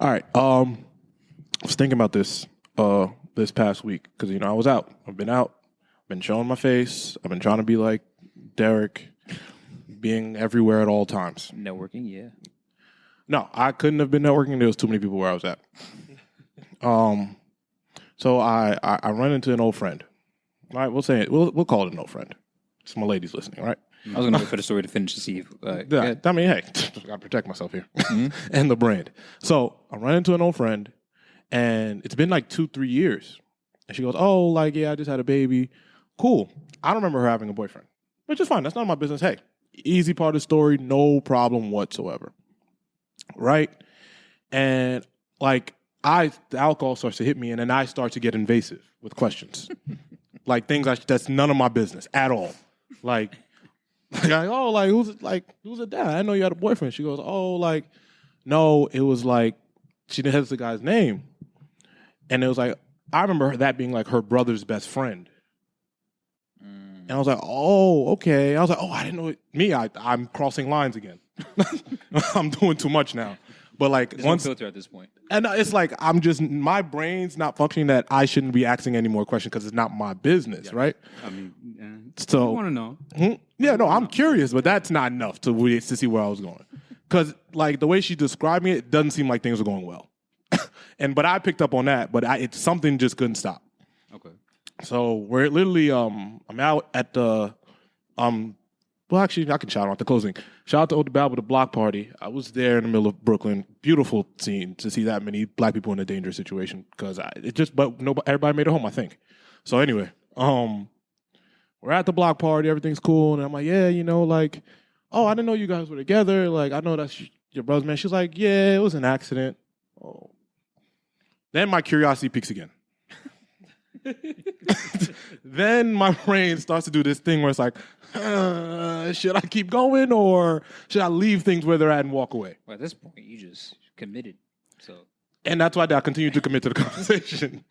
All right. I was thinking about this this past week because I was out. I've been showing my face. I've been trying to be like Derek, being everywhere at all times. Networking, yeah. No, I couldn't have been networking. There was too many people where I was at. So I run into an old friend. All right, we'll say it. We'll call it an old friend. Some my ladies listening, right? I was going to wait for the story to finish to see if... yeah, I mean, hey, I got to protect myself here. And the brand. So I run into an old friend, and it's been like 2-3 years. And she goes, oh, like, yeah, I just had a baby. Cool. I don't remember her having a boyfriend, which is fine. That's none of my business. Hey, easy part of the story, no problem whatsoever. Right? And, like, the alcohol starts to hit me, and then I start to get invasive with questions. Like, things that's none of my business at all. Like, oh, like, who's a dad? I didn't know you had a boyfriend. She goes, oh, like, no, it was like, she didn't have the guy's name. And it was like, I remember that being like her brother's best friend. And I was like, oh, okay. I was like, oh, I didn't know it. Me, I'm crossing lines again. I'm doing too much now. But like, there's no filter at this point. And it's like, my brain's not functioning that I shouldn't be asking any more questions because it's not my business, right? I mean, so you want to know. Yeah, no, I'm curious, but that's not enough to see where I was going. Because like the way she described me, it doesn't seem like things are going well. But I picked up on that, but it's something just couldn't stop. Okay. So we're literally, I'm out at the, well, actually, I can shout out the closing. Shout out to Old Bab with the block party. I was there in the middle of Brooklyn. Beautiful scene to see that many black people in a dangerous situation because everybody made it home, I think. So anyway, we're at the block party. Everything's cool, and I'm like, yeah, like, oh, I didn't know you guys were together. Like, I know that's your brother's man. She's like, yeah, it was an accident. Oh. Then my curiosity peaks again. Then my brain starts to do this thing where it's like, should I keep going or should I leave things where they're at and walk away? Well, at this point, you just committed. And that's why I continue to commit to the conversation.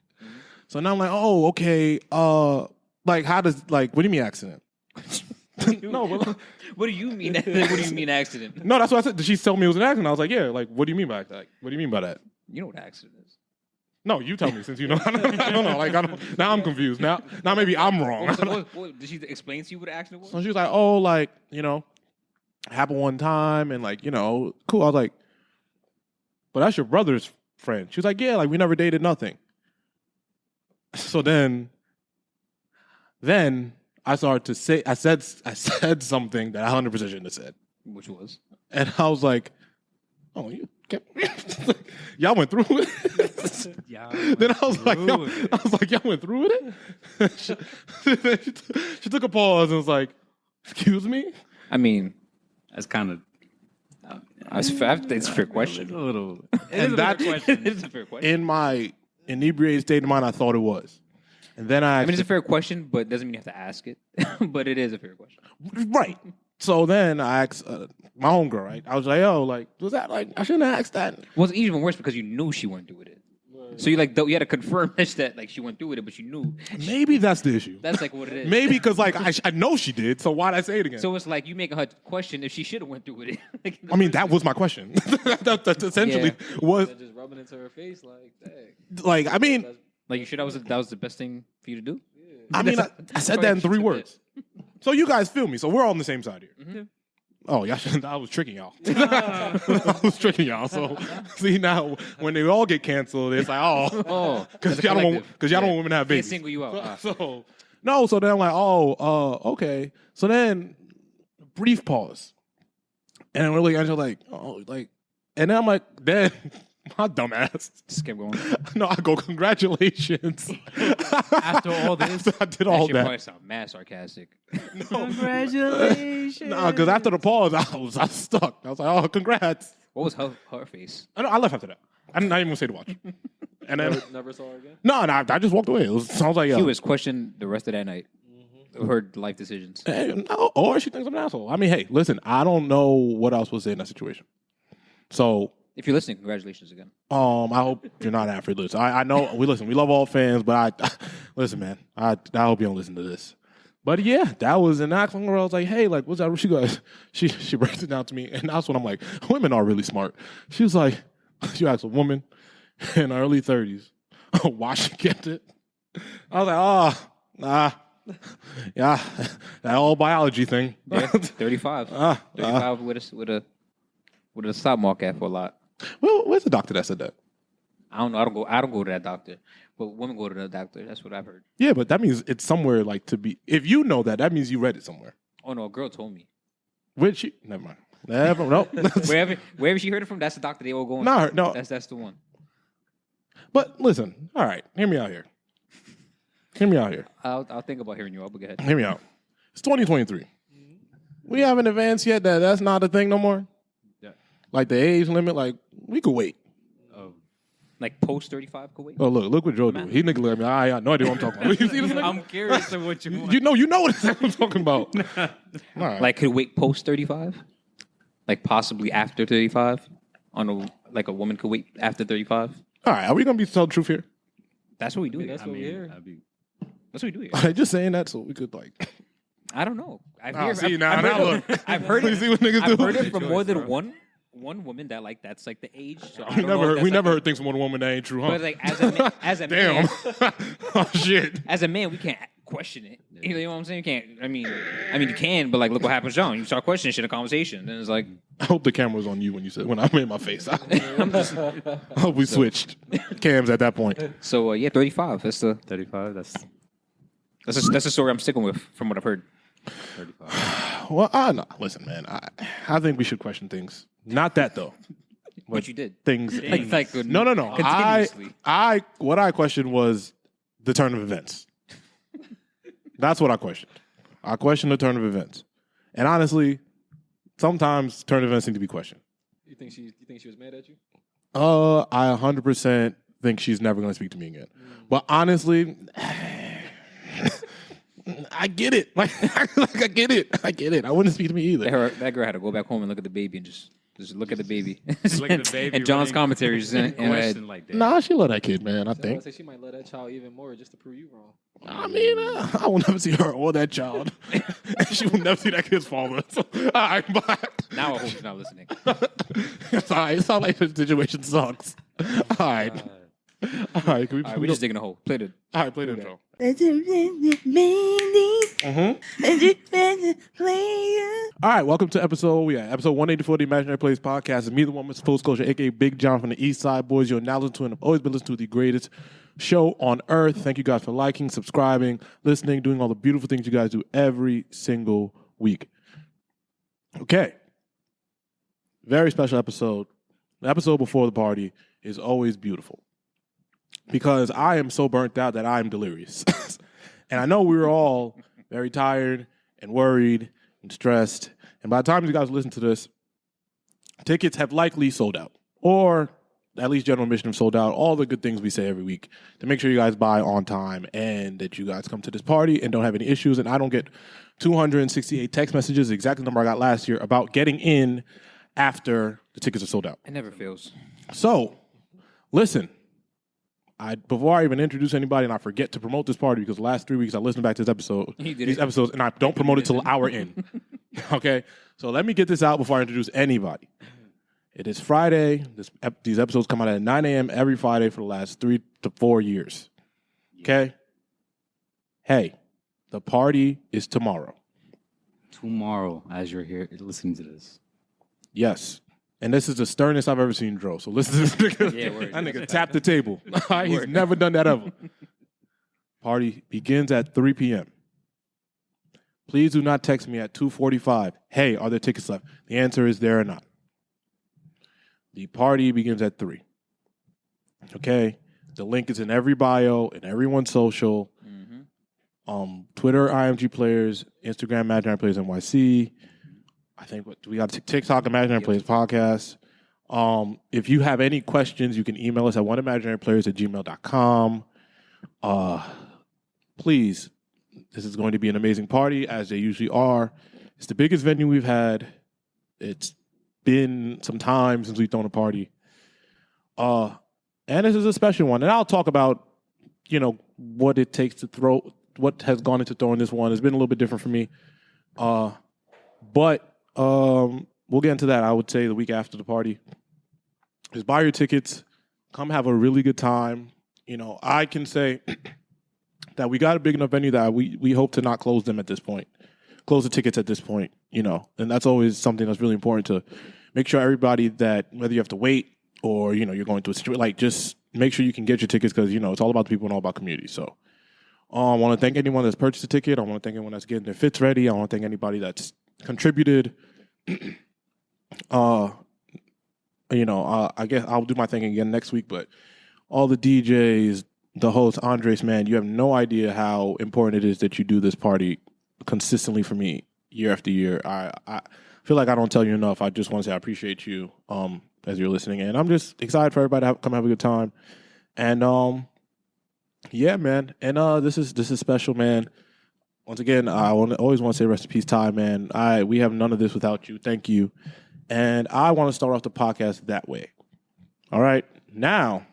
So now I'm like, oh, okay. Like, what do you mean accident? No, but what do you mean? What do you mean accident? No, that's what I said. Did she tell me it was an accident? I was like, yeah. Like, what do you mean by that? What do you mean by that? You know what accident is. No, you tell me since you know. I don't know. Like, now I'm confused. Now maybe I'm wrong. What, did she explain to you what the accident was? So she was like, oh, like, happened one time and like, cool. I was like, but that's your brother's friend. She was like, yeah, like we never dated, nothing. So then I started to say, I said something that I 100% shouldn't have said. Which was? And I was like, oh, you kept y'all went through it. Then I was like, y'all went through with it? She took a pause and was like, excuse me? I mean, that's kind of, it's a fair question. A little. And that's It's a fair question. In my inebriated state of mind, I thought it was. And then I mean, it's a fair question, but it doesn't mean you have to ask it. But it is a fair question. Right. So then I asked my homegirl, right? I was like, oh, like, was that like, I shouldn't have asked that. Well, it's even worse because you knew she went through with it. So you had to confirm that like she went through with it, but you knew. Maybe that's the issue. That's like what it is. Maybe because like I know she did, so why'd I say it again? So it's like you making her question if she should have went through with it. Like, I mean, that was my question. that essentially was just rubbing into her face like, dang. Like, I mean, like you sure that was the best thing for you to do? Yeah. I mean, I said that in 3 words. So you guys feel me. So we're all on the same side here. Mm-hmm. Oh, y'all I was tricking y'all. I was tricking y'all. So see now, when they all get canceled, it's like, oh, because y'all don't want women to have babies. Can't single you out. So then I'm like, okay. So then, brief pause, and then really, Angela like, and then I'm like, then. My dumb ass. Just kept going. No, I go, congratulations. After all this? I did all that. Probably sound mad sarcastic. No. Congratulations. No, because after the pause, I was stuck. I was like, oh, congrats. What was her face? I left after that. I didn't even say to watch. And then Never saw her again? No, I just walked away. Sounds like She was questioned the rest of that night. Her life decisions. No, or she thinks I'm an asshole. I mean, hey, listen, I don't know what else was in that situation. So if you're listening, congratulations again. I hope you're not after this. I know we love all fans, but I listen, man. I hope you don't listen to this. But yeah, that was an accident where I was like, hey, like, what's that? She goes, she breaks it down to me, and that's when I'm like, women are really smart. She was like, You ask a woman in her early 30s why she kept it. I was like, oh, nah. Yeah, that old biology thing. Yeah, 35. 35 with a stop mark at for a lot. Well, where's the doctor that said that? I don't know. I don't go to that doctor, but women go to the doctor. That's what I've heard. Yeah, but that means it's somewhere like to be. If you know that, that means you read it somewhere. Oh no, a girl told me. Which she, never mind. Never, no. Wherever she heard it from, that's the doctor they all going. No. That's the one. But listen, all right, hear me out here. I'll think about hearing you out. But go ahead. Hear me out. It's 2023. We haven't advanced yet. That's not a thing no more. Yeah. Like the age limit, like we could wait. Oh. Like post 35 could wait. Oh look what Joe do. He nigga look at me. I got no idea what I'm talking about. You see this nigga? I'm curious of what you want. You know what I'm talking about. All right. Like could wait post 35? Like possibly after 35? Like a woman could wait after 35? All right, are we gonna be tell the truth here? That's what we do. That's what we hear. That's what we do here. I'm just saying that so we could like. I don't know. I've Oh, heard, see, I've, now, I've now heard, look. I've heard You it. see what niggas I've do? heard it from more than bro. one woman that's like the age. So We never heard things from one woman that ain't true, huh? But like as a Damn. man, Oh shit. as a man, we can't question it. You know what I'm saying? You can't. I mean, you can, but like, look what happens, John. You start questioning shit in a conversation, then it's like, I hope the camera was on you when I made my face. I hope we switched cams at that point. so yeah, 35. That's 35. the story I'm sticking with from what I've heard. 35. Well, no, listen, man. I think we should question things. Not that though. What you did? Things. Like No. continuously. What I questioned was the turn of events. That's what I questioned. I questioned the turn of events, and honestly, sometimes turn of events need to be questioned. You think she was mad at you? I 100% think she's never going to speak to me again. But honestly, I get it. Like I get it. I wouldn't speak to me either. That girl had to go back home and look at the baby and just look at the baby. Look at the baby. and John's running commentaries in her head. question like that. Nah, she love that kid, man. I So I think. say she might love that child even more just to prove you wrong. I mean, I will never see her or that child. She will never see that kid's father. So, all right, bye. Now I hope she's not listening. It's all right. It's not like the situation sucks. All right. All right. Can we, All right, we're just digging a hole. Play the. all right, play the intro. All right, welcome to episode 184 of the Imaginary Place podcast. It's me, the one Mr. Post Culture, a.k.a. Big John from the East Side Boys. You're now listening to and have always been listening to the greatest show on earth. Thank you guys for liking, subscribing, listening, doing all the beautiful things you guys do every single week. Okay. Very special episode. The episode before the party is always beautiful because I am so burnt out that I am delirious. And I know we were all very tired and worried and stressed. And by the time you guys listen to this, tickets have likely sold out, or at least general admission have sold out. All the good things we say every week to make sure you guys buy on time and that you guys come to this party and don't have any issues. And I don't get 268 text messages, the exact number I got last year, about getting in after the tickets are sold out. It never fails. So, listen. Before I even introduce anybody, and I forget to promote this party because the last 3 weeks I listened back to these episodes, and I don't promote it till an hour in. Okay? So let me get this out before I introduce anybody. It is Friday. These episodes come out at 9 a.m. every Friday for the last 3 to 4 years. Okay? Hey, the party is tomorrow. Tomorrow, as you're here listening to this. Yes. And this is the sternest I've ever seen Dro. So listen to this nigga. Yeah, word. That nigga tapped the table. He's never done that ever. Party begins at 3 p.m. Please do not text me at 2:45. Hey, are there tickets left? The answer is there or not. The party begins at 3. Okay? The link is in every bio, in everyone's social. Twitter, IMG Players, Instagram, Imaginary Players NYC. I think we got TikTok, Imaginary Players Podcast. If you have any questions, you can email us at oneimaginaryplayers@gmail.com. Please, this is going to be an amazing party, as they usually are. It's the biggest venue we've had. It's been some time since we've thrown a party. And this is a special one. And I'll talk about, what it takes to what has gone into throwing this one. It's been a little bit different for me. But we'll get into that, I would say, the week after the party. is buy your tickets. Come have a really good time. You know, I can say that we got a big enough venue that we hope to not close them at this point. Close the tickets at this point, you know. And that's always something that's really important to make sure everybody that whether you have to wait or, you know, you're going to a street, like just make sure you can get your tickets because, you know, it's all about the people and all about community. So I want to thank anyone that's purchased a ticket. I want to thank anyone that's getting their fits ready. I want to thank anybody that's contributed. I guess I'll do my thing again next week, but all the DJs, the host, Andres, man, you have no idea how important it is that you do this party consistently for me year after year. I feel like I don't tell you enough. I just want to say I appreciate you as you're listening, and I'm just excited for everybody to come have a good time. And yeah, man, and this is special, man. Once again, I always want to say rest in peace, Ty, man. We have none of this without you. Thank you. And I want to start off the podcast that way. All right. Now,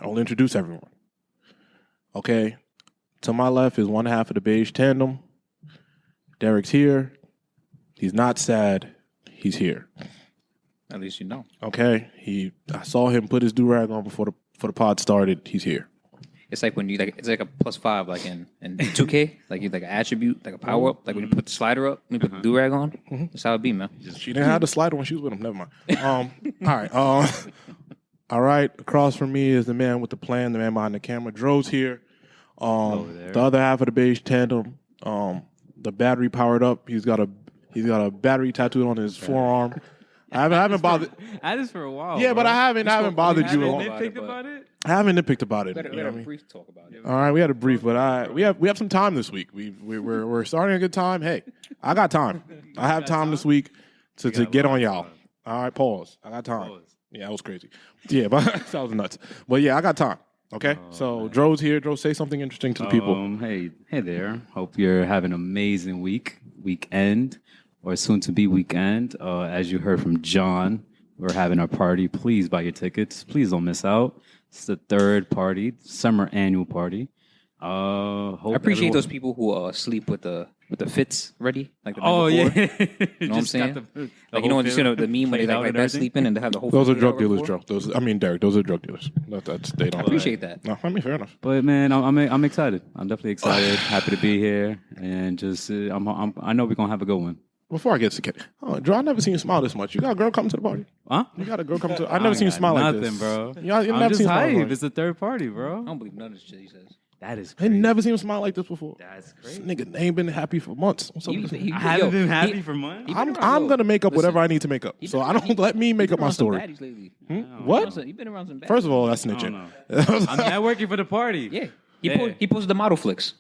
I will introduce everyone. Okay. To my left is one half of the beige tandem. Derek's here. He's not sad. He's here. At least you know. Okay. I saw him put his do-rag on before the pod started. He's here. It's like when you it's like a +5 like in 2K, like you like an attribute, like a power up, like when you put the slider up, when you put the do-rag on. That's how it be, man. She didn't have the slider when she was with him. Never mind. All right. All right. Across from me is the man with the plan, the man behind the camera. Dro's here. The other half of the beige tandem. The battery powered up. He's got a battery tattooed on his forearm. I haven't bothered. I had this for a while. Yeah, but I haven't bothered you. Nitpicked about it. I haven't nitpicked about it. We had a brief talk about it. All right, we had a brief, but we have some time this week. We're starting a good time. Hey, I got time. I have time this week to get on y'all. All right, pause. I got time. Yeah, that was crazy. Yeah, but that was nuts. But yeah, I got time. Okay, so man. Dro's here. Dro, say something interesting to the people. Hey there. Hope you're having an amazing weekend, or soon to be weekend. As you heard from John, we're having our party. Please buy your tickets. Please don't miss out. It's the third party, summer annual party. I appreciate those people who sleep with the fits ready, like the night before. Yeah, you know what I'm saying? Like you know, just the meme when they like that sleeping and they have the whole. Those are drug dealers, Joe. Derek. Those are drug dealers. They don't appreciate that. No, I mean fair enough. But man, I'm excited. I'm definitely excited. Happy to be here, and just I know we're gonna have a good one. Before I get to Kenneth, Drew, I never seen you smile this much. You got a girl coming to the party? Huh? You got a girl coming to? I never seen you smile like this. Nothing, bro. You I'm never just seen hyped. It's the third party, bro. I don't believe none of this shit he says. That is I crazy. never seen him smile like this before. That's crazy. This nigga ain't been happy for months. What's up with this? I haven't been happy for months. I'm gonna make up whatever I need to make up. So I don't let me make up my story. What? You've been around some baddies. First of all, that's snitching. I'm networking for the party. Yeah. He posted the model flicks.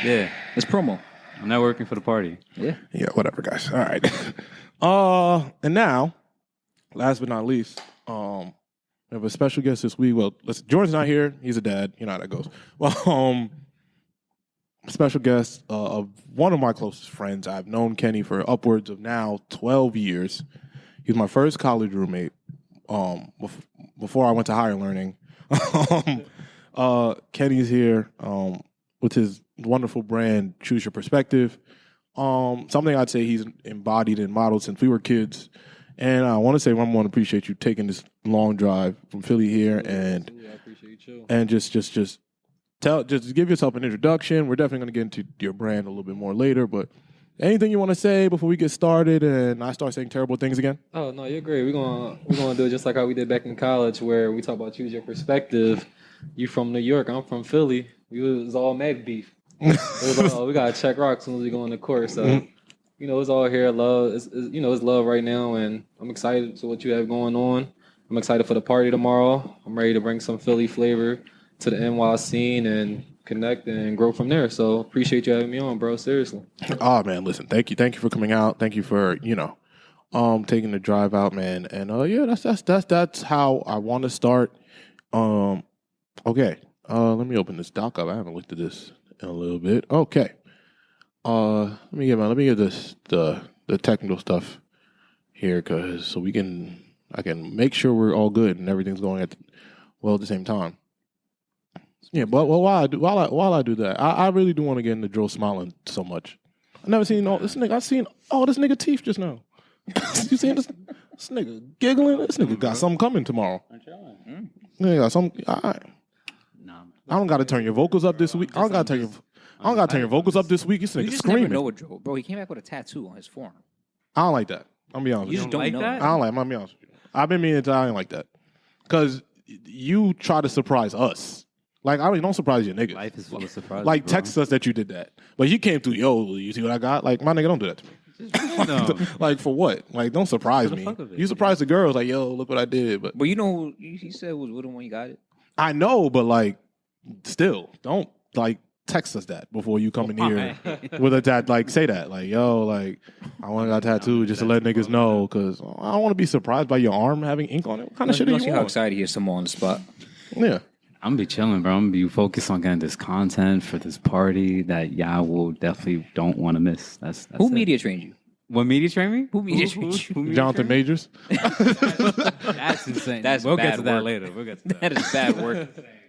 Yeah. It's promo. I'm networking for the party. Yeah. Yeah, whatever, guys. All right. And now, last but not least, we have a special guest this week. Well, Jordan's not here. He's a dad. You know how that goes. Well, special guest of one of my closest friends. I've known Kenny for upwards of now 12 years. He was my first college roommate before I went to higher learning. Kenny's here with his wonderful brand, Choose Your Perspective. Something I'd say he's embodied and modeled since we were kids. And I want to say, I want to appreciate you taking this long drive from Philly here and I appreciate you. And just give yourself an introduction. We're definitely going to get into your brand a little bit more later, but anything you want to say before we get started and I start saying terrible things again? Oh no, you're great. We're gonna do it just like how we did back in college, where we talk about choose your perspective. You from New York, I'm from Philly. We was all Mac beef. We gotta check rocks as soon as we go on the court. So it's all here. Love, it's love right now, and I'm excited to what you have going on. I'm excited for the party tomorrow. I'm ready to bring some Philly flavor to the NY scene and connect and grow from there. So appreciate you having me on, bro. Seriously. Oh man, listen, thank you for coming out. Thank you for taking the drive out, man. And that's how I want to start. Okay, let me open this doc up. I haven't looked at this in a little bit. Okay, let me get this the technical stuff here, so I can make sure we're all good and everything's going at the same time. Yeah, but while I do that, I really do want to get into Joe smiling so much. I never seen all this nigga. I seen all this nigga teeth just now. You seen this? This nigga giggling. This nigga got something coming tomorrow. Nigga got something. All right. Nah, I don't got to turn your vocals up this week. I don't got to turn your vocals up this week. This You nigga just never screaming. know what Joe. Bro, he came back with a tattoo on his forearm. I don't like that. I'm gonna be honest. You with just don't like know. that? I don't like. I'm gonna be honest with you. I've been meaning to. I ain't like that because you try to surprise us. Like I don't surprise your niggas. life is full of surprises. Like bro. text us that you did that, but you came through. Yo, you see what I got? Like my nigga, don't do that to me. No. Like for what? Like don't surprise me. fuck of it. You surprise the girls. Like yo, look what I did. But But you know, he said was with him when he got it. I know. But like, still, don't like text us that before you come in here with a tat. Like say that. Like yo, like I want to got tattooed just to let niggas know because I don't want to be surprised by your arm having ink on it. What kind of shit are You you see how want? excited he is someone on the spot. Yeah. I'm gonna be chilling, bro. I'm gonna be focused on getting this content for this party that y'all will definitely don't want to miss. That's Who it. media trained you? What media trained me? Who media trained you? media Jonathan trained me? Majors. That's insane. That's we'll bad get to that work. later. We'll get to that. That is bad work.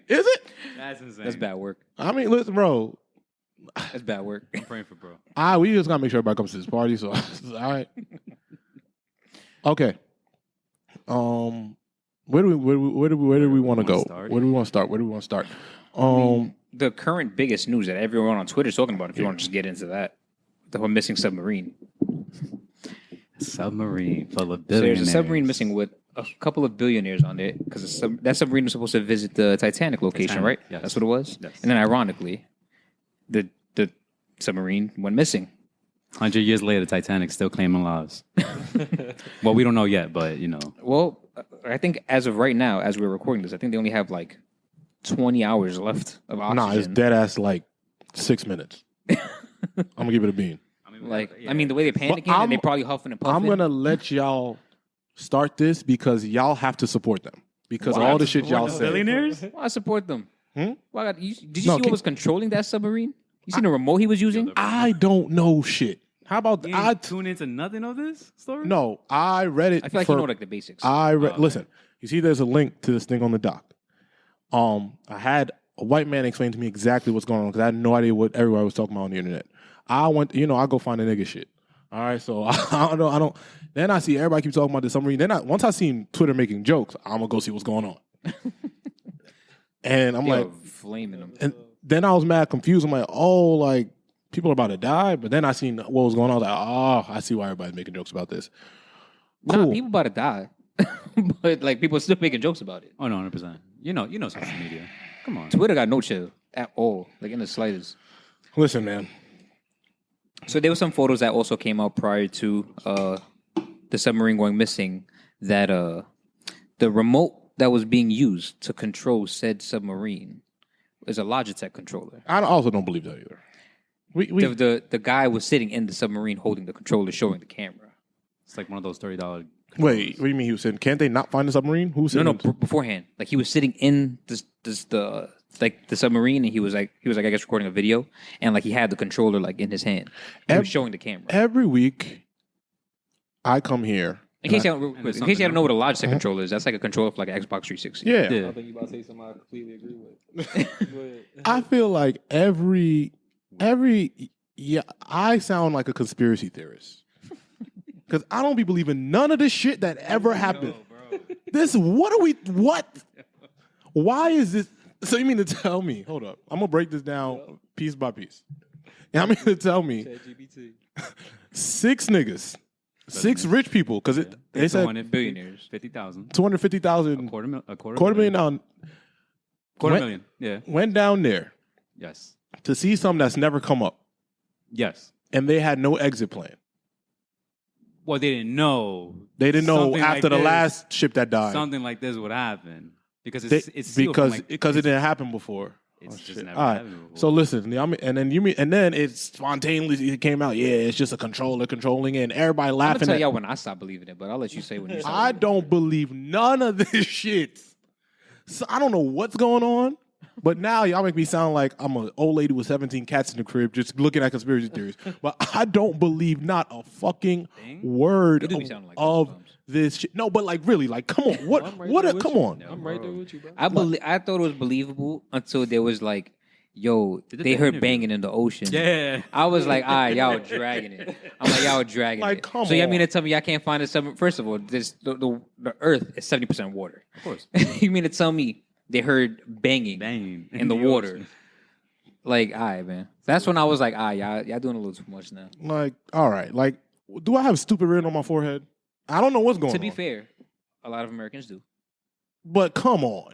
Is it? That's insane. That's bad work. I mean, listen, bro. That's bad work. I'm praying for bro. We just gotta make sure everybody comes to this party. So, all right. Okay. Where do we want to go? start? Where do we want to start? The current biggest news that everyone on Twitter is talking about, if you want to just get into that, the whole missing submarine. Submarine full of So billionaires. there's a submarine missing with a couple of billionaires on it because that submarine was supposed to visit the Titanic location, Titanic, right? yes. That's what it was. Yes. And then ironically, the submarine went missing. 100 years later, Titanic still claiming lives. Well, we don't know yet, but you know. Well, I think as of right now, as we're recording this, I think they only have like 20 hours left of oxygen. Nah, it's dead ass like 6 minutes. I'm gonna give it a bean. I mean, the way they're panicking, I'm- and they probably huffing and puffing. I'm gonna let y'all start this because y'all have to support them because Why? all the shit y'all say. Billionaires? Why support them? Hmm? Why did you No, see what was controlling that submarine? You seen the remote he was using? I don't know shit. How about You I? ain't tune into nothing of this story? No, I read it. I feel like for, you know like the basics. Listen. You see, there's a link to this thing on the doc. I had a white man explain to me exactly what's going on because I had no idea what everybody was talking about on the internet. I went, I go find the nigga shit. All right, so I don't. Then I see everybody keep talking about this submarine. Then once I seen Twitter making jokes, I'm gonna go see what's going on. And I'm They like, were flaming them. and then I was mad confused. I'm like, oh, like people are about to die. But then I seen what was going on. I was like, oh, I see why everybody's making jokes about this. Nah, Cool. people about to die, but like people are still making jokes about it. Oh, no, 100%. You know social media. Come on. Twitter got no chill at all, like in the slightest. Listen, man. So there were some photos that also came out prior to the submarine going missing. That the remote that was being used to control said submarine is a Logitech controller. I also don't believe that either. We The guy was sitting in the submarine holding the controller, showing the camera. It's like one of those $30. wait. What do you mean he was saying? Can't they not find the submarine? Who's No, beforehand. Like he was sitting in the submarine, and he was like I guess recording a video, and like he had the controller like in his hand. He was showing the camera. Every week, I come here. In case you there's don't something know what a Logitech controller is, that's like a controller for like an Xbox 360. Yeah. I think you about to say something I completely agree with. Go ahead. I feel like every I sound like a conspiracy theorist because I don't be believing none of this shit that ever happened. What? Why is this? So you mean to tell me? Hold up, I'm gonna break this down piece by piece. And I mean to tell me ChatGPT. 6 niggas, 6 rich people because they said Billionaires. 50,000. 250,000, quarter million down. Quarter Went- million. Yeah. Went down there Yes. to see something that's never come up, Yes. and they had no exit plan. Well, they didn't know. They didn't know something after like the this- last ship that died. something like this would happen because They- it's sealed from, because it didn't happen before. It's Oh, just shit. never All right. happened before. So listen, and then it spontaneously came out. Yeah, it's just a controller controlling it, and everybody I'm laughing. gonna tell at, y'all when I stop believing it, but I'll let you say when you stop. I don't believe none of this shit. So I don't know what's going on, but now y'all make me sound like I'm an old lady with 17 cats in the crib just looking at conspiracy theories. But I don't believe not a fucking word You do be sounding like that of sometimes. this shit. No, but like really, like come on, what? I'm right What? there with Come you. on. I'm right there with you, bro. I thought it was believable until there was like yo, did they the heard interview. banging in the ocean. Yeah. I was like, all right, y'all dragging it. I'm like, y'all dragging Like, it. come so you mean on. to tell me I can't find a submarine? First of all, the Earth is 70% water. Of course. You mean to tell me they heard banging Banging in the water? Like, all right, man. That's when I was like, all right, y'all doing a little too much now. Like, all right. Like, do I have stupid written on my forehead? I don't know what's going on. To be fair, a lot of Americans do. But come on.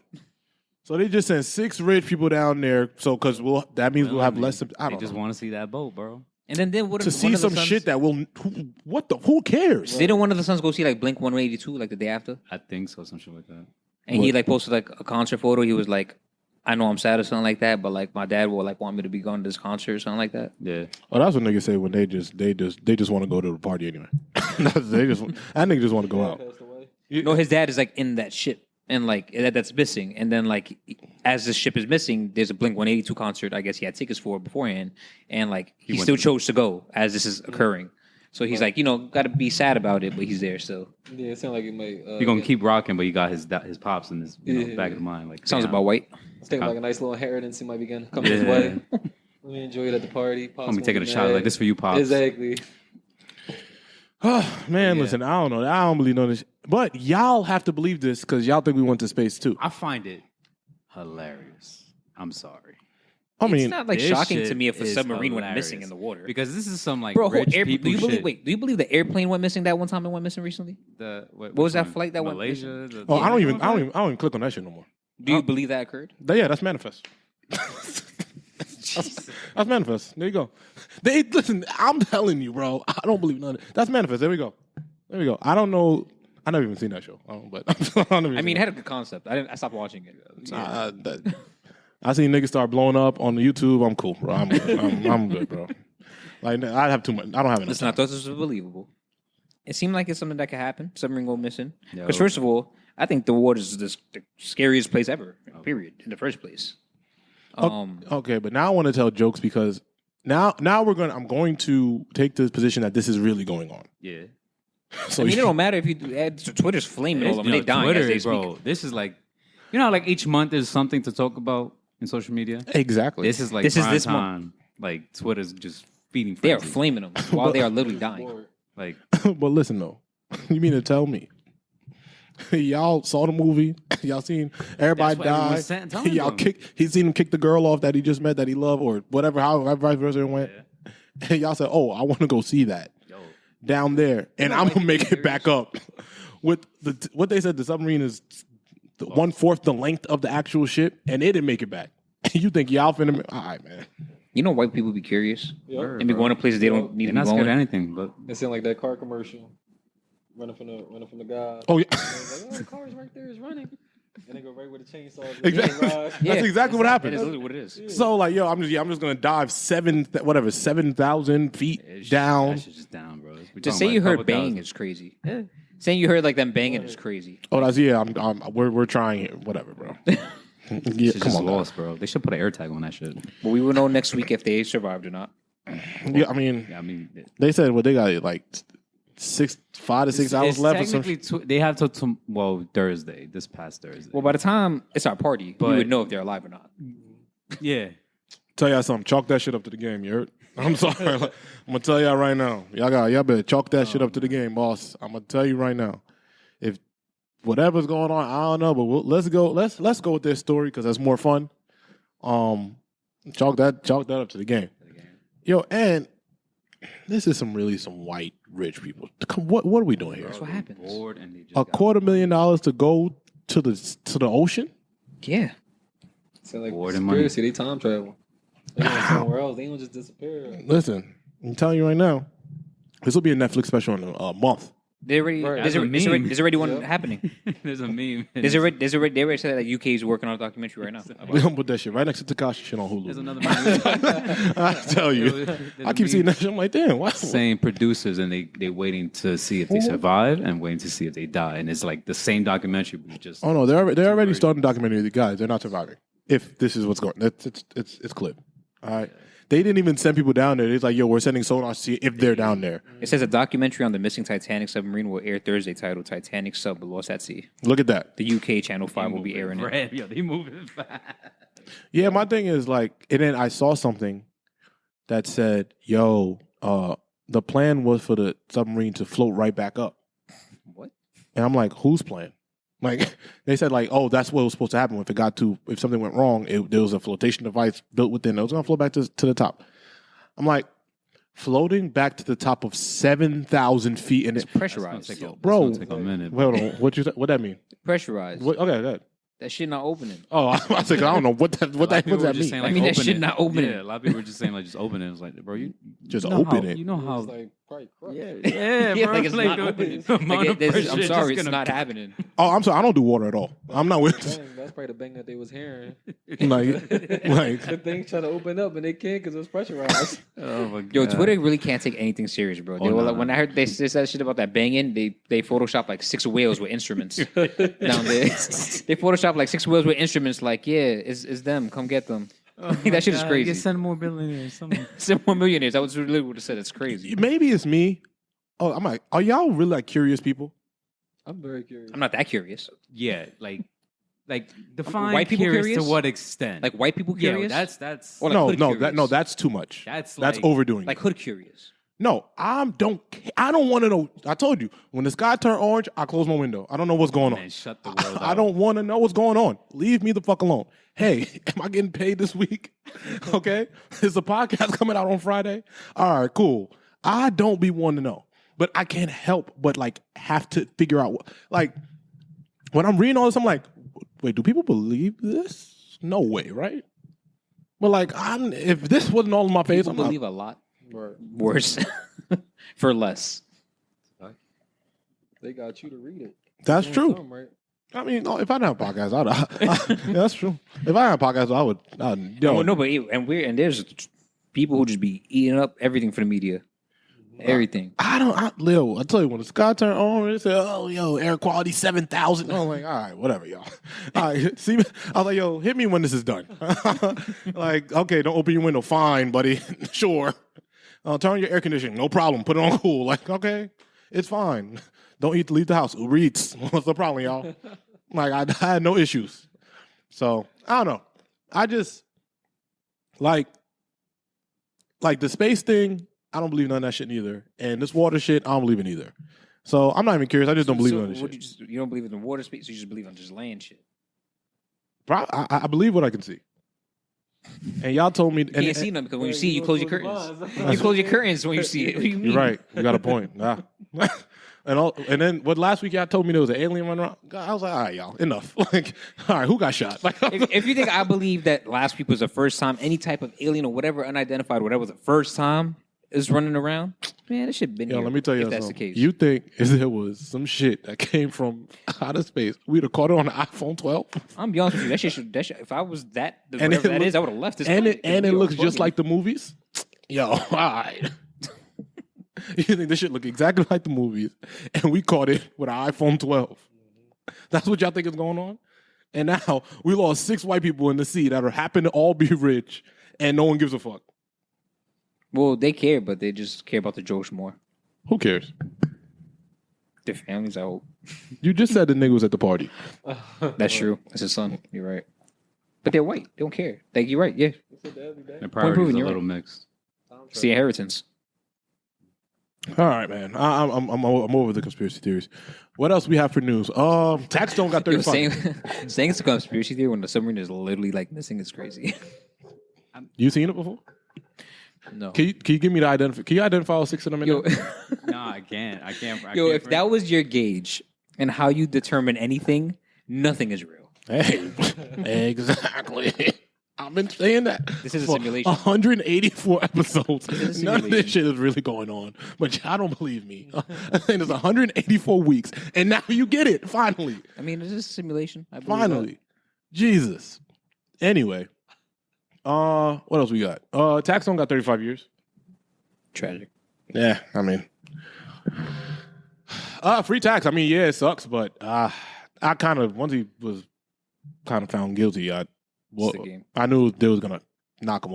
So they just sent 6 rich people down there. So because that means we'll have less. I They don't just know. want to see that boat, bro. And then what To see some shit that will. Who cares? Didn't one of the sons go see like Blink 182 like the day after? I think so, some shit like that. And he like posted like a concert photo. He was like, I know I'm sad or something like that, but like my dad will like want me to be going to this concert or something like that. Yeah. Oh, that's what niggas say when they just want to go to the party anyway. That nigga just want to go out. Passed away. No, his dad is like in that ship and like that's missing. And then like as the ship is missing, there's a Blink 182 concert. I guess he had tickets for beforehand, and like he still chose to go as this is occurring. So he's like, got to be sad about it, but he's there still. Yeah, it sounds like it might. You're going to keep rocking, but you got his pops in his back of the mind. Like, Sounds damn. about white. It's thinking like a nice little inheritance he might begin coming his way. Let me enjoy it at the party. Pops I'm won't taking a be shot mad. like this for you, pops. Exactly. Man, Yeah. listen, I don't know. I don't believe none of this. But y'all have to believe this because y'all think we went to space too. I find it hilarious. I'm sorry. I It's mean, not like this shocking to shit me if a is submarine went hilarious. missing in the water. Because this is some like Bro, rich do people you believe? shit. Wait, do you believe the airplane went missing that one time? It went missing recently. What was that flight that went Malaysia? oh, I don't even click on that shit no more. Do you believe that occurred? Yeah, that's manifest. That's manifest. There you go. Listen. I'm telling you, bro. I don't believe none of it. That's manifest. There we go. I don't know. I never even seen that show. But I mean, it had a good concept. I stopped watching it. I seen niggas start blowing up on the YouTube. I'm cool, bro. I'm good. I'm good, bro. Like I have too much. I don't have enough. Listen, I time. thought this was believable. It seemed like it's something that could happen. Submarine go missing. Yo. Because first of all, I think the water is the scariest place ever. Period. In the first place. Okay, but now I want to tell jokes because now I'm going to take the position that this is really going on. Yeah. So I mean, it don't matter if you do. Twitter's flaming all of them. They dying Twitter, as they speak. bro. This is like, how, like each month there's something to talk about in social media. Exactly. This is like This is prime this month. time. Like Twitter's just feeding. They are frenzy. flaming them while they are literally dying. Like, But listen though, you mean to tell me y'all saw the movie? Y'all seen everybody That's what everyone die? was saying- telling Y'all them. he seen him kick the girl off that he just met that he loved or whatever. How vice versa it went. And y'all said, "Oh, I want to go see that down there," and I'm gonna make it back up with what they said. The submarine is 1/4 the length of the actual ship, and it didn't make it back. You think y'all finna? All right, man. You know, white people be curious Yep. and be going to places they don't need they're to not be scared of going. anything. But It sounded like that car commercial. Running from the guy. Oh yeah. Like, oh, the car's right there, it's running. And they go right with the chainsaw. Exactly. That's exactly what That happened. is literally what it is. So like, yo, I'm just gonna dive 7,000 feet down. That shit's just down, bro. We're To talking say about you a heard couple banging thousand. is crazy. Saying you heard like them banging is crazy. Oh, that's we're trying it. Whatever, bro. Yeah, Shit's come just on, lost, bro. They should put an air tag on that shit. But we will know next week if they survived or not. guys. Yeah, I mean, Yeah, I mean, they said they got like 5 to 6 hours it's left or some. technically they have till Thursday, this past Thursday. Well, by the time it's our party, we But- would know if they're alive or not. yeah. Tell y'all something. Chalk that shit up to the game. You heard? I'm sorry. I'm gonna tell y'all right now. Y'all better chalk that shit up to the game, boss. I'm gonna tell you right now. If whatever's going on, I don't know, but let's go. Let's go with their story because that's more fun. Chalk that up to the game. Yo, and this is some white rich people. What are we doing here? That's what happens. Bored and they just $250,000 to go to the ocean? Yeah. Sound like Bored and money. conspiracy. They time travel. They going somewhere else. They don't just disappear. Listen, I'm telling you right now, this will be a Netflix special in a month. They already, Right. there's, That's a meme. there's already one Yep. happening. There's a meme. They already said that UK is working on a documentary right now. We're gonna put that shit right next to Tekashi shit on Hulu. There's another meme. I tell you. I keep seeing that shit. I'm like, damn, why? Same producers and they waiting to see if they survive and waiting to see if they die. And it's like the same documentary, but just Oh no, they're already starting documentary. The guys, they're not surviving. If this is what's going, it's clip. All right, they didn't even send people down there. It's like, yo, we're sending sonar to see if they're down there. It says a documentary on the missing Titanic submarine will air Thursday titled Titanic Sub Lost at Sea. Look at that. The UK Channel 5 will be airing it. Red, yo, they moving fast. Yeah, my thing is like, and then I saw something that said, "Yo, the plan was for the submarine to float right back up." What? And I'm like, "Whose plan?" Like they said, like, "Oh, that's what was supposed to happen if something went wrong. There was a flotation device built within. It was going to float back to the top." I'm like, floating back to the top of 7,000 feet, and It's it, pressurized. bro. Take a minute. Hold on, what that mean? Pressurized. Okay, go ahead. That shit not opening. Oh, I was like, I don't know what that What does that mean. Saying, I mean, that open shit it. not opening. Yeah, a lot of people were just saying like just open it. It's like, bro, you Just know open how, it. You know It's how? like probably crushed. Yeah, Yeah, bro. like it's not the- opening. the amount of pressure I'm is sorry, just it's gonna- not happening. Oh, I'm sorry. I don't do water at all. I'm not with. Dang, that's probably the bang that they was hearing. like, The thing trying to open up and they can't because it's pressurized. Oh my god. Yo, Twitter really can't take anything serious, bro. They Oh, were nah. like, when I heard they said shit about that banging, they photoshopped like 6 whales with instruments down there. They photoshopped like 6 whales with instruments. Like, yeah, it's them. Come get them. That shit is crazy. Send more billionaires. Something. Some more millionaires. That was really what it said. It's crazy. maybe it's me. Oh, I'm like, are y'all really like curious people? I'm very curious. I'm not that curious. Yeah, like define White people curious curious? to what extent? Like white people yeah, curious. that's Or like hood No, curious. that's too much. that's That's like, overdoing like it. hood curious. No, I don't want to know. I told you when the sky turned orange, I close my window. I don't know what's going on. Man, shut the world I out. don't want to know what's going on. Leave me the fuck alone. Hey, am I getting paid this week? Okay, is the podcast coming out on Friday? All right, cool. I don't be wanting to know, but I can't help but like have to figure out like when I'm reading all this, I'm like, wait, do people believe this? No way, right? But like, if this wasn't all in my face, People I'm not. believe a lot Right. worse for less. They got you to read it. That's Doing true. something, right? I mean, no, if I didn't have a podcast, yeah, that's true. If I had a podcast, I would. No, but there's people who just be eating up everything for the media. Everything. Lil, I tell you, when the sky turned on, they said, "Oh, yo, air quality 7,000." I'm like, all right, whatever, y'all. All right, see, I was like, yo, hit me when this is done. Like, okay, don't open your window. Fine, buddy. Sure. Turn on your air conditioning. No problem. Put it on cool. Like, okay, it's fine. Don't leave the house. Uber Eats. What's the problem, y'all? Like, I had no issues. So I don't know. I just like the space thing. I don't believe none of that shit either. And this water shit, I don't believe in either. So I'm not even curious. I just don't believe in none of this shit. You don't believe in the water space, so you just believe in just land shit. I believe what I can see. And y'all told me. You can't see nothing because when you see it, you close your curtains. You close your curtains when you see it. What do you mean? You're right. You got a point. Nah. And then what last week y'all told me there was an alien running around. I was like, all right, y'all, enough. Like, all right, who got shot? Like, If you think I believe that last week was the first time any type of alien or whatever unidentified, whatever was the first time is running around, man, this shit been yo, here. let me tell you if that's something. the case. You think if there was some shit that came from outer space, we'd have caught it on the iPhone 12? I'm be honest with you, that shit. If I was that, And whatever it that look- is, I would have left this. And planet, it 'cause we looks are just bugging. like the movies. Yo, all right. You think this shit look exactly like the movies, and we caught it with our iPhone 12. That's what y'all think is going on? And now we lost 6 white people in the sea that are happen to all be rich, and no one gives a fuck. Well, they care, but they just care about the jokes more. Who cares? Their families, I hope. You just said the nigga was at the party. That's true. That's his son. You're right. But they're white. They don't care. Like, you're right. Yeah. The priorities proven, are a you're little right. mixed. It's the inheritance. All right, man. I'm over the conspiracy theories. What else we have for news? Taxstone got Yo, 35. saying it's a conspiracy theory when the submarine is literally like missing is crazy. You seen it before? No. Can you give me the identify? Can you identify all 6 of them? In Yo, there? No, I can't. I can't. if that was your gauge and how you determine anything, nothing is real. Hey, exactly. I've been saying that. This is a for simulation. 184 episodes. is a None of simulation. this shit is really going on. But y'all don't believe me. I'm saying it's 184 weeks, and now you get it, finally. I mean, it's just a simulation. I believe Finally. Jesus. Anyway. What else we got? Taxstone got 35 years. that. Tragic. Yeah, I mean. Free tax. I mean, yeah, it sucks, but I kind of, once he was kind of found guilty, It's the game. I knew they was gonna knock him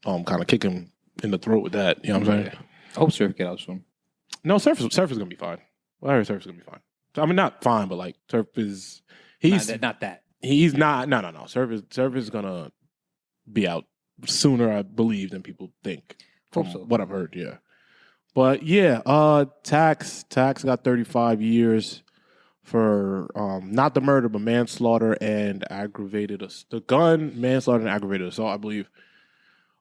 over, kind of kick him in the throat with that. You know what I'm saying? I hope Surf get out soon. No, Surf is gonna be fine. Well, I heard Surf is gonna be fine. I mean, not fine, but like Surf is Not that. He's not. No. Surf is gonna be out sooner, I believe, than people think. From Hope so. what I've heard, yeah. But yeah, Tax got 35 years for not the murder, but manslaughter and aggravated the gun, manslaughter and aggravated assault, I believe.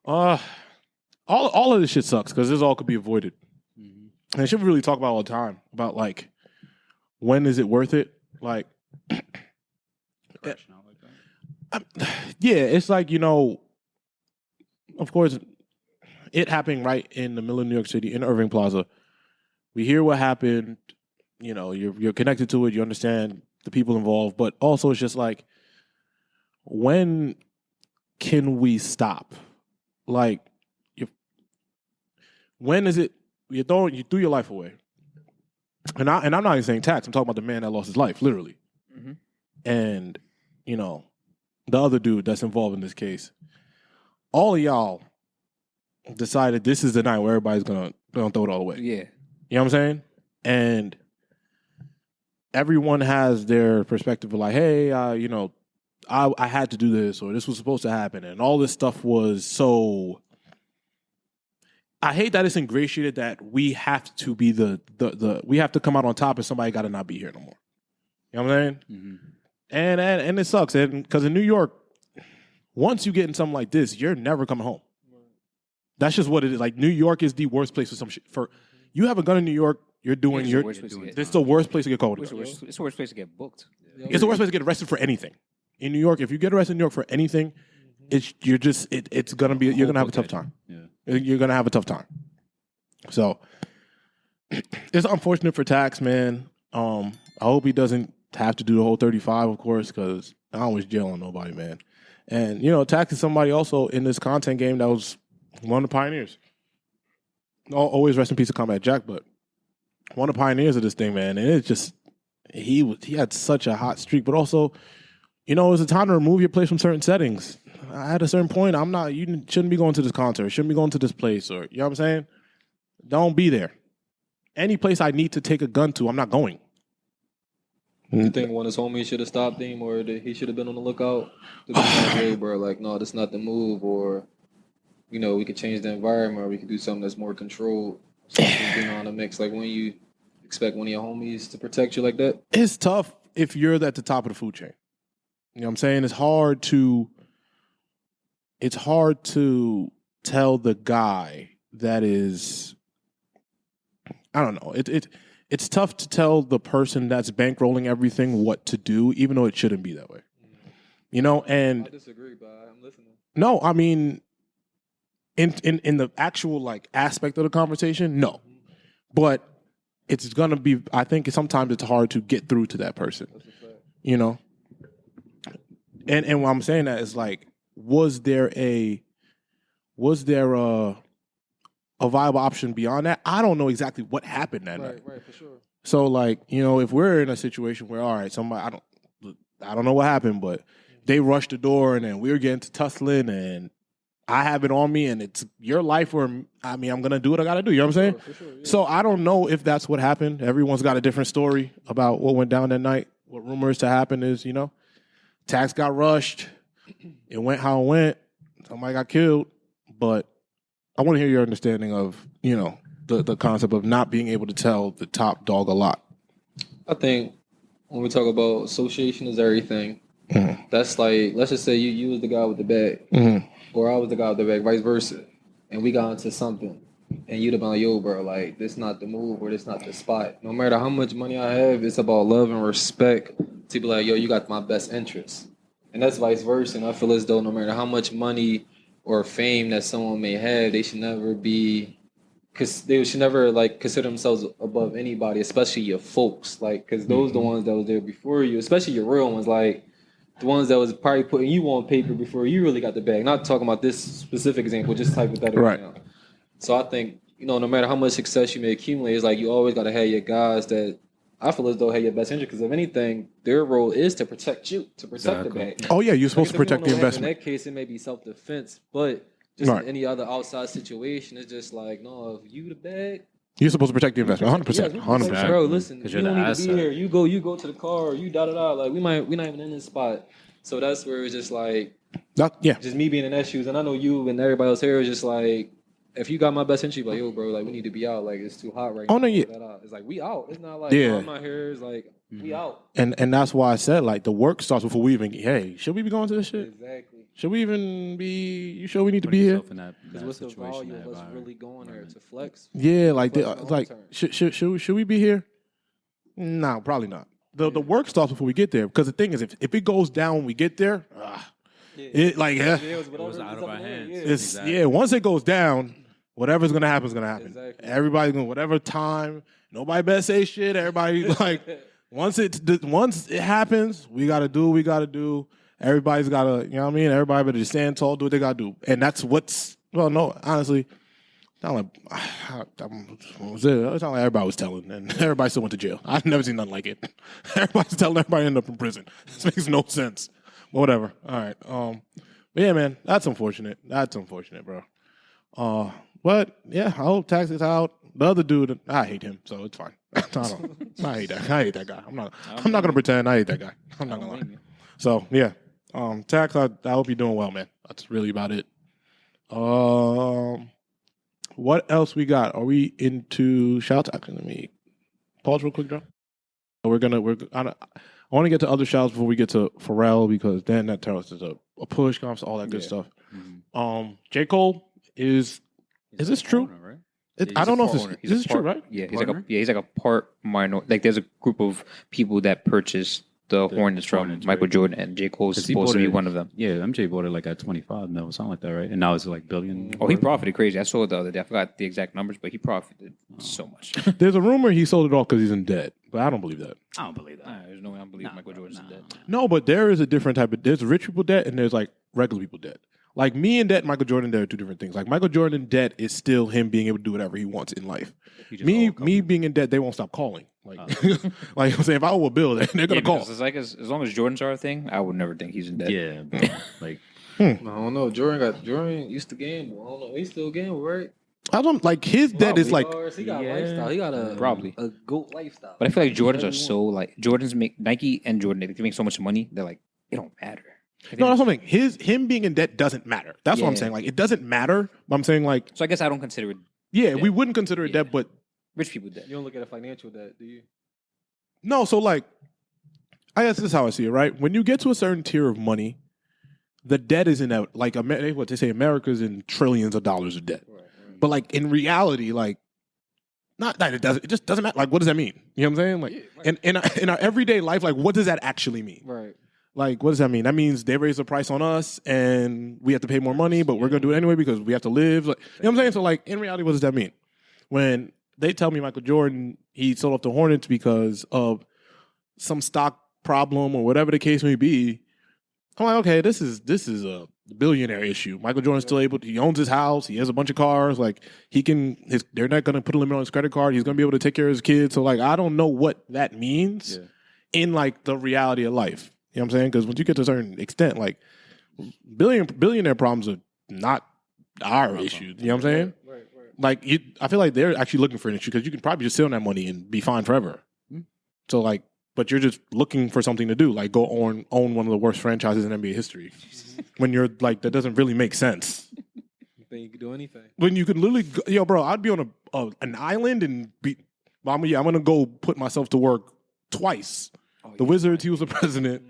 All of this shit sucks because this all could be avoided. And I should really talk about all the time about like when is it worth it? Like, yeah, it's like, of course, it happening right in the middle of New York City in Irving Plaza. We hear what happened. You're connected to it. You understand the people involved, but also it's just like, when can we stop? Like, when is it you threw your life away? And I'm not even saying Tax. I'm talking about the man that lost his life, literally. Mm-hmm. And the other dude that's involved in this case. All of y'all decided this is the night where everybody's gonna throw it all away. Yeah. You know what I'm saying? And everyone has their perspective of like, hey, I had to do this, or this was supposed to happen, and all this stuff was so. I hate that it's ingratiated that we have to be we have to come out on top, and somebody got to not be here no more. You know what I'm saying? Mm-hmm. And it sucks, because in New York, once you get in something like this, you're never coming home. That's just what it is. Like, New York is the worst place for some shit. You have a gun in New York, you're doing It's your. the worst place to get- This is the worst place to get caught with. It's the worst place to get booked. It's the worst place to get arrested for anything. In New York, if you get arrested in New York for anything, it's gonna be, you're gonna have a tough time. Yeah. You're gonna have a tough time. So it's unfortunate for Tax, man. I hope he doesn't have to do the whole 35, of course, because I don't wish jail on nobody, man. And Tax is somebody also in this content game that was one of the pioneers. Always rest in peace to Combat Jack, but one of the pioneers of this thing, man. And it's just he had such a hot streak, but also, it was a time to remove your place from certain settings. At a certain point, you shouldn't be going to this concert, shouldn't be going to this place, or, you know what I'm saying? Don't be there. Any place I need to take a gun to, I'm not going. You think one of his homies should have stopped him, or that he should have been on the lookout? To be like, hey, bro, like, no, that's not the move, or, we could change the environment, or we could do something that's more controlled. Something on the mix. Like, when you expect one of your homies to protect you like that? It's tough if you're at the top of the food chain. You know what I'm saying? It's hard to tell the guy that is, I don't know. It's tough to tell the person that's bankrolling everything what to do, even though it shouldn't be that way. And I disagree, but I'm listening. no, I mean, in the actual like aspect of the conversation, no. But it's gonna be. I think sometimes it's hard to get through to that person. And what I'm saying that is like, was there a viable option beyond that? I don't know exactly what happened that night. Right, for sure. So like, if we're in a situation where, all right, somebody, I don't know what happened, but they rushed the door and then we were getting to tussling and I have it on me and it's your life, or I'm going to do what I got to do. You know what I'm saying? For sure, yeah. So I don't know if that's what happened. Everyone's got a different story about what went down that night. What rumors to happen is, Tax got rushed. It went how it went. Somebody got killed. But I want to hear your understanding of, the concept of not being able to tell the top dog a lot. I think when we talk about association is everything, Mm-hmm. that's like, let's just say you was the guy with the bag, Mm-hmm. or I was the guy with the bag, vice versa, and we got into something, and you'd have been like, yo, bro, like, this not the move, or this not the spot. No matter how much money I have, it's about love and respect to be like, yo, you got my best interest. And that's vice versa. And I feel as though no matter how much money or fame that someone may have, they should never be, because they should never like consider themselves above anybody, especially your folks. Like, because those the ones that was there before you, especially your real ones, like the ones that was probably putting you on paper before you really got the bag. Not talking about this specific example, just hypothetical. Right. So I think, no matter how much success you may accumulate, it's like you always got to have your guys that I feel as though have your best interest, because if anything, their role is to protect you, to protect the bag. Oh, yeah, you're supposed to protect the investment. In that case, it may be self-defense, but just Right. in any other outside situation, it's just like, no, if you the bag, You're supposed to protect the investment, 100%. yeah, 100%. bro, listen, you 'Cause you're don't the need to be asset. here. You go to the car, you da. Like, we're not even in this spot. So that's where it's just like, Yeah. just me being in that shoes, and I know you and everybody else here is just like, if you got my best interest, like, yo, bro, like, we need to be out. Like, it's too hot right now. Oh, no, yeah. It's like, we out. It's not like, Yeah. oh, I'm out here. It's like, we out. And that's why I said, like, the work starts before we even, hey, should we be going to this shit? Exactly. Should we even be, you sure we need to Putting be here? yourself in that Because what's the situation, value that of us environment. really going there to flex? Yeah, like, Flex long like term. should we be here? No, probably not. The work starts before we get there, because the thing is, if it goes down when we get there, it like It was out of our hands. it's Exactly. once it goes down, whatever's gonna happen is gonna happen. Exactly. Everybody's gonna whatever time. Nobody better say shit. Everybody like once it happens, we gotta do what we gotta do. Everybody's gotta, you know what I mean. Everybody better just stand tall, do what they gotta do, and that's what's no, honestly. It's not like everybody was telling, and everybody still went to jail. I've never seen nothing like it. Everybody's telling everybody end up in prison. This makes no sense. But whatever. All right. But yeah, man, that's unfortunate. That's unfortunate, bro. But yeah, I hope Tax is out. The other dude, I hate him, so it's fine. I hate that guy. I'm not gonna pretend I hate that guy. I'm not gonna lie. So yeah, Tax, I hope you're doing well, man. That's really about it. What else we got? Are we into shouts? Actually, let me pause real quick, John. I want to get to other shouts before we get to Pharrell, because then that tells us a push comes, all that good stuff. Mm-hmm. J. Cole is this true? Right? I don't know if Owner. this is true, right? Yeah, Partner? he's like a part minor. Like, there's a group of people that purchased the Hornets from Hornets, Michael right. Jordan, and J. Cole's 'Cause he supposed to bought be it- one of them. Yeah, MJ bought it like at 25 mil, something like that, right? And now it's like billion. Oh, he profited crazy. I saw it the other day. I forgot the exact numbers, but he profited so much. There's a rumor he sold it off because he's in debt, but I don't believe that. I don't believe that. There's no way I believe Michael Jordan's in debt. No, but there is a different type of. There's rich people debt and there's like regular people debt. Like me and debt, and Michael Jordan, there are two different things. Like Michael Jordan debt is still him being able to do whatever he wants in life. He just Me owe a couple. being in debt, they won't stop calling. Like, like I'm saying, if I owe a bill, they're gonna Yeah, call. because it's like as long as Jordans are a thing, I would never think he's in debt. Yeah, bro. Like, I don't know. Jordan used to gamble. I don't know. He still gamble, right? I don't like his debt is like He got Yeah. lifestyle. He got a Probably. a goat lifestyle. But I feel like Jordans are so like Jordans make Nike and Jordan they make so much money. They're like it don't matter. no, that's something. Him being in debt doesn't matter. That's what I'm Yeah. saying. Like it doesn't matter. But I'm saying like So I guess I don't consider it yeah, we wouldn't consider it Yeah. debt, but rich people debt. You don't look at a financial debt, do you? no. So like, I guess this is how I see it. Right, when you get to a certain tier of money, the debt is in like what they say, America's in trillions of dollars of debt. Right. But like in reality, like not that it doesn't. It just doesn't matter. Like what does that mean? You know what I'm saying? Like in our everyday life, like what does that actually mean? Right. Like what does that mean? That means they raise the price on us and we have to pay more money, but we're gonna do it anyway because we have to live. Like, you know what I'm saying? So like in reality, what does that mean? When they tell me Michael Jordan he sold off the Hornets because of some stock problem or whatever the case may be, I'm like, okay, this is a billionaire issue. Michael Jordan's still able to, he owns his house, he has a bunch of cars, like they're not gonna put a limit on his credit card, he's gonna be able to take care of his kids. So like I don't know what that means in like the reality of life. You know what I'm saying? Because once you get to a certain extent, like billionaire problems are not our issue. You know what I'm saying? Right. Like I feel like they're actually looking for an issue because you can probably just sit on that money and be fine forever. So like, but you're just looking for something to do, like go own one of the worst franchises in NBA history. When you're like, that doesn't really make sense. You think you could do anything? When you could literally, yo, bro, I'd be on an island and I'm gonna go put myself to work twice. The Wizards, he was the president,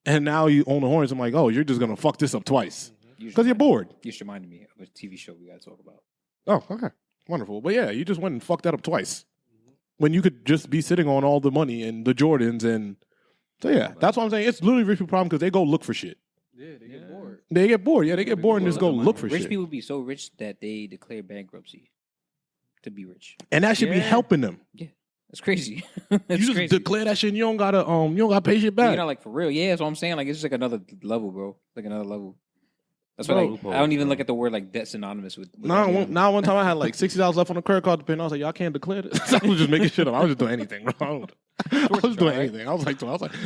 and now you own the Hornets. I'm like, oh, you're just gonna fuck this up twice because you're bored. You just reminded me of a TV show we got to talk about. Oh, okay, wonderful. But yeah, you just went and fucked that up twice when you could just be sitting on all the money and the Jordans and so yeah, that's what I'm saying. It's literally rich people problem because they go look for shit. Yeah, they get bored. They get bored. Yeah, they get bored and just go look for Rich shit. people be so rich that they declare bankruptcy to be rich. And that should be Yeah. helping them. Yeah, that's crazy. You That's just crazy. declare that shit and you don't gotta pay shit back. You know, like for real. Yeah, that's what I'm saying. Like it's just like another level, bro. Like another level. That's why Bro. like, I don't even look at the word like debt synonymous with Now one time I had like $60 left on the credit card to pay, and I was like, y'all can't declare this. I was just making shit up. I was just doing anything, bro. I was doing anything. I was like,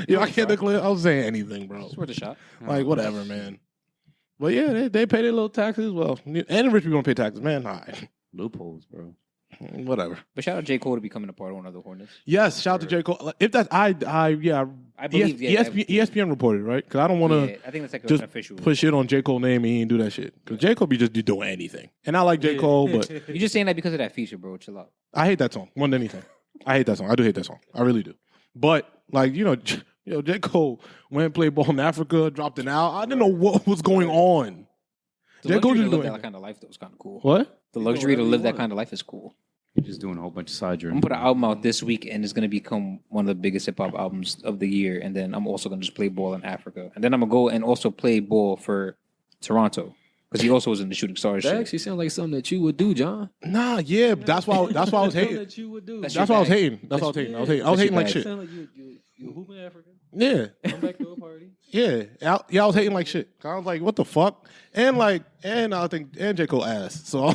yo, I can't declare. I was saying anything, bro. It's worth a shot. Like whatever, man. But yeah, they pay their little taxes. Well, and the rich people don't pay taxes, man. All right. loopholes, bro. Whatever. But shout out J. Cole to becoming a part of one of the Hornets. Yes, shout out to J. Cole. If that, I believe, ESPN reported, right? Because I don't want to Yeah, I think that's like just an official. put shit on J. Cole name and he didn't do that shit. Because J. Cole be just doing anything. And I like J. Cole, but You're just saying that because of that feature, bro. Chill out. I hate that song more than anything. I hate that song. I do hate that song. I really do. But like J. Cole went and played ball in Africa, dropped an album. I didn't know what was going on. The J. Cole luxury to just live doing that kind of life, though, is kind of cool. What? The luxury to whatever live you that want. kind of life is cool. You're just doing a whole bunch of side I'm journeys. gonna put an album out this week, and it's gonna become one of the biggest hip hop albums of the year. And then I'm also gonna just play ball in Africa, and then I'm gonna go and also play ball for Toronto because he also was in the Shooting Stars. That shit. actually sounds like something that you would do, John. Nah, yeah, that's why I was Something hating. that you would do. That's That's why I was bag. hating. That's why I was hating. I was hating That's like your bag. shit. Sound like you hooping Africa. Yeah. Come back to a party. Yeah, I was hating like shit. I was like, "What the fuck?" And I think J. Cole ass. So I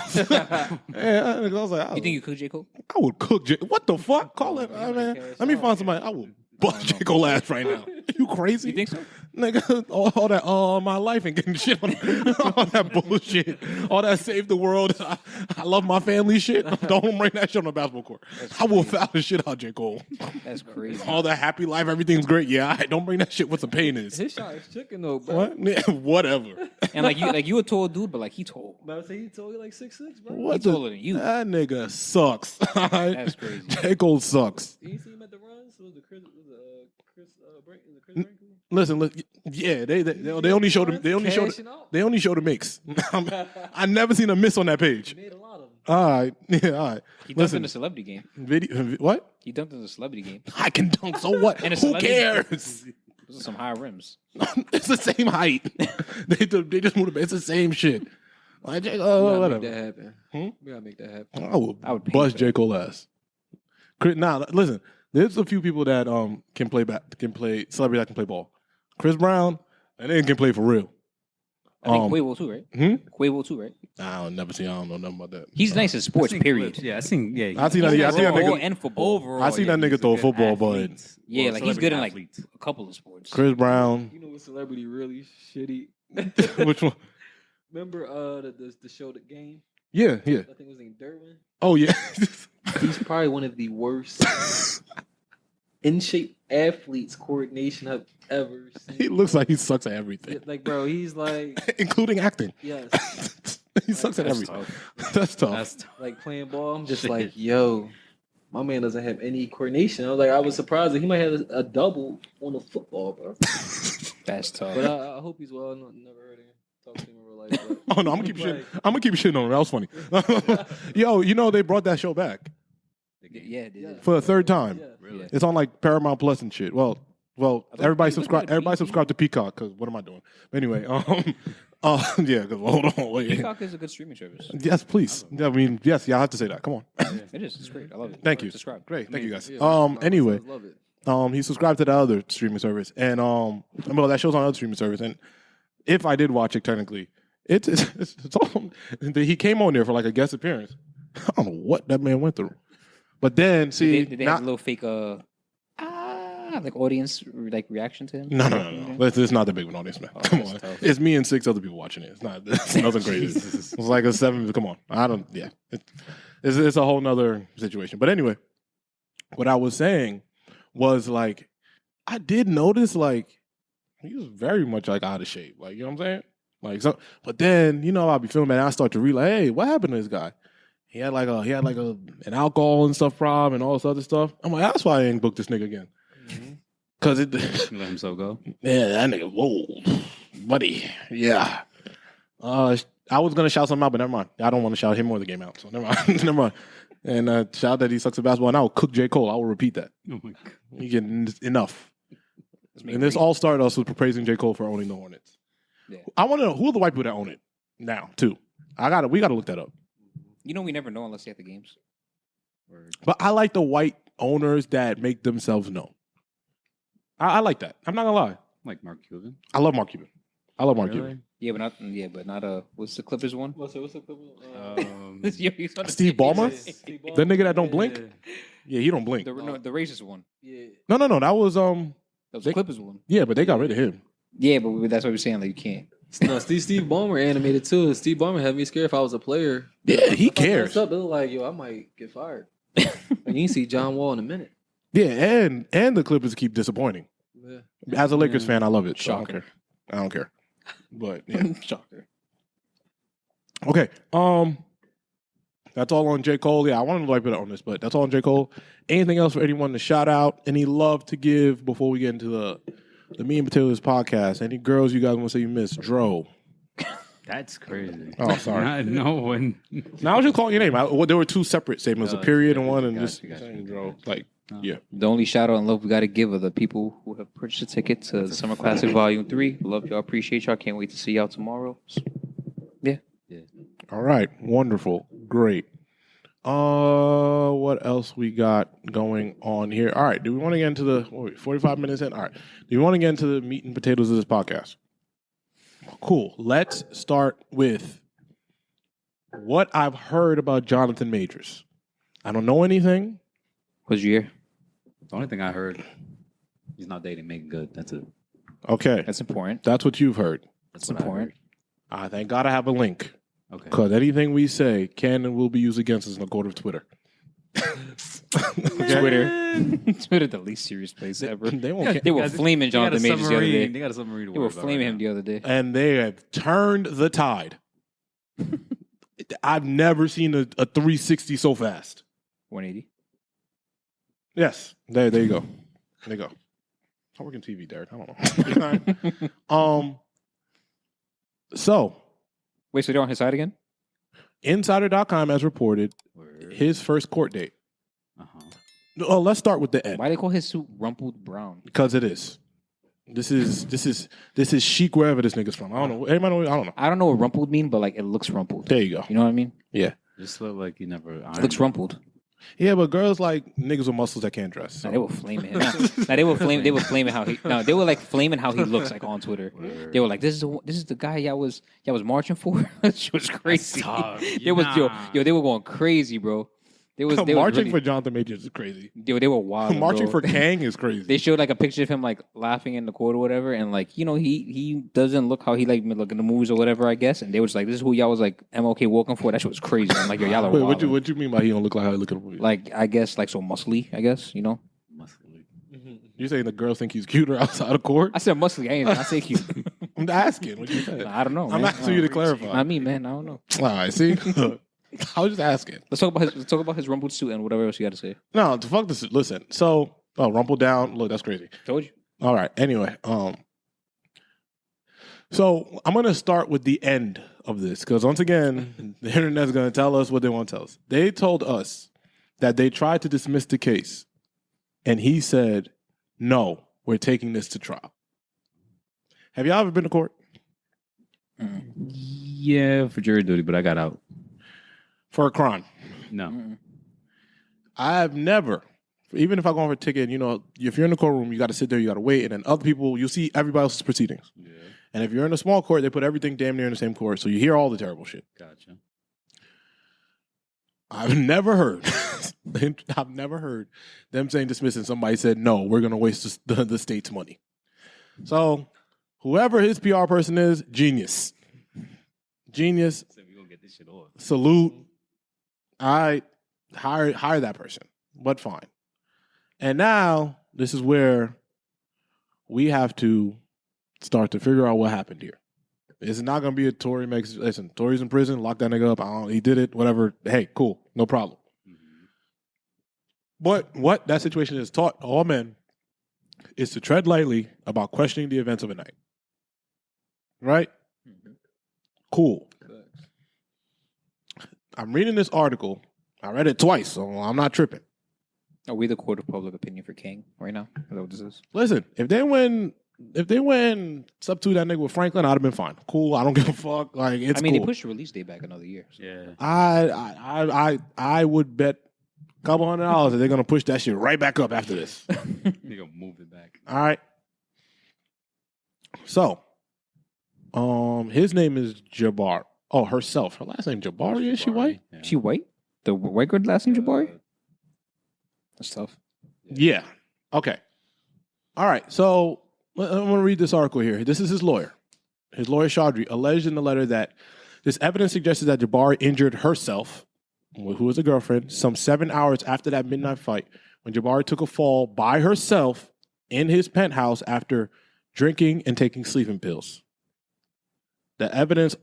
was like, You think you could J Cole? I would cook J. What the fuck? Call it, man. Let me find somebody. I will bust J. Cole ass right now. You crazy? You think so? Nigga, all that my life and getting shit on all that bullshit, all that save the world. I love my family shit. Don't bring that shit on the basketball court. I will foul the shit out J. Cole. That's crazy. All that happy life, everything's great. Yeah, don't bring that shit with some pain is. His shot is chicken though, bro. What? Yeah, whatever. And you a tall dude, but like he tall. But I say he told you like 6'6", bro. What He's the- taller than you. That nigga sucks. That's crazy. J. Cole sucks. You see him at the runs? Was the Chris Brinkley? Listen, yeah, they only showed him. They only showed. Cashing out. They only showed a mix. I never seen a miss on that page. Made a lot of them. All right, yeah, all right. He dunked in Listen, the celebrity game. what? He dunked in the celebrity game. I can dunk. So what? And a Who celebrity- cares? Those are some high rims. It's the same height. They just moved. It's the same shit. Like, We gotta whatever. make that happen. Hmm? We gotta make that happen. I would pay bust for J. Cole ass. Nah, listen. There's a few people that can play celebrity that can play ball. Chris Brown, and then can play for real. I think Quavo too, right? Quavo too, right? I don't know nothing about that. He's nice in sports, period. Yeah, I seen. Yeah, I seen that. Yeah, I seen that Ball nigga. and football. Overall, I seen that nigga he's a throw a good football, but- athlete. Yeah, Well, like he's good in like celebrity athlete. a couple of sports. Chris Brown. You know what celebrity really shitty? Which one? Remember the show The Game? Yeah. I think it was named Derwin. Oh yeah. He's probably one of the worst in shape athletes coordination I've ever seen. He looks like he sucks at everything, Like, bro, he's like, including acting. yes, He sucks at That's everything. tough. That's tough. That's tough. like playing ball. I'm just like, yo, my man doesn't have any coordination. I was surprised that he might have a double on the football, bro. That's tough. But I hope he's well. Never heard him talk to him in real life. But Oh no, I'm gonna keep shit. I'm gonna keep shitting on him. That was funny. Yo, they brought that show back Yeah, they did. for a third time. yeah. Really? It's on like Paramount Plus and shit. Well, thought everybody it was subscribe. good. Everybody subscribe to Peacock because what am I doing? But anyway, yeah. Cause hold on, wait. Peacock is a good streaming service. Yes, please. I mean, yes, yeah. I have to say that. Come on. It is. It's great. I love it. Thank you. Subscribe. Great. Thank you guys. Yeah. Anyway, Love it. he subscribed to the other streaming service, and well, that show's on another streaming service. And if I did watch it, technically, it's all. He came on there for like a guest appearance. I don't know what that man went through, but then see, Did they have a little fake like audience like reaction to him? no. It's not that big of an audience, man. Come that's on, tough. it's me and 6 other people watching it. It's not. It's nothing crazy. It's like a 7. Come on, I don't. Yeah, it's a whole nother situation. But anyway, what I was saying was like, I did notice like he was very much like out of shape. Like, you know what I'm saying? Like, so, but then I'll be filming and I start to realize, hey, what happened to this guy? He had like an alcohol and stuff problem and all this other stuff. I'm like, that's why I ain't booked this nigga again. Cause it, Let himself go. yeah, that nigga, whoa, buddy, yeah. I was gonna shout something out, but never mind. I don't want to shout him or the game out, so never mind. Never mind. And shout that he sucks at basketball, and I will cook J. Cole. I will repeat that. Oh my god. You get enough. Let's make And this it all started us with praising J. Cole for owning the Hornets. Yeah. I want to know who are the white people that own it now too. We gotta look that up. we never know unless they have the games. But I like the white owners that make themselves known. I like that. I'm not gonna lie. Like Mark Cuban. I love Mark Cuban. Really? Yeah, but not what's the Clippers one? What's the He's on the Steve same Ballmer? page. The nigga that don't blink. Yeah, he don't blink. The racist one. Yeah. No. That was That was the Clippers one. Yeah, but they got rid of him. Yeah, but that's what we're saying. Like you can't. No, Steve Ballmer animated too. Steve Ballmer had me scared if I was a player. Yeah, he If I cares. messed up, it was like, yo, I might get fired. And you can see John Wall in a minute. Yeah, and the Clippers keep disappointing. Yeah. As a Lakers fan, I love it. So Shocker. I don't care. But yeah. Shocker. Okay. That's all on J. Cole. Yeah, I wanted to wipe it on this, but that's all on J. Cole. Anything else for anyone to shout out? Any love to give before we get into the Me and Potatoes podcast? Any girls you guys want to say you miss? Dro. That's crazy. Oh, sorry. I know when. No, I was just calling your name. There were two separate statements, a period and one, and Gotcha, just gotcha. saying Dro. Like, yeah. The only shout out and love we got to give are the people who have purchased a ticket to the Summer Classic Volume 3. Love y'all, appreciate y'all. Can't wait to see y'all tomorrow. Yeah. All right. Wonderful. Great. What else we got going on here? All right. Do we want to get into the 45 minutes in? All right. Do you want to get into the meat and potatoes of this podcast? Cool. Let's start with what I've heard about Jonathan Majors. I don't know anything. What's your year? The only thing I heard, he's not dating Megan Good. That's it. Okay. That's important. That's what you've heard. That's That's what important. I thank God I have a link. Okay. Because anything we say can and will be used against us in the court of Twitter. Twitter. Twitter, the least serious place ever. They won't. They were flaming Jonathan Majors the other day. They got a submarine to They worry were about flaming right him now. the other day. And they have turned the tide. I've never seen a 360 so fast. 180. Yes. There you go. There you go. I'm working TV, Derek. I don't know. So, Wait, so they're on his side again? Insider.com has reported Word. his first court date. Uh-huh. Oh, let's start with the end. Why they call his suit rumpled brown? Because it is. This is chic wherever this nigga's from. I don't know. Anybody know? I don't know. I don't know what rumpled mean, but like it looks rumpled. There you go. You know what I mean? Yeah. Just look like you never. It looks rumpled. Yeah, but girls like niggas with muscles that can't dress. Nah, they were flaming him. Nah, they were flaming how he. No, they were like flaming how he looks like on Twitter. Word. They were like, "This is the guy y'all was marching for." She was crazy. tough. They was yo, Nah. they were going crazy, bro. They was Marching really, for Jonathan Majors is crazy. they were wild. Marching bro. for Kang is crazy. They showed like a picture of him like laughing in the court or whatever, and like he doesn't look how he like look in the movies or whatever, I guess. And they was like, "This is who y'all was like MLK walking for." That shit was crazy. I'm like, yo, y'all are Wait, wild. what you mean by he don't look like how he look in the movie? Like I guess like so muscly. I guess you know. Muscly. You saying the girls think he's cuter outside of court? I said muscly. I say cute. I'm asking. What you said? I don't know. I'm man. asking you to clarify. Not me, man. I don't know. All right, see, I was just asking. Let's talk about his rumpled suit and whatever else you got to say. No, to fuck this. Listen, so rumple down. Look, that's crazy. Told you. All right. Anyway, so I'm gonna start with the end of this because once again, the internet's gonna tell us what they want to tell us. They told us that they tried to dismiss the case, and he said, "No, we're taking this to trial." Have y'all ever been to court Yeah, for jury duty, but I got out. for a crime? No. I've never, even if I go on for a ticket, you know, if you're in the courtroom, you got to sit there, you got to wait, and then other people, you'll see everybody else's proceedings. Yeah. And if you're in a small court, they put everything damn near in the same court, so you hear all the terrible shit. Gotcha. I've never heard them saying dismissing. Somebody said, no, we're going to waste the state's money. So whoever his PR person is, genius. Genius. So we gonna get this shit off. Salute. I hire that person, but fine. And now this is where we have to start to figure out what happened here. It's not going to be a Tory makes. Listen, Tory's in prison. Lock that nigga up. He did it. Whatever. Hey, cool. No problem. Mm-hmm. But what that situation has taught all men is to tread lightly about questioning the events of a night. Right? Cool. I'm reading this article. I read it twice, so I'm not tripping. Are we the court of public opinion for King right now? Is that what this is? Listen, if they win substitute that nigga with Franklin, I'd have been fine. Cool. I don't give a fuck. Like it's. I mean, cool. they pushed the release date back another year. So. Yeah. I would bet a couple $100 that they're gonna push that shit right back up after this. They gonna move it back. All right. So, his name is Jabbar. Oh, herself. Her last name Jabari. Is she white? Yeah. She white? The white girl last name Jabari? That's tough. Yeah. Okay. All right. So I'm going to read this article here. This is his lawyer. his lawyer Chaudhry, alleged in the letter that this evidence suggested that Jabari injured herself, who was a girlfriend, some 7 hours after that midnight fight when Jabari took a fall by herself in his penthouse after drinking and taking sleeping pills. The evidence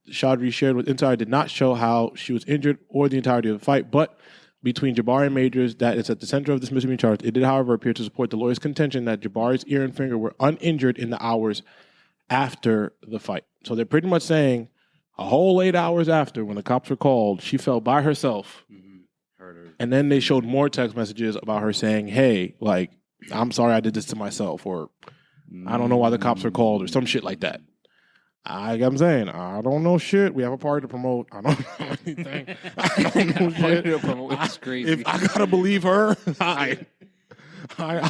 Chaudhry shared with Insider did not show how she was injured or the entirety of the fight, but between Jabari and Majors, that is at the center of this misdemeanor charge. It did, however, appear to support the lawyer's contention that Jabari's ear and finger were uninjured in the hours after the fight. So they're pretty much saying a whole 8 hours after, when the cops were called, she fell by herself. And then they showed more text messages about her saying, hey, like, I'm sorry I did this to myself, or I don't know why the cops were called, or some shit like that. I'm saying, I don't know shit. We have a party to promote. I don't know anything. I don't know shit. It's crazy. If I gotta believe her, I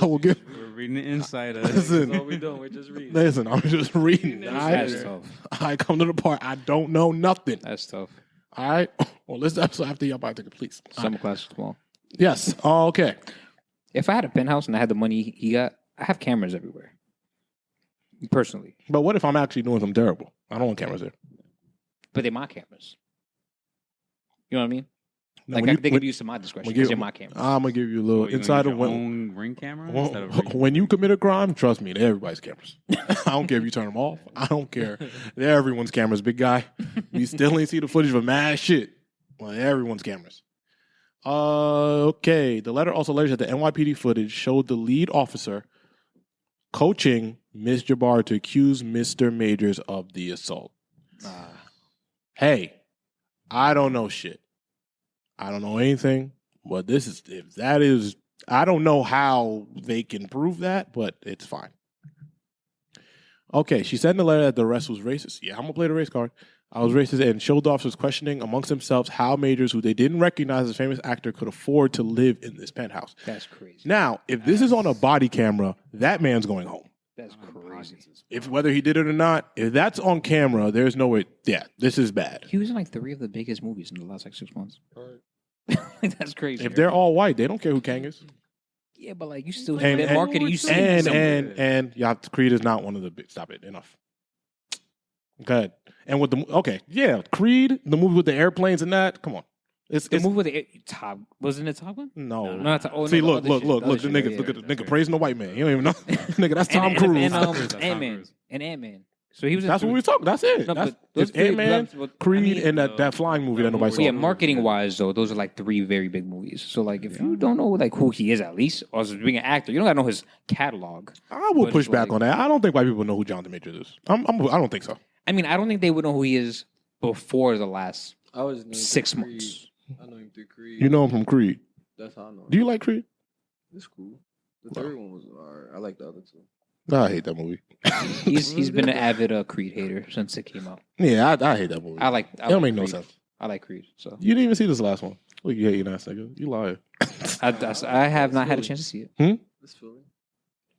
will give. We're reading the insider. Listen, That's all we doing. We're just reading. listen, I'm just reading. That's tough. I come to the part. I don't know nothing. That's tough. All right. Well, this episode after y'all about to please. Summer class is small. Yes. Oh, okay. If I had a penthouse and I had the money he got, I have cameras everywhere. Personally. But what if I'm actually doing something terrible? I don't want cameras there. But they're my cameras. You know what I mean? No, Like, they could use to my discretion because they're my cameras. I'm gonna give you a little insider. Own ring camera instead of ring When you commit a crime, trust me, they're everybody's cameras. I don't care if you turn them off. I don't care. They're everyone's cameras, big guy. We still ain't see the footage of mad shit. Well, everyone's cameras. Okay. The letter also alleged that the NYPD footage showed the lead officer coaching Miss Jabbar to accuse Mr. Majors of the assault. Hey, I don't know shit. I don't know anything, but if that is, I don't know how they can prove that, but it's fine. Okay, she said in the letter that the arrest was racist. Yeah, I'm going to play the race card. I was racist and showed the officers questioning amongst themselves how Majors, who they didn't recognize as a famous actor, could afford to live in this penthouse. That's crazy. Now, if this is on a body camera, that man's going home. That's crazy. If whether he did it or not, if that's on camera, there's no way. Yeah, this is bad. He was in like 3 of the biggest movies in the last like 6 months. That's crazy. If they're all white, they don't care who Kang is. Yeah, but like you still And- that and- marketing. You see And yeah, Creed is not one of the big. Stop it. Enough. Good. And with Creed, the movie with the airplanes and that. Come on, it's the movie with the Top. Wasn't it Top Gun? no. No, not oh, See, no, look, the look, other look, shit, look. The the other nigga, shit, look yeah, at the nigga praising the white man. You don't even know, nigga. That's Tom Cruise. And Ant-Man. So he was. That's what we were talking. That's it. No, that's but those it's Ant-Man, three- but, Creed, I mean, and that flying movie that nobody saw. Yeah, marketing wise though, those are like 3 very big movies. So like, if you don't know like who he is at least, or as being an actor, you don't gotta know his catalog. I will But push it's back like- on that. I don't think white people know who Jonathan Majors is. I don't think so. I mean, I don't think they would know who he is before the last I was named 6 through months. Creed. I know him through Creed. You know him from Creed. That's how I know him. Do you like Creed? It's cool. The third one was alright. I like the other 2. I hate that movie. He's been an avid Creed hater since it came out. Yeah, I hate that movie. It don't make no sense. I like Creed, so You didn't even see this last one. Look, you hating ass nigga. You liar. I have not had a chance to see it. It's Philly.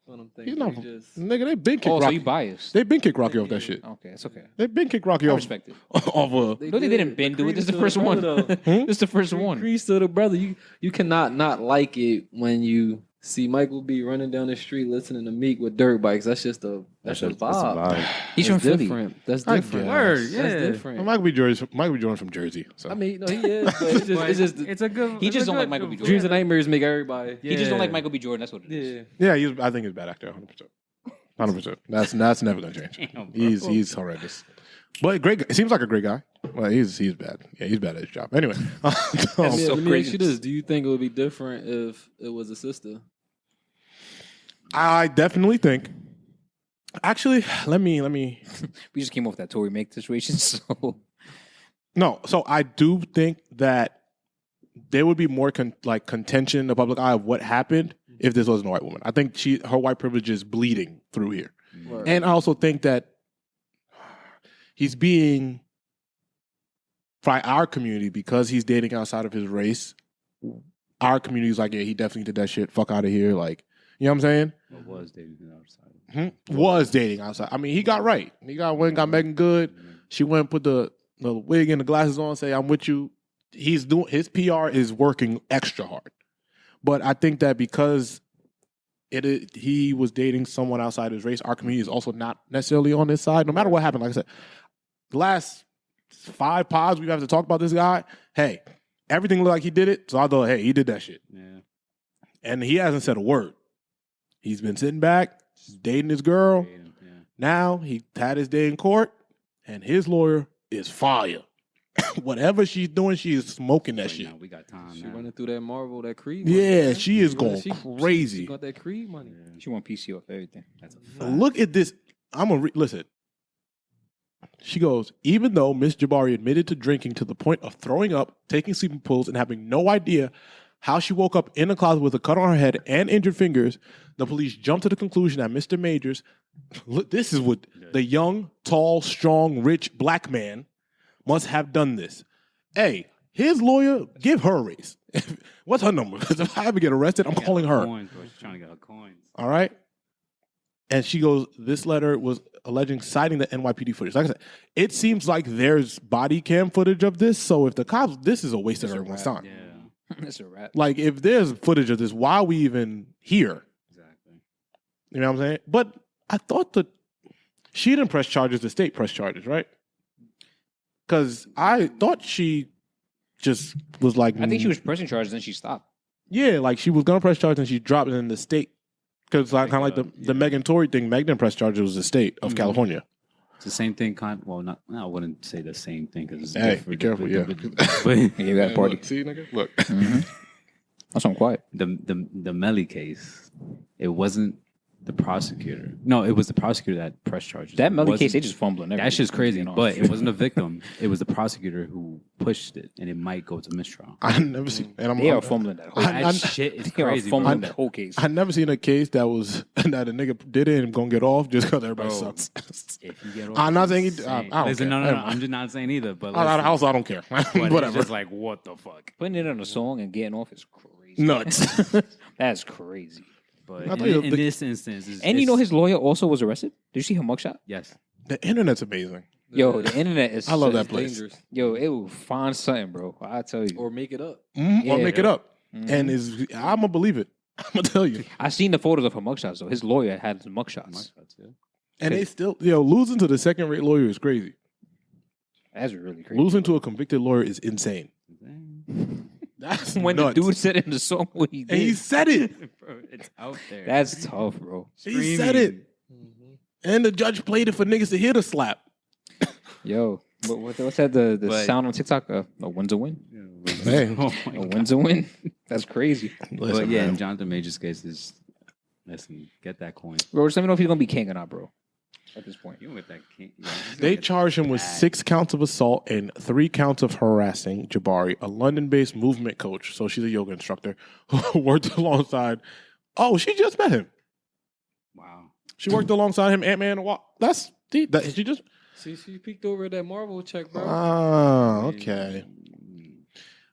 One of them He's things. not. where you just, Nigga, they been kick Oh, so Rocky. you biased? They been kick Rocky off that shit. Okay, it's okay. They been kick Rocky I off respect it. of No, they didn't been do it. This is the first one. This is the first one. Creed's still the brother. You cannot not like it when you see Michael B running down the street listening to Meek with dirt bikes. That's just a vibe. He's from That's Philly. different. That's I different. guess. Word, That's yeah. different. Michael B. Jordan from Jersey. So. I mean, no, he is. But it's just It's a good. He it's just a don't like good- Michael B. Jordan. dreams and nightmares make everybody. He just don't like Yeah. Michael B. Jordan. That's what it is. Yeah. Yeah, I think he's a bad actor, 100%. 100%. That's never gonna change. Damn, bro. He's horrendous, but great. It seems like a great guy. Well, he's bad. Yeah, he's bad at his job. Anyway, That's Let so me crazy. ask you this: do you think it would be different if it was a sister? I definitely think. Actually, let me. We just came off that Tory Make situation, so No, so I do think that there would be more contention in the public eye of what happened if this wasn't a white woman. I think her white privilege is bleeding through here. Right. And I also think that he's being, by our community, because he's dating outside of his race, our community is like, yeah, he definitely did that shit. Fuck out of here. Like, you know what I'm saying? What was dating outside? Was dating outside. I mean, he got right. He got Megan Good. She went and put the wig and the glasses on, say, I'm with you. His PR is working extra hard. But I think that because he was dating someone outside his race. Our community is also not necessarily on his side. No matter what happened, like I said, the last 5 pods we have to talk about this guy. Hey, everything looked like he did it, so I thought, hey, he did that shit. Yeah. And he hasn't said a word. He's been sitting back, dating his girl. Yeah. Now he had his day in court, and his lawyer is fire. Whatever she's doing, she is smoking that Right shit. now, we got time. She now. running through that Marvel, that Creed. Money, Yeah, man. she is She- going she crazy. got that Creed money. Yeah, She want PC off everything. that's a fact. Look at this. I'm gonna listen. She goes, even though Miss Jabari admitted to drinking to the point of throwing up, taking sleeping pills, and having no idea how she woke up in a closet with a cut on her head and injured fingers, the police jumped to the conclusion that Mr. Majors, look, this is what the young, tall, strong, rich black man must have done this. Hey, his lawyer, give her a raise. What's her number? Because if I ever get arrested, I'm calling her. Coins, bro. She's trying to get her coins. All right. And she goes, this letter was alleging citing the NYPD footage. Like I said, it seems like there's body cam footage of this. So if the cops, this is a waste of everyone's time. Yeah, That's a wrap. Like if there's footage of this, why are we even here? exactly. You know what I'm saying? But I thought that she didn't press charges, the state pressed charges, right? Because I thought she just was like, I think she was pressing charges, then she stopped. yeah, like she was gonna press charges and she dropped it in the state. Because like kind of like the Megan Tory thing, Meg didn't press charges was the state of California. It's the same thing. Well, not. I wouldn't say the same thing because it's Hey, different. be careful, yeah. But Yeah, you got a party. See, nigga, look. That's why I'm quiet. the Melly case, it wasn't the prosecutor. No, it was the prosecutor that pressed charges. That It Melly wasn't- case, they just fumbling. That shit's crazy, but it wasn't a victim. It was the prosecutor who pushed it, and it might go to mistrial. I never seen, and They are fumbling that whole. That shit is They are crazy, bro. fumbling that whole case. I never seen a case that was that a nigga did it and gonna get off just because everybody Bro. sucks. If you get off, I'm not saying it's he- I insane. don't Listen, care. no, Never no. mind. I'm just not saying either. But Out of the listen, house, I don't care. but Whatever. It's just like what the fuck. Putting it on a song and getting off is crazy. Nuts. That's crazy. But I in, tell you, in the- this instance, And you know his lawyer also was arrested. Did you see her mugshot? yes, The internet's amazing. Yo, the internet is. I love so- that place. Dangerous. Yo, it will find something, bro. I tell you. Or make it up. Or Yeah. make it up. And I'm gonna believe it. I'm gonna tell you. I seen the photos of her mugshots. though. His lawyer had some mugshots. And they still, losing to the second rate lawyer is crazy. That's really crazy. Losing to a convicted lawyer is insane. That's When nuts. the dude said in the song what he and did, he said it. Bro, it's out there. that's tough, bro. He said it. And the judge played it for niggas to hear the slap. Yo, what's that? The But- sound on TikTok? A win's a win. Hey. Oh my A God. win's a win. That's crazy. But yeah, in man. Jonathan Major's case is, listen, get that coin. Bro, just let me know if he's gonna be king or not, bro. At this point, You don't get that king. Yeah, he's They gonna get charged him with bag. 6 counts of assault and 3 counts of harassing Jabari, a London-based movement coach. So she's a yoga instructor who worked alongside. Oh, she just met him. Wow. She worked alongside him, Ant-Man. That's deep. She just. See, she peeked over at that Marvel check, bro. Ah, okay.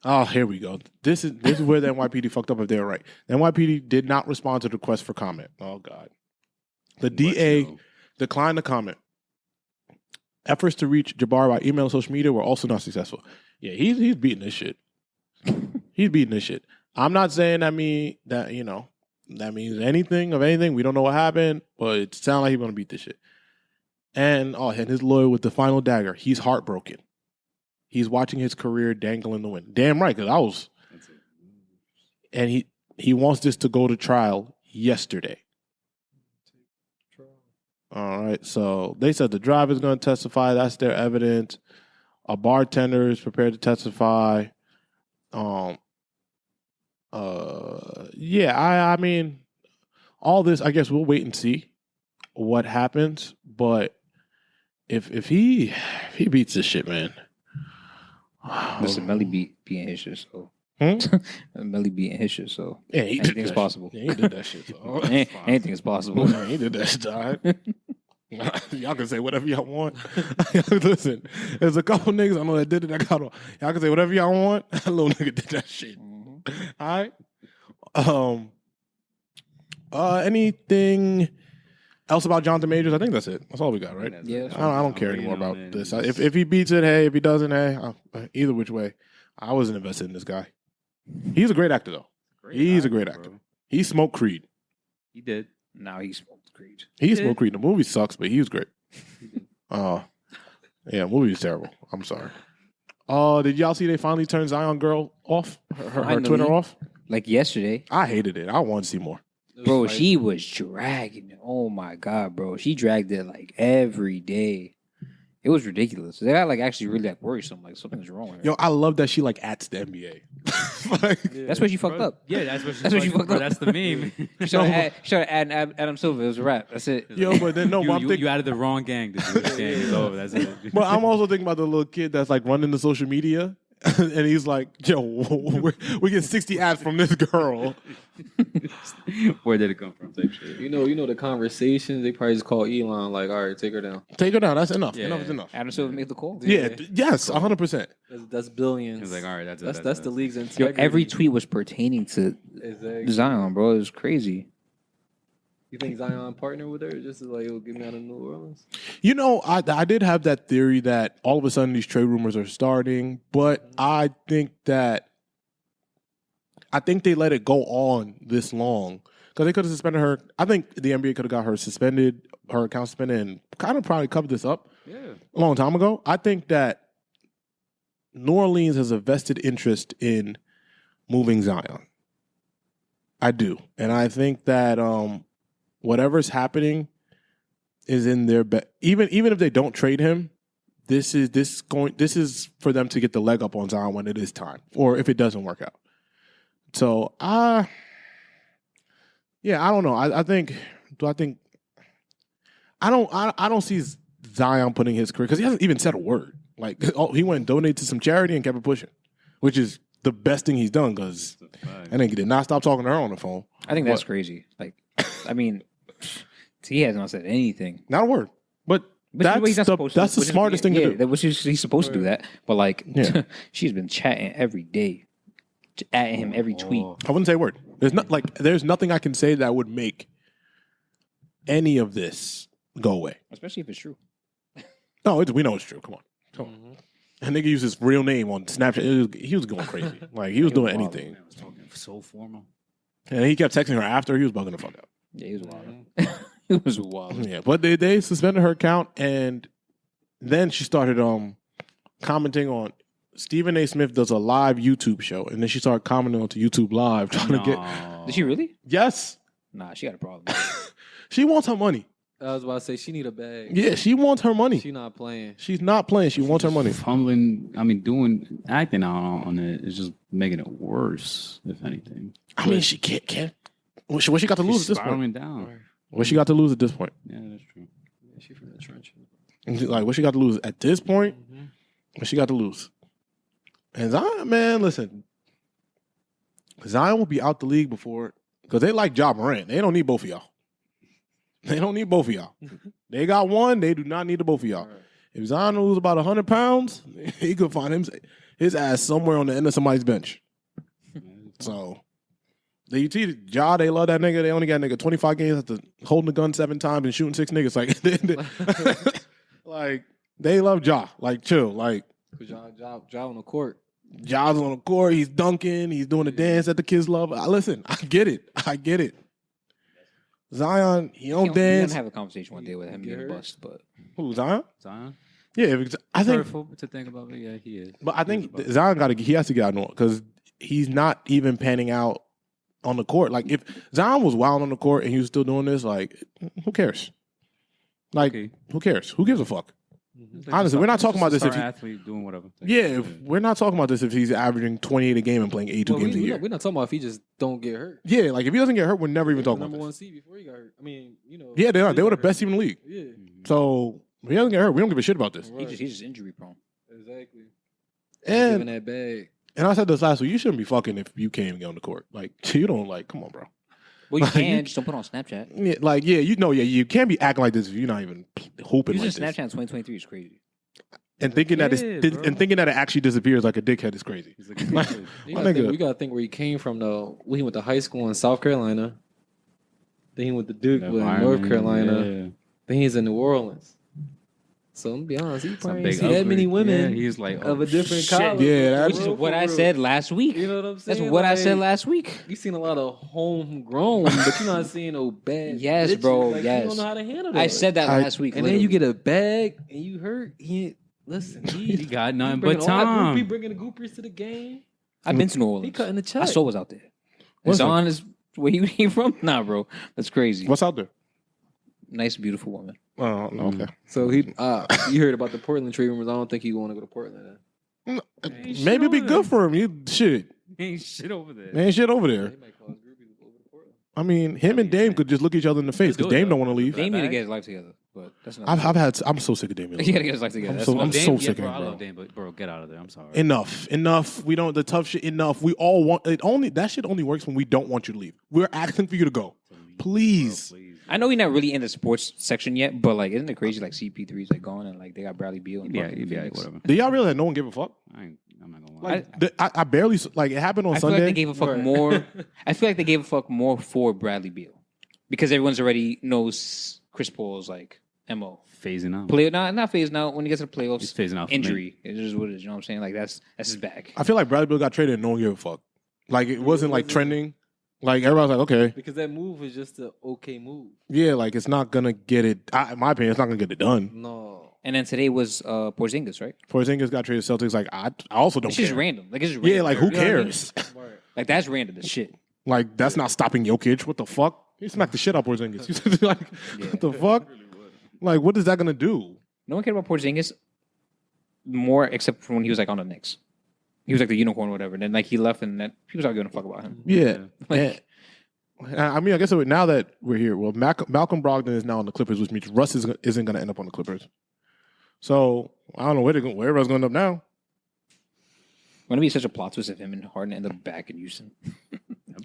Oh, here we go. This is where the NYPD fucked up if they're right. The NYPD did not respond to the request for comment. Oh God. The DA no. declined to comment. Efforts to reach Jabari by email and social media were also not successful. Yeah, he's beating this shit. He's beating this shit. I'm not saying that means anything of anything. We don't know what happened, but it sounds like he's gonna beat this shit. And his lawyer with the final dagger. He's heartbroken. He's watching his career dangle in the wind. Damn right, because I was. That's it. And he wants this to go to trial yesterday. All right, so they said the driver's going to testify. That's their evidence. A bartender is prepared to testify. Yeah, I mean, all this. I guess we'll wait and see what happens. But if he beats this shit, man. listen, Melly beating his shit, so Hmm? Melly beating his shit, so Yeah, he did anything is that possible. shit. Yeah, he did that shit. So. Anything is possible. Yeah, he did that shit. All right. Y'all can say whatever y'all want. Listen, there's a couple niggas I know that did it. Y'all can say whatever y'all want. That little nigga did that shit. All right. Anything else about Jonathan Majors? I think that's it. That's all we got, right? Yeah, I don't care anymore about this. If he beats it, hey. If he doesn't, hey. Either which way, I wasn't invested in this guy. He's a great actor, though. He's a great actor. Bro. He smoked Creed. He did. Now he smoked great. He smoked great. The movie sucks, but he was great. Yeah, movie was terrible. I'm sorry. Did y'all see they finally turned Zion girl off? Her Twitter off? Like yesterday. I hated it. I wanted to see more. Bro, she was dragging it. Oh my God, bro. She dragged it like every day. It was ridiculous. They got like actually really like worrisome. Like something's wrong with her. Yo, I love that she like ats the NBA. That's where she fucked up. Yeah, that's what That's what she fucked bro, up. That's the meme. She started adding Adam Silver. It was a wrap. That's it. Yo, but then no, you, but I'm thinking. you added the wrong gang to do this game. It's over. That's it. But I'm also thinking about the little kid that's like running the social media, and he's like, "Yo, we get 60 ads from this girl." Where did it come from? Type shit. You know the conversations. They probably just call Elon like, all right, take her down. Take her down. That's enough. Yeah. Enough is enough. Adam Silver made the call. Yeah. Yes. 100%. That's billions. He was like, all right, that's it. That's the league's Yo, integrity. every tweet was pertaining to Exactly. Zion, bro. It was crazy. You think Zion partnered with her just to like, oh, get me out of New Orleans? You know, I did have that theory that all of a sudden these trade rumors are starting, but I think they let it go on this long because they could have suspended her. I think the NBA could have got her suspended, her account suspended, and kind of probably covered this up a long time ago. I think that New Orleans has a vested interest in moving Zion. I do, and I think that whatever's happening is in their even if they don't trade him, this is for them to get the leg up on Zion when it is time, or if it doesn't work out. So I don't know. I don't see Zion putting his career because he hasn't even said a word. Like he went and donated to some charity and kept it pushing, which is the best thing he's done because I think he did not stop talking to her on the phone. I think that's crazy. Like, I mean, he hasn't said anything. Not a word. But that's the smartest thing to do. He's supposed to do that. But like, she's been chatting every day, at him every tweet. I wouldn't say a word. There's nothing I can say that would make any of this go away. Especially if it's true. No, we know it's true. Come on. And nigga used his real name on Snapchat. He was going crazy. Like he was doing anything. Man, was talking so formal. And he kept texting her after. He was bugging the fuck out. Yeah, he was wild. He was wild. Yeah, but they suspended her account, and then she started commenting on Stephen A. Smith does a live YouTube show, and then she started commenting onto YouTube Live trying to get. Did she really? Yes. Nah, she got a problem. She wants her money. I was about to say she need a bag. Yeah, she wants her money. She not playing. She's not playing. She wants her money. Fumbling. I mean, acting out on it is just making it worse. If anything, I mean, she can't. What she got to lose at this point? Spiraling down. What she got to lose at this point? Yeah, that's true. Yeah, she from the trenches. Like, what she got to lose at this point? What she got to lose? And Zion, man, listen. Zion will be out the league before because they like Ja Morant. They don't need both of y'all. They don't need both of y'all. They got one. They do not need the both of y'all. Right. If Zion lose about 100 pounds, he could find his ass somewhere on the end of somebody's bench. So, the UT, Ja, they love that nigga. They only got nigga 25 games after holding the gun 7 times and shooting 6 niggas. Like, like they love Ja. Like, chill. Like, Ja on the court. Ja's on the court. He's dunking. He's doing the dance that the kids love. Listen, I get it. Zion, he don't dance. We're gonna have a conversation one day with him getting bust, but who, Zion? Zion? Yeah, I think. Hurtful to think about, but yeah, he is. But I think Zion he has to get out of because he's not even panning out on the court. Like if Zion was wild on the court and he was still doing this, like who cares? Like who cares? Who gives a fuck? Honestly, we're not talking about this if athlete doing whatever. We're not talking about this if he's averaging 28 a game and playing 82 games a year. We're not talking about if he just don't get hurt. Yeah, like if he doesn't get hurt, we're never even talking about number this. one seed before he got hurt. I mean, Yeah, they are. They were the best team in the league. Yeah. So if he doesn't get hurt, we don't give a shit about this. Right. he's just injury prone. Exactly. And giving that bag. And I said this last week. You shouldn't be fucking if you can't even get on the court. Like you don't like. Come on, bro. Well, you can just don't put it on Snapchat. Yeah, you can't be acting like this if you're not even hooping like this. Using Snapchat in 2023 is crazy. And thinking that it actually disappears like a dickhead is crazy. We gotta think where he came from though. When he went to high school in South Carolina, then he went to Duke in North Carolina. Yeah. Then he's in New Orleans. So I'm gonna be honest, he It's a probably big ain't see that many upgrade. women. Yeah, he's like, of oh, a different shit. college. Yeah, that's- Which is what I said last week. You know what I'm saying? That's what I said Like, last week. You seen a lot of homegrown, but you're not seeing no bad. Yes, bitches. bro, Like, yes. You don't know how to handle that. I said that last week. and then you get a bag and you hurt. Listen, He got nothing bringing but all that time. He bringing the goopies to the game. I've been to New He Orleans. cutting the check. I saw what's out there. What's It's it? on is where he came from? Nah, bro. That's crazy. What's out there? Nice, beautiful woman. Oh, no, okay. So you heard about the Portland trade rumors. I don't think he want to go to Portland. Maybe it'd be good for him. Shit. Ain't shit over there. Ain't shit over there. He might cause groupies over to Portland. I mean, him and Dame could just look each other in the face because do it, Dame though. don't want to leave. Dame need to get his life together, but that's not. I'm so sick of Dame. he gotta get his life together. I'm That's so- not- I'm Dame, so yeah, sick of bro, him, I bro. love Dame, but bro, get out of there. I'm sorry. Enough. We don't the tough shit. Enough. We all want it. Only that shit only works when we don't want you to leave. We're asking for you to go. Please. Bro, please. I know we're not really in the sports section yet, but like, isn't it crazy? Like CP3's like gone and like they got Bradley Beal. And Yeah, fucking yeah, Phoenix. whatever. Do y'all realize no one give a fuck? I'm not gonna lie. Like I barely like it happened on I feel Sunday. like they gave a fuck more. I feel like they gave a fuck more for Bradley Beal because everyone's already knows Chris Paul's like mo. Phasing out. Not phasing out when he gets to the playoffs. He's phasing out for me. Injury. It is what it is. You know what I'm saying? Like that's his back. I feel like Bradley Beal got traded and no one gave a fuck. Like it wasn't like trending. Like everybody's like, okay, Because that move was just an okay move. yeah, like it's not gonna get it. In my opinion, it's not gonna get it done. No. And then today was Porzingis, right? Porzingis got traded to Celtics. Like I also don't It's just care. random. Like it's just random. Yeah, like who You know what I mean? cares? Like that's random as shit. Like that's not stopping Jokic. What the fuck? He smacked the shit out of Porzingis. Like what the fuck? Like what is that gonna do? No one cared about Porzingis more except for when he was like on the Knicks. He was like the unicorn or whatever. And then like he left and then people started giving a fuck about him. Yeah. Like- I mean, I guess now that we're here, well, Malcolm Brogdon is now on the Clippers, which means Russ isn't going to end up on the Clippers. So I don't know where everybody's going to end up now. Wouldn't it be such a plot twist if him and Harden end up back in Houston?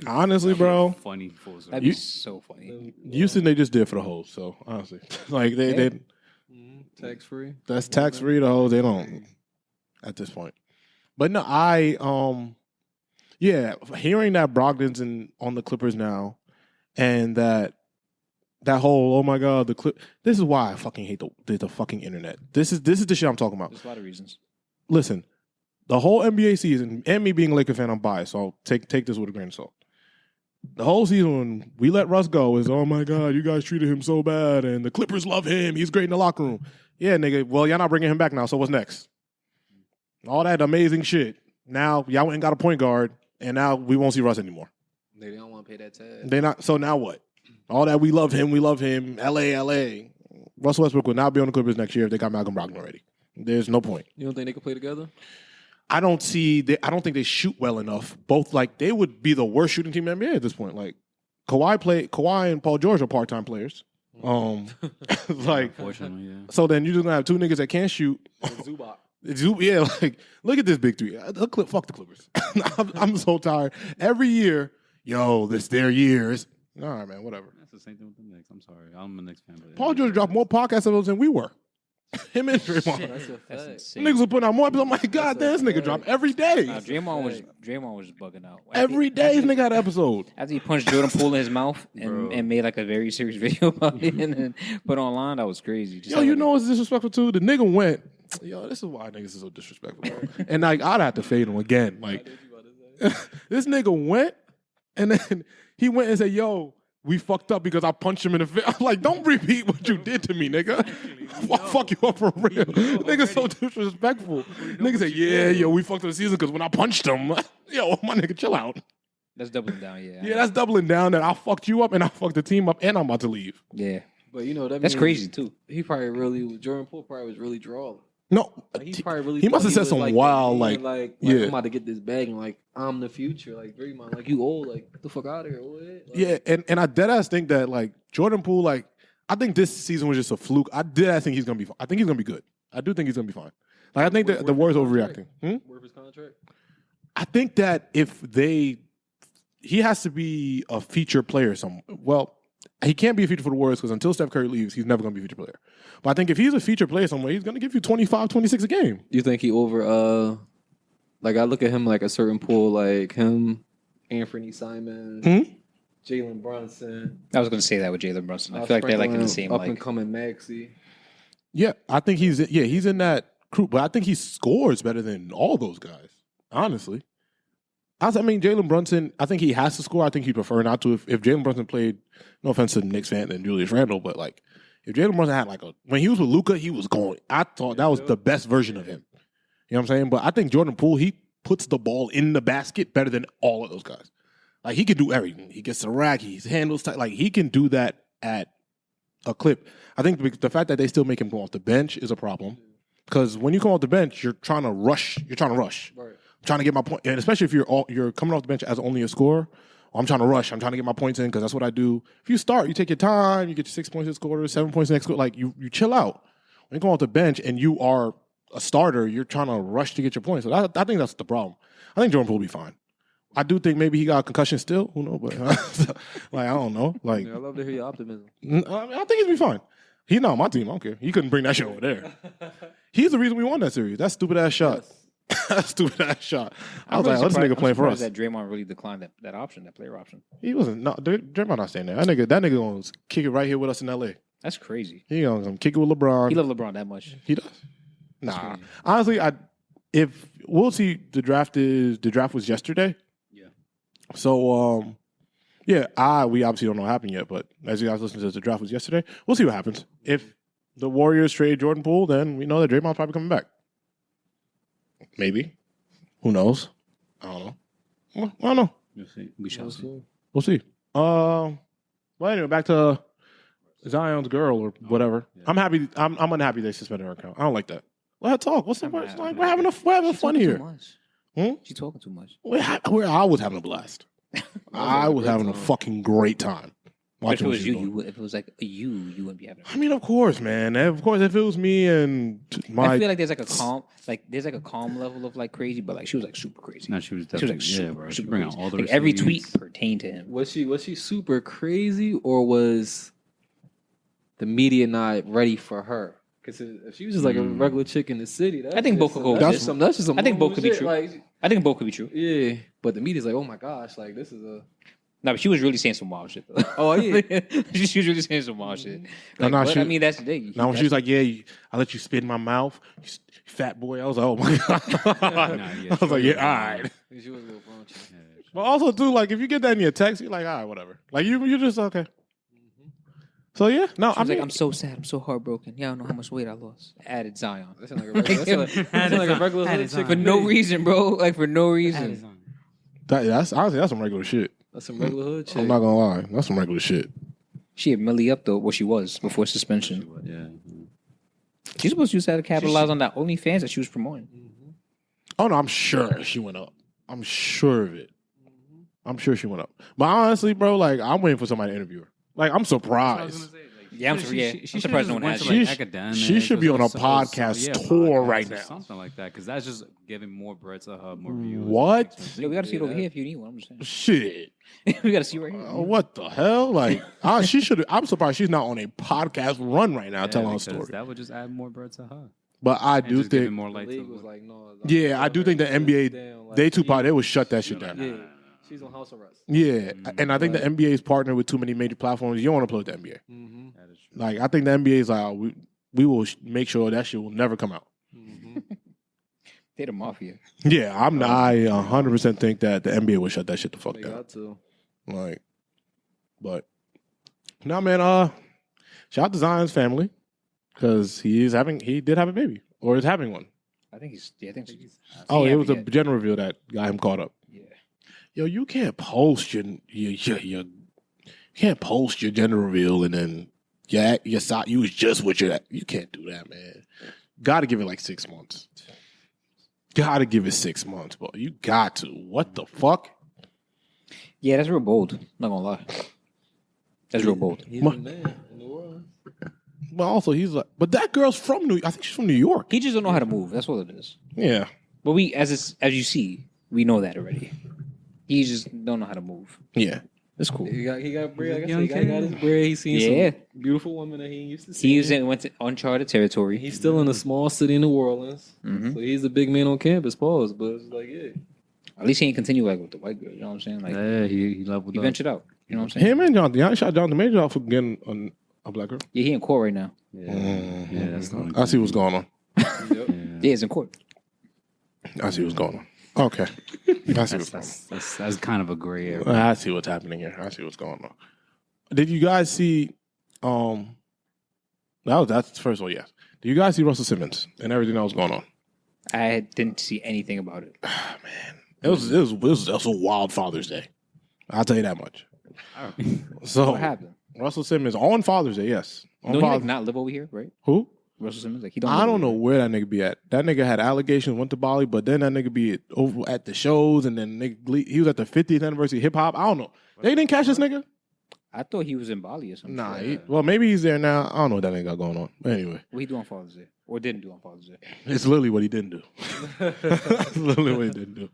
Honestly, bro, Funny full circle. That'd be so funny. Houston they just did for the hoes. So honestly, like they Tax free. that's tax free. The hoes they don't at this point. But no, yeah, hearing that Brogdon's on the Clippers now, and that whole oh my god this is why I fucking hate the fucking internet. This is the shit I'm talking about. There's a lot of reasons. Listen, the whole NBA season, and me being a Laker fan, I'm biased, so I'll take this with a grain of salt. The whole season when we let Russ go is, oh my God, you guys treated him so bad, and the Clippers love him. He's great in the locker room. Yeah, nigga, well, y'all not bringing him back now, so what's next? All that amazing shit. Now, y'all went and got a point guard, and now we won't see Russ anymore. They don't want to pay that tag. They not. So now what? All that we love him. LA. Russell Westbrook will not be on the Clippers next year if they got Malcolm Brogdon already. There's no point. You don't think they could play together? I don't think they shoot well enough. Both like they would be the worst shooting team in the NBA at this point. Like Kawhi and Paul George are part-time players. Like Unfortunately, yeah. so then you're just gonna have two niggas that can't shoot. Zubac. Yeah, like look at this big three. Fuck the Clippers. I'm so tired. Every year, this their years. All right, man, whatever. That's the same thing with the Knicks. I'm sorry. I'm a Knicks fan. But Paul George dropped more podcast episodes than we were. Him and Draymond. That's a That's fact. insane. Niggas were putting out more episodes. I'm like, God damn, this nigga drop every day. Nah, Draymond was bugging out. Every day, this nigga had an episode. After he punched Jordan Poole in his mouth and made like a very serious video about it and then put online, that was crazy. Just You know what's disrespectful too? The nigga went, this is why niggas is so disrespectful. And like, I'd have to fade him again. Like, this nigga went, and then he went and said, we fucked up because I punched him in the face. I'm like, don't repeat what you did to me, nigga. I'll fuck you up for real. Nigga's so disrespectful. Nigga said, we fucked up the season because when I punched him, my nigga, chill out. That's doubling down, yeah. Yeah, that's doubling down that I fucked you up and I fucked the team up and I'm about to leave. Yeah. But that That's means crazy too. He probably really Jordan Poole probably was really drawing. No, Like, he probably really. he must have thought said some was, wild, like, yeah. I'm about to get this bag and like I'm the future. Like Draymond, like you old, like get the fuck out of here. What? Like, yeah, and I deadass think that like Jordan Poole, like I think this season was just a fluke. I deadass think he's gonna be. I think he's gonna be good. I do think he's gonna be fine. Like I think that the Warriors overreacting. Worth his contract. I think that he has to be a feature player. Well, he can't be a feature for the Warriors because until Steph Curry leaves, he's never gonna be a feature player. But I think if he's a feature player somewhere, he's gonna give you 25, 26 a game. Do you think he over? Like I look at him like a certain pool, like him, Anthony Simons, Jalen Brunson. I was going to say that with Jalen Brunson. I feel like they're like in the same up like. and coming Maxey. Yeah, I think he's in that crew, but I think he scores better than all those guys. Honestly, I mean Jalen Brunson. I think he has to score. I think he'd prefer not to. If Jalen Brunson played, no offense to the Knicks fan and Julius Randle, but like if Jalen Brunson had when he was with Luka, he was going. I thought that was the best version of him. You know what I'm saying? But I think Jordan Poole, he puts the ball in the basket better than all of those guys. Like he can do everything. He gets the rack. He handles tight. Like he can do that at a clip. I think the fact that they still make him go off the bench is a problem. Because when you come off the bench, you're trying to rush. Right. I'm trying to get my point, and especially if you're coming off the bench as only a scorer. I'm trying to rush. I'm trying to get my points in because that's what I do. If you start, you take your time. You get your 6 points this quarter, 7 points next quarter. Like you chill out. When you come off the bench and you are a starter, you're trying to rush to get your points. So I think that's the problem. I think Jordan Poole will be fine. I do think maybe he got a concussion still. Who knows? But like I don't know. Like I love to hear your optimism. I think he'll be fine. He's not on my team. I don't care. He couldn't bring that shit over there. He's the reason we won that series. That stupid ass shot. That stupid ass shot. I was like, oh, this nigga playing for us. That Draymond really declined that option, that player option. He wasn't. No, Draymond not staying there. That nigga gonna kick it right here with us in L.A. That's crazy. He gonna kick it with LeBron. He love LeBron that much. He does. Nah. Honestly, if we'll see, the draft was yesterday. Yeah. So we obviously don't know what happened yet, but as you guys listen to this, the draft was yesterday. We'll see what happens. If the Warriors trade Jordan Poole, then we know that Draymond's probably coming back. Maybe. Who knows? I don't know. Well, I don't know. We'll see. We shall see. We'll see. Well, anyway, back to Zion's girl or whatever. Yeah. I'm happy. I'm unhappy they suspended her account. I don't like that. Let her talk. What's the worst? Like, we're having fun here. She's talking too much. I was having a blast. I was having a fucking great time. If it was if it was like you wouldn't be having. I mean, of course, man. Of course, if it was me and I feel like there's a calm level of like crazy, but like she was like super crazy. No, she was definitely super bringing all the every tweet pertained to him. Was she super crazy, or was the media not ready for her? Because if she was just like a regular chick in the city, I think both could go. That's just some. I think both could be shit. true. Like, I think both could be true. Yeah, but the media's like, oh my gosh, like this is a. No, but she was really saying some wild shit though. Oh yeah, she was really saying some wild shit. Like, I mean, that's the thing. Now when she was like, "Yeah, I let you spit in my mouth, you fat boy," I was like, "Oh my god!" I was like, "Yeah, all right." She was a little raunchy. But also too, like if you get that in your text, you're like, "All right, whatever." Like you're just okay. So yeah, no, I mean, I'm so sad, I'm so heartbroken. Y'all don't know how much weight I lost. Added Zion. That sounds like a regular hood chick for no reason, bro. Like for no reason. That's honestly that's some regular shit. That's some regular hood chick. I'm not gonna lie, that's some regular shit. She had Millie up though, what she was before suspension. Yeah. She's supposed to use that to capitalize on that OnlyFans that she was promoting. Oh no, I'm sure she went up. I'm sure of it. I'm sure she went up. But honestly, bro, like I'm waiting for somebody to interview her. Like I'm surprised. I'm surprised no one has it. She should be on a podcast tour right now. Something like that, because that's just giving more bread to her, more views. What? Yo, we got to see it over here if you need one. I'm just saying. Shit. We got to see right here. What the hell? Like, she should. I'm surprised she's not on a podcast run right now telling her story. That would just add more bread to her. But I do think more light to was like, no, yeah, I do think the NBA they would shut that shit down. Yeah. She's on house arrest. Yeah, and I think the NBA is partnered with too many major platforms. You don't want to play with the NBA. Mm-hmm. That is true. Like I think the NBA is like, we will make sure that shit will never come out. Mm-hmm. They're the mafia. Yeah, I 100% think that the NBA will shut that shit the fuck They down. got to. Like, but no, man. Shout out to Zion's family because he did have a baby or is having one. I think he's. Oh, it was a gender reveal that got him caught up. Yeah. Yo, you can't post your gender reveal and then you was just with your. You can't do that, man. Got to give it like 6 months. Got to give it 6 months, bro. You got to. What the fuck? Yeah, that's real bold. Not gonna lie. That's real bold. He's the man in the world. But also, he's like, but that girl's from I think she's from New York. He just don't know how to move. That's all it is. Yeah. But as you see, we know that already. He just don't know how to move. Yeah. That's cool. He got bread. Like I said, he got his bread. He's seen some beautiful women that he used to see. Went to uncharted territory. He's still in a small city in New Orleans. Mm-hmm. So he's a big man on campus, pause. But it's like, yeah. At least he ain't continue like with the white girl. You know what I'm saying? Like, yeah, he leveled he up. ventured out. You know what I'm saying? Him and Jonathan. I shot Jonathan Major off for getting A black girl? Yeah, he in court right now. Yeah, that's the only I see what's going on. Yep. Yeah, he's in court. I see what's going on. Okay. I see what's going on. That's kind of a gray area. I see what's happening here. I see what's going on. Did you guys see? That's first of all, yes. Did you guys see Russell Simmons and everything that was going on? I didn't see anything about it. It was a wild Father's Day. I'll tell you that much. So What happened? Russell Simmons on Father's Day, yes. On No, he like Father's- not live over here, right? Who? Russell Simmons, like he don't. I live don't over know here. where that nigga be at. That nigga had allegations, went to Bali, but then that nigga be over at the shows, and then he was at the 50th anniversary of hip hop. I don't know. They didn't catch this nigga. I thought he was in Bali or something. Nah. Well, maybe he's there now. I don't know what that nigga got going on. But anyway, What he do on Father's Day or didn't do on Father's Day? it's literally what he didn't do. It's literally what he didn't do.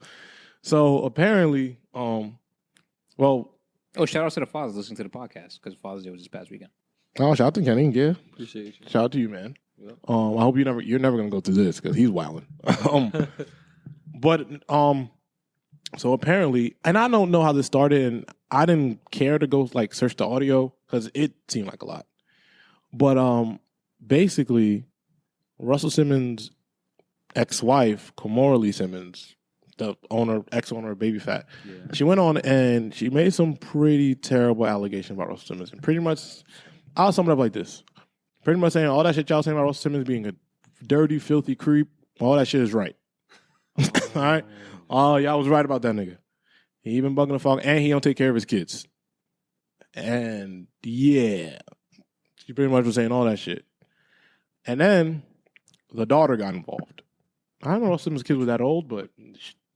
So apparently, well, Oh, shout out to the fathers listening to the podcast because Father's Day was this past weekend. shout out to Kenny. Yeah, Appreciate you. shout out to you, man. Yep. I hope you're never gonna go through this because he's wilding. But so apparently, and I don't know how this started, and I didn't care to go like search the audio because it seemed like a lot. But basically, Russell Simmons' ex-wife, Kimora Lee Simmons, the ex-owner of Baby Fat, she went on and she made some pretty terrible allegations about Russell Simmons, and pretty much, I'll sum it up like this: pretty much saying all that shit y'all saying about Russell Simmons being a dirty, filthy creep, all that shit is right. All right. Oh, y'all was right about that nigga. He even bugging the fuck, and he don't take care of his kids. And yeah, she pretty much was saying all that shit. And then the daughter got involved. I don't know if Simmons' kids were that old, but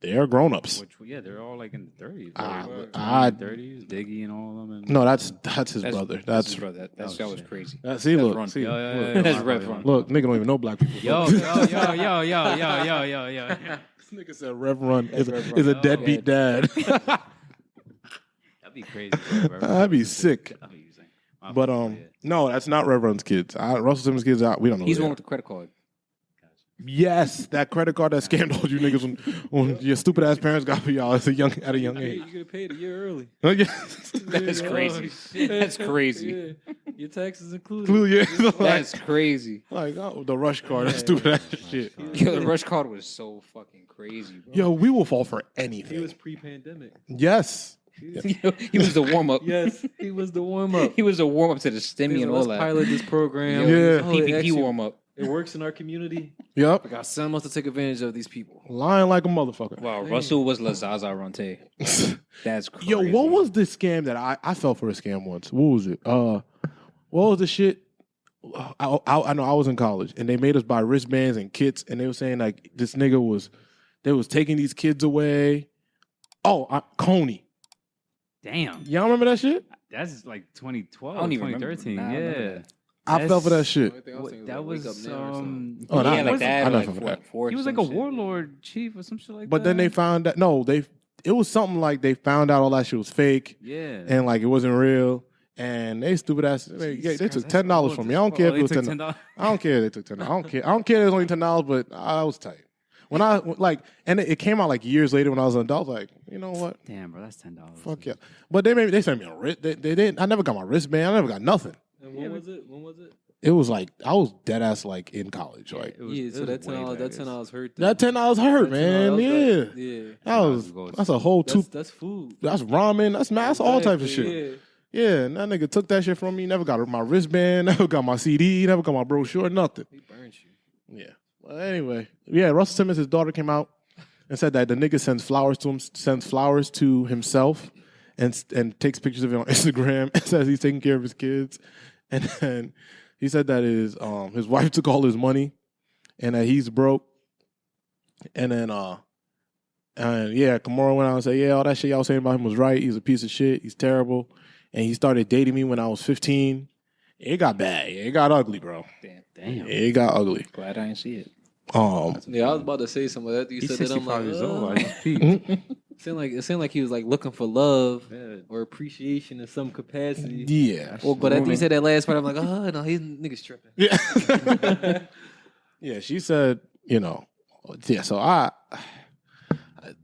they're grown ups. They're all like in the 30s. I 30s, Diggy and all of them. And no, that's his brother. That's his brother. That was crazy. See, look, Run. see, Yo, That's Rev. look, nigga don't even know black people. yo. This nigga said Rev Run is a deadbeat dad. That'd be crazy. I'd be sick. But no, that's not Rev Run's kids. Russell Simmons' kids out. We don't know. He's who the they one are. with the credit card. Yes, that credit card that scammed all you niggas when your stupid ass parents got for y'all at a young age. You get paid a year early. That's crazy. That's crazy. Yeah. Your taxes included. Yeah, That's crazy. like the rush card, that stupid ass shit. Yo, the rush card was so fucking crazy, bro. Yo, we will fall for He anything. was pre-pandemic. Yes. Yo, he was the warm up. Yes, he was the warm-up. He was the warm up to the stimmy and all Let's that. pilot this program. Yeah. Oh, it PPP actually- warm up. It works in our community. Yep. I got some to take advantage of these people. Lying like a motherfucker. Wow, Russell was La Zaza Ronte. That's crazy. Yo, what was this scam that I fell for a scam once? What was it? What was the shit? I know I was in college and they made us buy wristbands and kits and they were saying like this nigga was taking these kids away. Oh, Coney. Damn. Y'all remember that shit? That's like 2012, I don't even remember. 2013. Nah, I remember Yeah. that. I fell for that shit. That was Oh, Yeah, no, like I that. know Like for that. four, He was like a warlord chief or some shit like that. But then they found that it was something like they found out all that shit was fake Yeah. and like it wasn't real. And they stupid ass. They took $10 from me. I don't care if it was $10. I don't care if they took $10. I don't care. I don't care if it was only $10, but I was tight. When I like, and it came out like years later when I was an adult. I was like, you know what? Damn, bro, that's $10. Fuck yeah. But they sent me a wrist. They didn't. I never got my wristband. I never got nothing. And when was it? When was it? It was like I was dead ass like in college. Like Yeah, so that $10 hurt. that $10 hurt, man. Yeah. Yeah. That's a whole two. That's food. That's ramen. That's all types of shit. Yeah. Yeah, and that nigga took that shit from me. Never got my wristband. Never got my CD. Never got my brochure. Nothing. He burned you. Yeah. Well, anyway, yeah. Russell Simmons, his daughter came out and said that the nigga sends flowers to himself, and takes pictures of it on Instagram and says he's taking care of his kids, and then he said that his wife took all his money, and that he's broke, and then Kimora went out and said, yeah, all that shit y'all saying about him was right. He's a piece of shit. He's terrible. And he started dating me when I was 15. It got bad. It got ugly, bro. Damn. It got ugly. Glad I didn't see it. Yeah, I was about to say something like that. You He's said that. I'm 65 like, years old. I "Ugh." just peeped. It seemed like he was like looking for love Yeah. or appreciation in some capacity. Yeah. Well, but after you said that last part, I'm like, oh no, he's niggas tripping. Yeah. Yeah, she said, yeah, so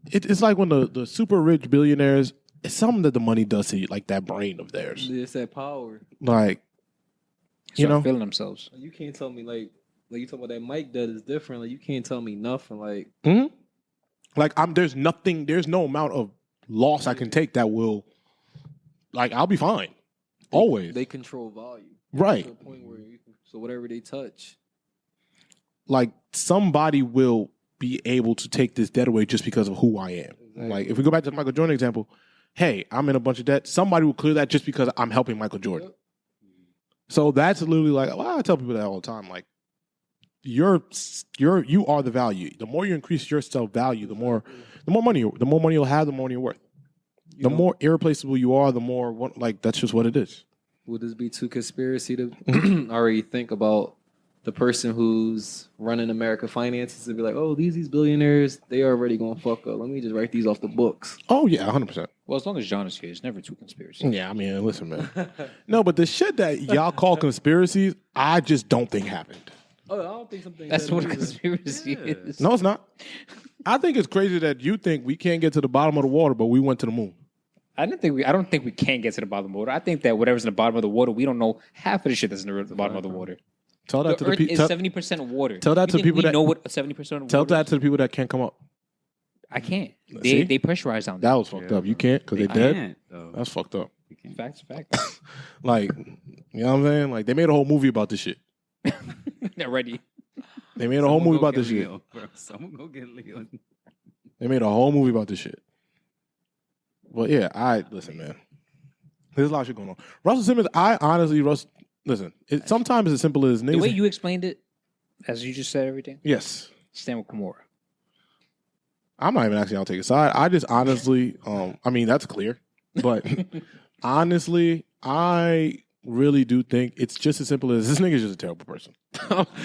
it's like when the super rich billionaires, it's something that the money does to you, like that brain of theirs. It's that power. Like, You know? feeling themselves. You can't tell me like you talk about that mic that is different. Like you can't tell me nothing. Like Like there's no amount of loss I can take that will, like, I'll be fine. Always. they control volume, Right. To a point where so whatever they touch, Like somebody will be able to take this debt away just because of who I am. Exactly. Like if we go back to the Michael Jordan example, hey, I'm in a bunch of debt. Somebody will clear that just because I'm helping Michael Jordan. Yep. So that's literally like, well, I tell people that all the time. Like you are the value. The more you increase your self value, the more money you'll have, the more money you're worth. The more irreplaceable you are, the more like that's just what it is. would this be too conspiracy to already think about the person who's running America finances and be like, oh, these billionaires, they already gonna fuck up. Let me just write these off the books. Oh yeah, 100%. Well, as long as John is here, it's never too conspiracy. Yeah, I mean, listen, man. No, but the shit that y'all call conspiracies, I just don't think happened. Oh, I don't think something. That's what a conspiracy is. No, it's not. I think it's crazy that you think we can't get to the bottom of the water, but we went to the moon. I don't think we can get to the bottom of the water. I think that whatever's in the bottom of the water, we don't know half of the shit that's in the bottom of the water. Tell that The to Earth the is people. 70% water. Tell that You to think people we that know what 70% of Tell water that to the people that can't come up. I can't. See? They pressurize down there. That was fucked up. You can't because they dead. can't, though. That's fucked up. Facts. Like, you know what I'm saying? Like, they made a whole movie about this shit. They're ready. They made a whole movie about this shit. Someone go get Leo. They made a whole movie about this shit. But yeah, listen, man. There's a lot of shit going on. Russell Simmons, listen, sometimes it's as simple as niggas. The way you explained it, as you just said everything, Yes. stand with Kimura. I'm not even actually I'll take a side. I just honestly, I mean, that's clear. But honestly, I really do think it's just as simple as this nigga's just a terrible person.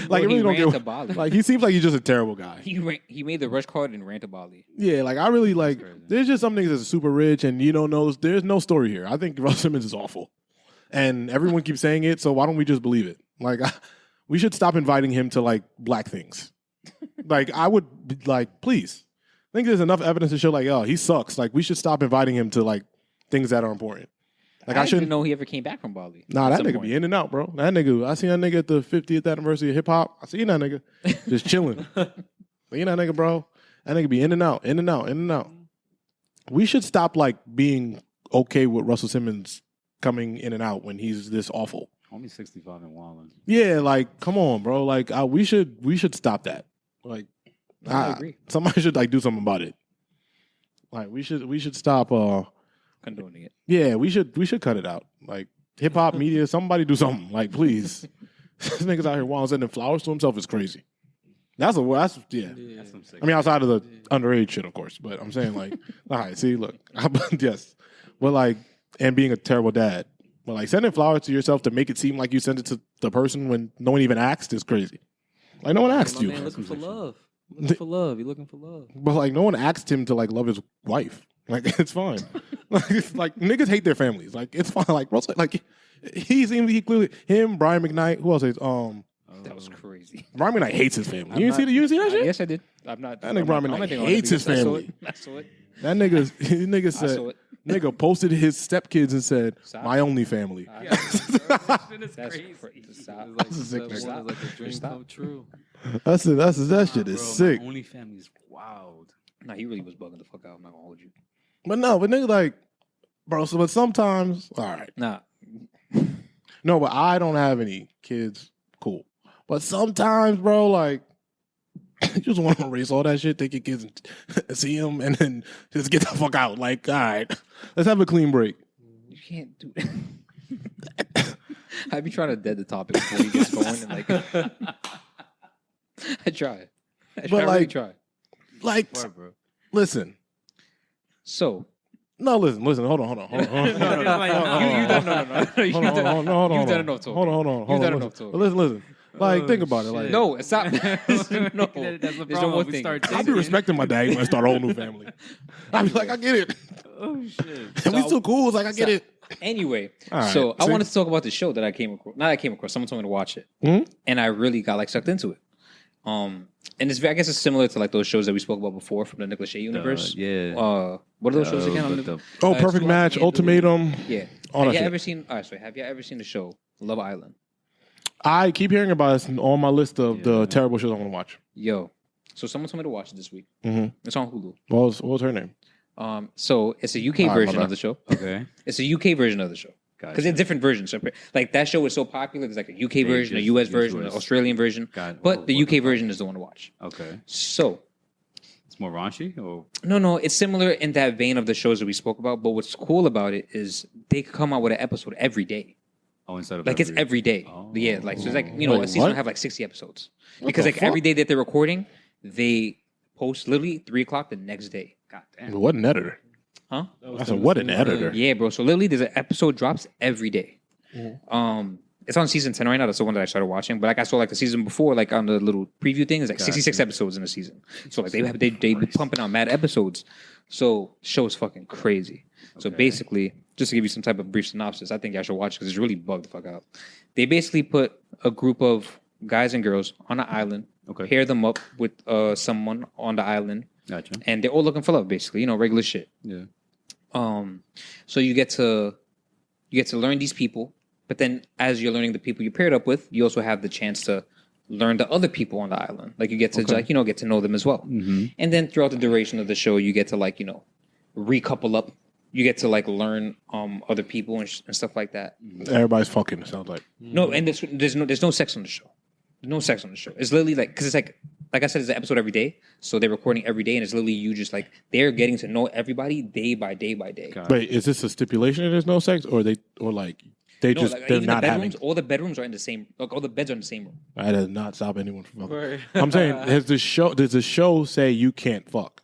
Like, it really don't ran to get Bali. like he seems like he's just a terrible guy. He made the rush card and ran to Bali. Yeah, like I really like. crazy. There's just some niggas that's super rich, and you don't know. There's no story here. I think Russell Simmons is awful, and everyone keeps saying it. So why don't we just believe it? Like, we should stop inviting him to like black things. Like, I would be like, please. I think there's enough evidence to show like, oh, he sucks. Like, we should stop inviting him to like things that are important. Like, I I shouldn't didn't know he ever came back from Bali. Nah, at that some nigga point. be in and out, bro. That nigga, I seen that nigga at the 50th anniversary of hip hop. I seen that nigga just chilling. Seen that nigga, bro. That nigga be in and out, in and out, in and out. We should stop like being okay with Russell Simmons coming in and out when he's this awful. Only 65 and Wallen. Yeah, like come on, bro. Like we should stop that. Like I agree. Somebody should like do something about it. Like we should stop. Condoning it. Yeah, we should cut it out. Like hip hop media, somebody do something. Like please, this nigga's out here while sending flowers to himself is crazy. That's yeah. That's some sick. I mean, outside of the underage shit, of course. But I'm saying like, all right, see, look, yes, but like, and being a terrible dad, but like sending flowers to yourself to make it seem like you sent it to the person when no one even asked is crazy. Like no one asked My you, man looking for love. Looking for love. You looking for love. but like no one asked him to like love his wife. Like it's fine. like niggas hate their families. Like it's fine. Like Russell, like he clearly Brian McKnight. Who else is That was crazy. Brian McKnight hates his family. You didn't see that shit? Yes, I did. I'm not. That nigga Brian I'm McKnight not thinking on hates it his because family. I saw it. That nigga I saw said it. nigga posted his stepkids and said Stop. my only family. That's crazy. Stop. It's like, That's a sick that nigga. one is like a dream Stop. come true. That shit is sick. Only family is wild. Nah, he really was bugging the fuck out. I'm not gonna hold you. But nigga like, bro. So but sometimes, all right. Nah. No, but I don't have any kids. Cool. But sometimes, bro, like, you just want to erase all that shit, take your kids and see them, and then just get the fuck out. Like, all right, let's have a clean break. You can't do it. I be trying to dead the topic before he gets going, and like, I try. I really like- try. Like, Word, bro. listen. So, No, listen. Hold on. you done enough talking. Hold on. You've done enough talking. Listen. Like, think about it. Like, no, it's not. No, That's the there's no problem. more We thing. start I be respecting my dad when I start a whole new family. I be like, I get it. Oh shit. And we still cool. It's like, I get it. Anyway, All right, so I see? wanted to talk about the show that I came across. Not I came across. Someone told me to watch it, Mhm. and I really got like sucked into it. And I guess it's similar to like those shows that we spoke about before from the Nick Lachey universe. Yeah. What are those shows again? Oh, Perfect Match, Ultimatum. Yeah. All that Have you shit. ever seen? All right, so have you ever seen the show Love Island? I keep hearing about this on my list of the terrible shows I want to watch. Yo, so someone told me to watch it this week. Mm-hmm. It's on Hulu. What was her name? So it's a UK All right, version my of the show. Okay. It's a UK version of the show. Because Gotcha. there's different versions. So, like that show is so popular. There's like a UK version, a US version, an Australian version. But the UK version is the one to watch. Okay. So It's more raunchy? Or no, it's similar in that vein of the shows that we spoke about. But what's cool about it is they could come out with an episode every day. instead of Like it's every day. Oh. Yeah, like so it's like a season what? will have like 60 episodes. Because like every day that they're recording, they post literally 3:00 the next day. God damn. What an editor. Huh? I said, what an editor. Yeah, bro. So literally there's an episode drops every day. It's on season 10 right now. That's the one that I started watching. But like I saw like the season before, like on the little preview thing, it's like 66 episodes in a season. So like they be pumping out mad episodes. So show is fucking crazy. So basically, just to give you some type of brief synopsis, I think y'all should watch it because it's really bugged the fuck out. They basically put a group of guys and girls on an island, pair them up with someone on the island, Gotcha. and they're all looking for love, basically, regular shit. Yeah. So you get to learn these people, but then as you're learning the people you paired up with, you also have the chance to learn the other people on the island. Like you get to get to know them as well. Mm-hmm. And then throughout the duration of the show, you get to recouple up. You get to learn other people and stuff like that. Everybody's fucking, it sounds like. No, and there's no sex on the show. No sex on the show. It's literally because it's like I said, it's an episode every day. So they're recording every day, and it's literally you just they're getting to know everybody day by day by day. Wait, is this a stipulation that there's no sex, or they're Even not the having? bedrooms, all the bedrooms are in the same. All the beds are in the same room. That does not stop anyone from fucking. Right. I'm saying, does the show say you can't fuck?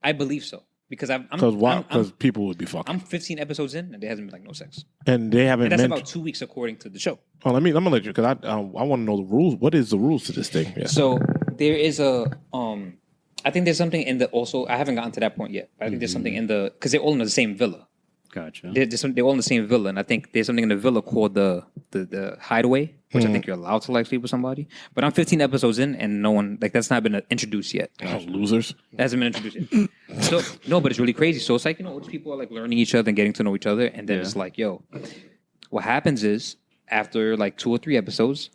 I believe so because Because people would be fucking, I'm 15 episodes in, and there hasn't been no sex. and they haven't. And that's mentioned, about 2 weeks according to the show. I'm gonna let you because I want to know the rules. What is the rules to this thing? Yeah. So there is I think there's something in the also. I haven't gotten to that point yet, but I think there's something in the because they're all in the same villa. Gotcha. They're all in the same villa, and I think there's something in the villa called the hideaway, which I think you're allowed to sleep with somebody. But I'm 15 episodes in, and no one that's not been introduced yet. Losers. It hasn't been introduced yet. So no, but it's really crazy. So it's all these people are learning each other and getting to know each other, and then it's what happens is after 2 or 3 episodes,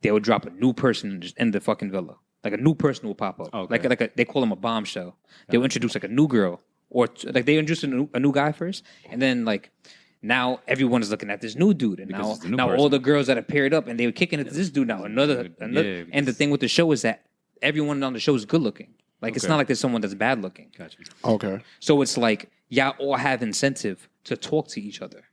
they will drop a new person in the fucking villa. Like a new person will pop up. Okay. They call them a bombshell. They'll introduce a new girl. Or they introduce a new guy first, and then now everyone is looking at this new dude, and now all the girls that are paired up, and they were kicking it to this dude now. Another. And the thing with the show is that everyone on the show is good looking. It's not like there's someone that's bad looking. Gotcha. Okay. So it's y'all all have incentive to talk to each other.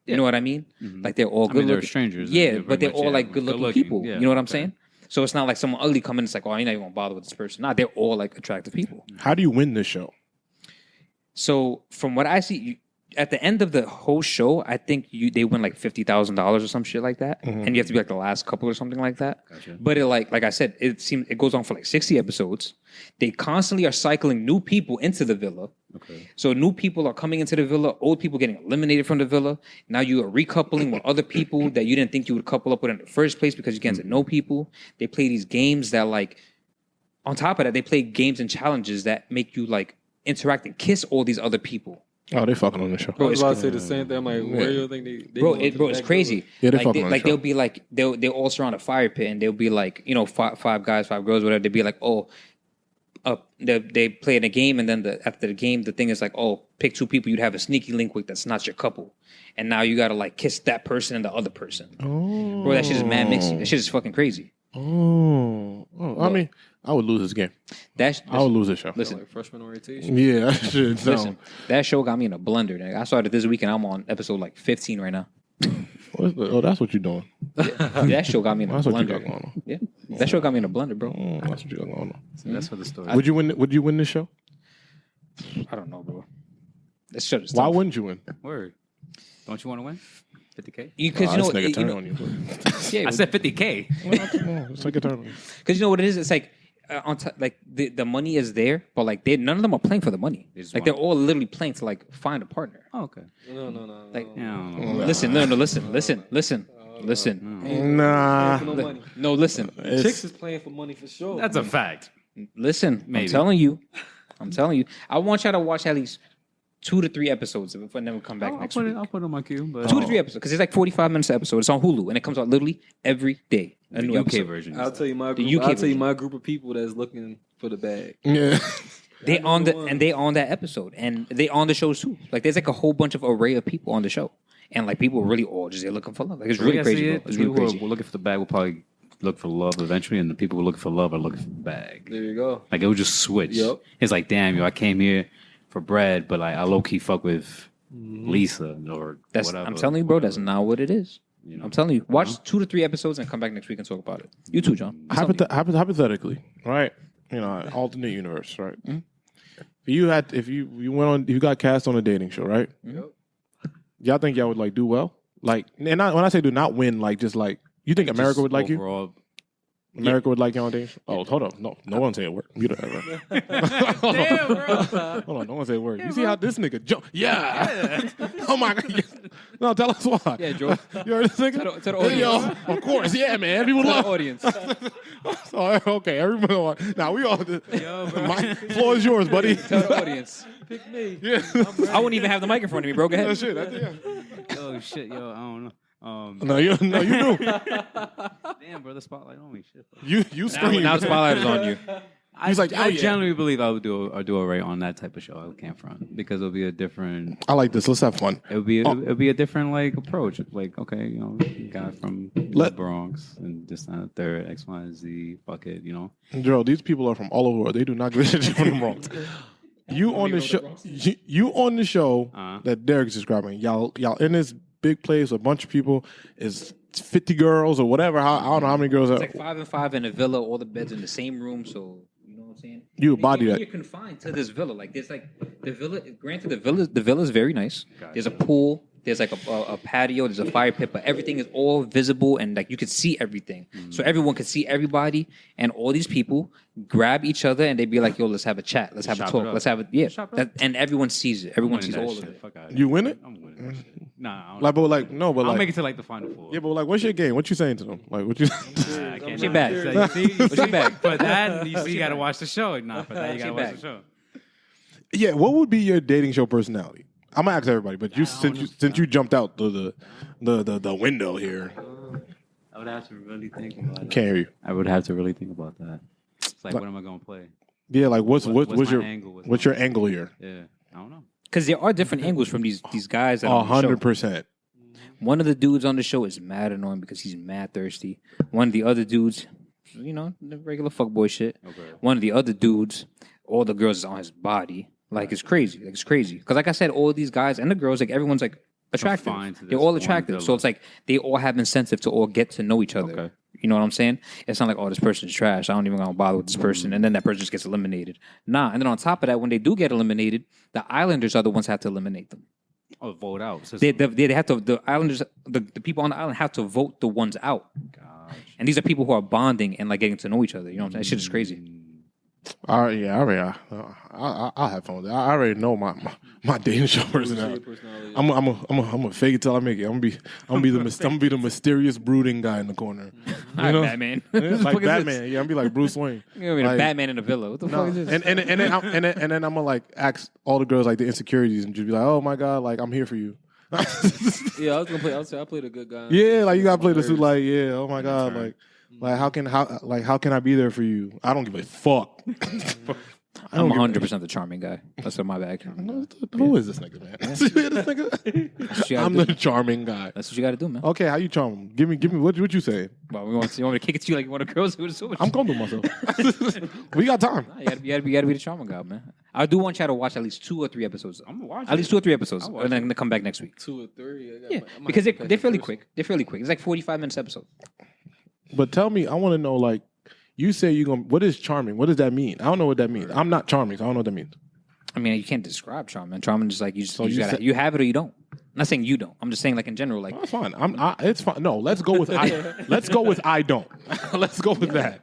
You know what I mean? Mm-hmm. They're all good looking. They're strangers. Yeah, but they're all good looking people. Yeah. You know what I'm saying? So it's not like someone ugly coming. It's you're not even gonna bother with this person. Nah, they're all attractive people. How do you win this show? So from what I see, at the end of the whole show, I think they win $50,000 or some shit like that, and you have to be the last couple or something like that. Gotcha. But it like I said, it goes on for 60 episodes. They constantly are cycling new people into the villa. Okay. So new people are coming into the villa, old people getting eliminated from the villa. Now you are recoupling with other people that you didn't think you would couple up with in the first place because you get to know people. They play these games that on top of that, they play games and challenges that make you interact and kiss all these other people. Oh, they fucking on the show. I was about to say the same thing. I'm like, where do you think they Bro, going to it's the crazy. Yeah, they fucking on the show. They'll be they'll all surround a fire pit, and they'll be five guys, 5 girls, whatever. They'll be they play in a game, and then after the game, the thing is pick 2 people you'd have a sneaky link with that's not your couple, and now you gotta kiss that person and the other person. Oh. Bro, that shit is mad mixy. That shit is fucking crazy. Oh. I mean, I would lose this game. I would lose this show. Listen, Like freshman orientation. Yeah, that shit sound. listen. That show got me in a blender. Nigga. I started this week, and I'm on episode 15 right now. Oh, that's what you're doing. That show got me in a That's what you got blender. going on. Yeah, that show got me in a blender, bro. That's what you got going on. That's for the story. Would you win this show? I don't know, bro. This show is Why tough. wouldn't you win? Word. Don't you want to win? 50K? Because This nigga turn on you. yeah, I said 50K. Let's take a turn on you. because you know what it is. It's the money is there, but none of them are playing for the money. They just They're all literally playing to find a partner. Oh, okay. No. Listen, listen. Nah. For no money. No, listen, Chicks is playing for money for sure. That's a fact. listen. Maybe. I'm telling you. I want y'all to watch at least 2 to 3 episodes of it, and then we'll come back I'll next put week. it. I'll put it on my queue. But 2 to 3 episodes, because it's like 45 minutes an episode. It's on Hulu, and it comes out literally every day. A the new UK episode. version. I'll tell you my The group. UK I'll tell you version. my group of people that's looking for the bag. Yeah. They I know on the the ones. and they on that episode, and they on the shows too. Like there's like a whole bunch of array of people on the show, and like people really all just they're looking for love. Like it's really crazy, bro. It's really People crazy. who are looking for the bag will probably look for love eventually, and the people who are looking for love are looking for the bag. There you go. Like it will just switch. Yep. It's like, damn, yo, I came here for bread, but like I low key fuck with Lisa or That's whatever. I'm telling you, bro. That's not what it is. You know? I'm telling you. Watch 2 to 3 episodes and come back next week and talk about it. You too, John. I'm telling you. Hypothetically, right? You know, alternate universe, right? If you got cast on a dating show, right? Yep. Y'all think y'all would like do well? Like, and when I say do not win, like just like you think America Just would like you? overall, America would like you on a dating show? Oh, hold on, no one say a word. You don't ever. Damn, bro. Hold on, no one say a word. You see how this nigga jump? Yeah. Oh my god. No, tell us why. Yeah, Joe. You heard this nigga? To the audience. Yo, of course, yeah, man. People To the love. audience. Oh, okay, everyone. Now we all. Yo, bro. My floor is yours, buddy. Tell the audience. Pick me. Yeah. I wouldn't even have the mic in front of me, bro. Go ahead. That shit. Yeah. oh shit, yo, I don't know. No, you do. Damn, bro, the spotlight on me. Shit. You scream. Now the spotlight is on you. He's like, oh, I yeah. generally believe I would do a right on that type of show. I can't front because it'll be a different. I like this. Let's have fun. It'll be a different like approach. Like, okay, you know, guy from the Bronx and this and the third X, Y, and Z. Fuck it, you know. Joe, these people are from all over the world. They do not give a shit from the Bronx. You on the show? You on the show that Derek's describing? Y'all in this big place, a bunch of people, is 50 girls or whatever. I don't know how many girls. It's like 5 and 5 in a villa, all the beds in the same room. So you know what I'm saying? You would body You're that. confined to this villa. Like there's like the villa. Granted, the villa is very nice. There's a pool. There's like a patio. There's a fire pit, but everything is all visible and like you could see everything. So everyone could see everybody, and all these people grab each other and they'd be like, "Yo, let's have a chat. Let's have a Chop it talk. up. Let's have a yeah." Chop it up. And everyone sees it. Everyone sees Winning all that of shit. it. Fuck out. You win it? I'm winning that shit. Nah, I don't Like, but like no, but I'll like make it to like the final four. yeah, but like, what's your game? What you saying to them? Like, what you? Nah, I can't What's your do bag? that. So you see, What's your bag? For that, you see, you got to watch the show. Nah, for that, you got to your watch bag? the show. Yeah, what would be your dating show personality? I'm gonna ask everybody, but since you jumped out the window here, I would have to really think about it. can't hear you. I would have to really think about that. It's like, what am I going to play? Yeah, like what's What's your my angle? what's your angle here? Yeah, I don't know. Because there are different angles from these guys that are on the show. 100%. One of the dudes on the show is mad annoying because he's mad thirsty. One of the other dudes, you know, the regular fuckboy shit. Okay. One of the other dudes, all the girls is on his body. Like it's crazy. Like it's crazy. Because like I said, all these guys and the girls, like everyone's like attractive. Confined to this They're all one attractive. villa. So it's like they all have incentive to all get to know each other. Okay. You know what I'm saying? It's not like, oh, this person's trash. I don't even gonna bother with this person. And then that person just gets eliminated. Nah. And then on top of that, when they do get eliminated, the Islanders are the ones who have to eliminate them. Oh, vote out. So They have to. The Islanders, the people on the island have to vote the ones out. gosh. And these are people who are bonding and like getting to know each other. You know what I'm saying? That shit is crazy. All right, yeah, I'll have fun with it. I already know my dating show personality. I'm a fake it till I make it. I'm gonna be the mysterious brooding guy in the corner. All right, Batman. It's like Batman. Yeah, I'm be like Bruce Wayne. You're gonna be Like, the Batman in a villa. What the No, fuck is this? and then I'm gonna like ask all the girls like the insecurities and just be like, oh my god, like I'm here for you. Yeah, I was gonna play. I played a good guy. Yeah, like you gotta play the suit. Like, yeah, oh my god, like how can I be there for you? I don't give a fuck. I I'm don't give 100% the charming guy. That's my bag. Who is this nigga, man? This nigga? I'm the charming guy. That's what you got to do, man. Okay, how you charm him? Give me what you say? Well, you want me to kick it to you like you want a girls who so much? I'm comfortable with myself. We got time. You gotta be the charming guy, man. I do want y'all to watch at least 2 or 3 episodes. I'm gonna watch At least 2 or 3 episodes, I'll watch and then come back next week. 2 or 3. Yeah, because they're fairly quick. They're fairly quick. It's like 45 minutes episode. But tell me, I want to know, like, you say you're gonna. What is charming? What does that mean? I don't know what that means. I'm not charming, so I don't know what that means. I mean, you can't describe charming. Charming is like you just, So you gotta, said- you have it or you don't. I'm not saying you don't. I'm just saying like in general, like That's fine. It's fine. No, let's go with I. Let's go with I don't. Let's go with that.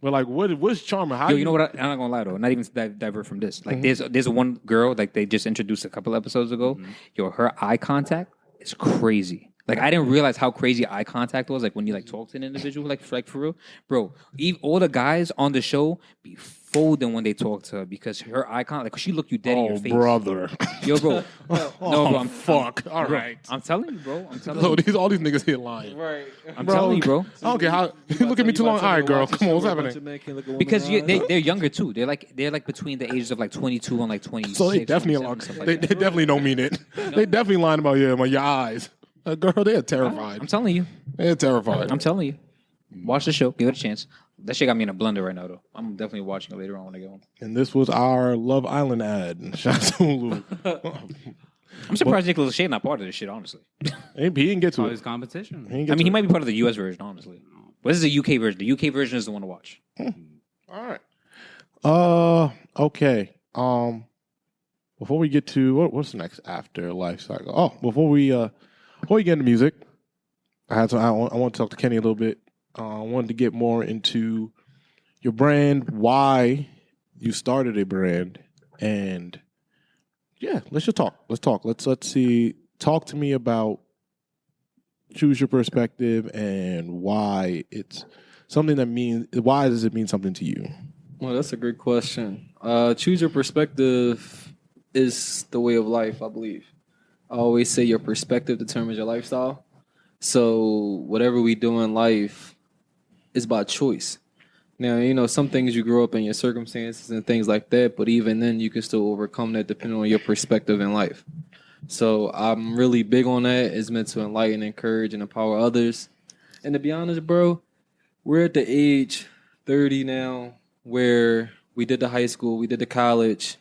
But like, what's charming? How yo, you know what? I'm not gonna lie though. Not even to divert from this. Like, there's one girl like they just introduced a couple episodes ago. Yo, her eye contact is crazy. Like I didn't realize how crazy eye contact was. Like when you like talk to an individual, like for real, bro. All the guys on the show be folding when they talk to her because her eye contact. Like she look you dead in your face. Brother. Yo, bro. No, bro. Fuck. All right. I'm telling you, bro. I'm telling So you. all these niggas here lying. Right. I'm telling you, bro. I don't care how you look at me too long. All right, girl. Come on, what's happening? Because they're younger too. They're like between the ages of like 22 and like 26. So they definitely they definitely don't mean it. They definitely lying about your eyes. Girl, they're terrified. I'm telling you. They're terrified. I'm telling you. Watch the show. Give it a chance. That shit got me in a blender right now, though. I'm definitely watching it later on when I get home. And this was our Love Island ad. Shout out to Lou. I'm surprised Nicholas Shea not part of this shit, honestly. He didn't get to Oh, it. his competition. He might be part of the US version, honestly. But this is the UK version. The UK version is the one to watch. All right. Okay. Before we get to what's next after life cycle? Oh, before we get into music, I want to talk to Kenny a little bit. I wanted to get more into your brand, why you started a brand, and yeah, let's just talk. Let's talk. Let's see. Talk to me about Choose Your Perspective and why it's something that means. Why does it mean something to you? Well, that's a great question. Choose Your Perspective is the way of life, I believe. I always say your perspective determines your lifestyle. So whatever we do in life is by choice. Now, some things you grow up in your circumstances and things like that, but even then you can still overcome that depending on your perspective in life. So I'm really big on that. It's meant to enlighten, encourage, and empower others. And to be honest, bro, we're at the age 30 now where we did the high school, we did the college,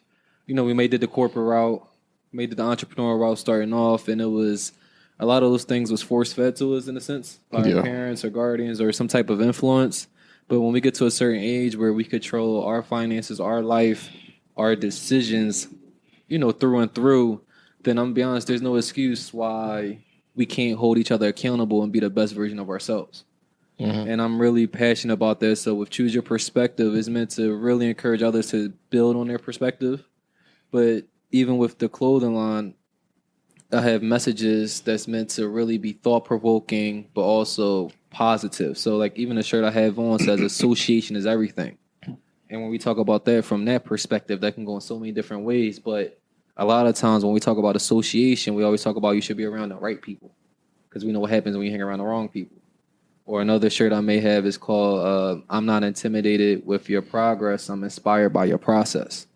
we did the corporate route, made the entrepreneurial route starting off, and it was a lot of those things was force fed to us in a sense by our parents or guardians or some type of influence. But when we get to a certain age where we control our finances, our life, our decisions, through and through, then I'm gonna be honest, there's no excuse why we can't hold each other accountable and be the best version of ourselves. Mm-hmm. And I'm really passionate about that. So with Choose Your Perspective, it's meant to really encourage others to build on their perspective. But even with the clothing line, I have messages that's meant to really be thought-provoking, but also positive. So, like, even the shirt I have on says association is everything. And when we talk about that from that perspective, that can go in so many different ways. But a lot of times when we talk about association, we always talk about you should be around the right people because we know what happens when you hang around the wrong people. Or another shirt I may have is called I'm not intimidated with your progress. I'm inspired by your process.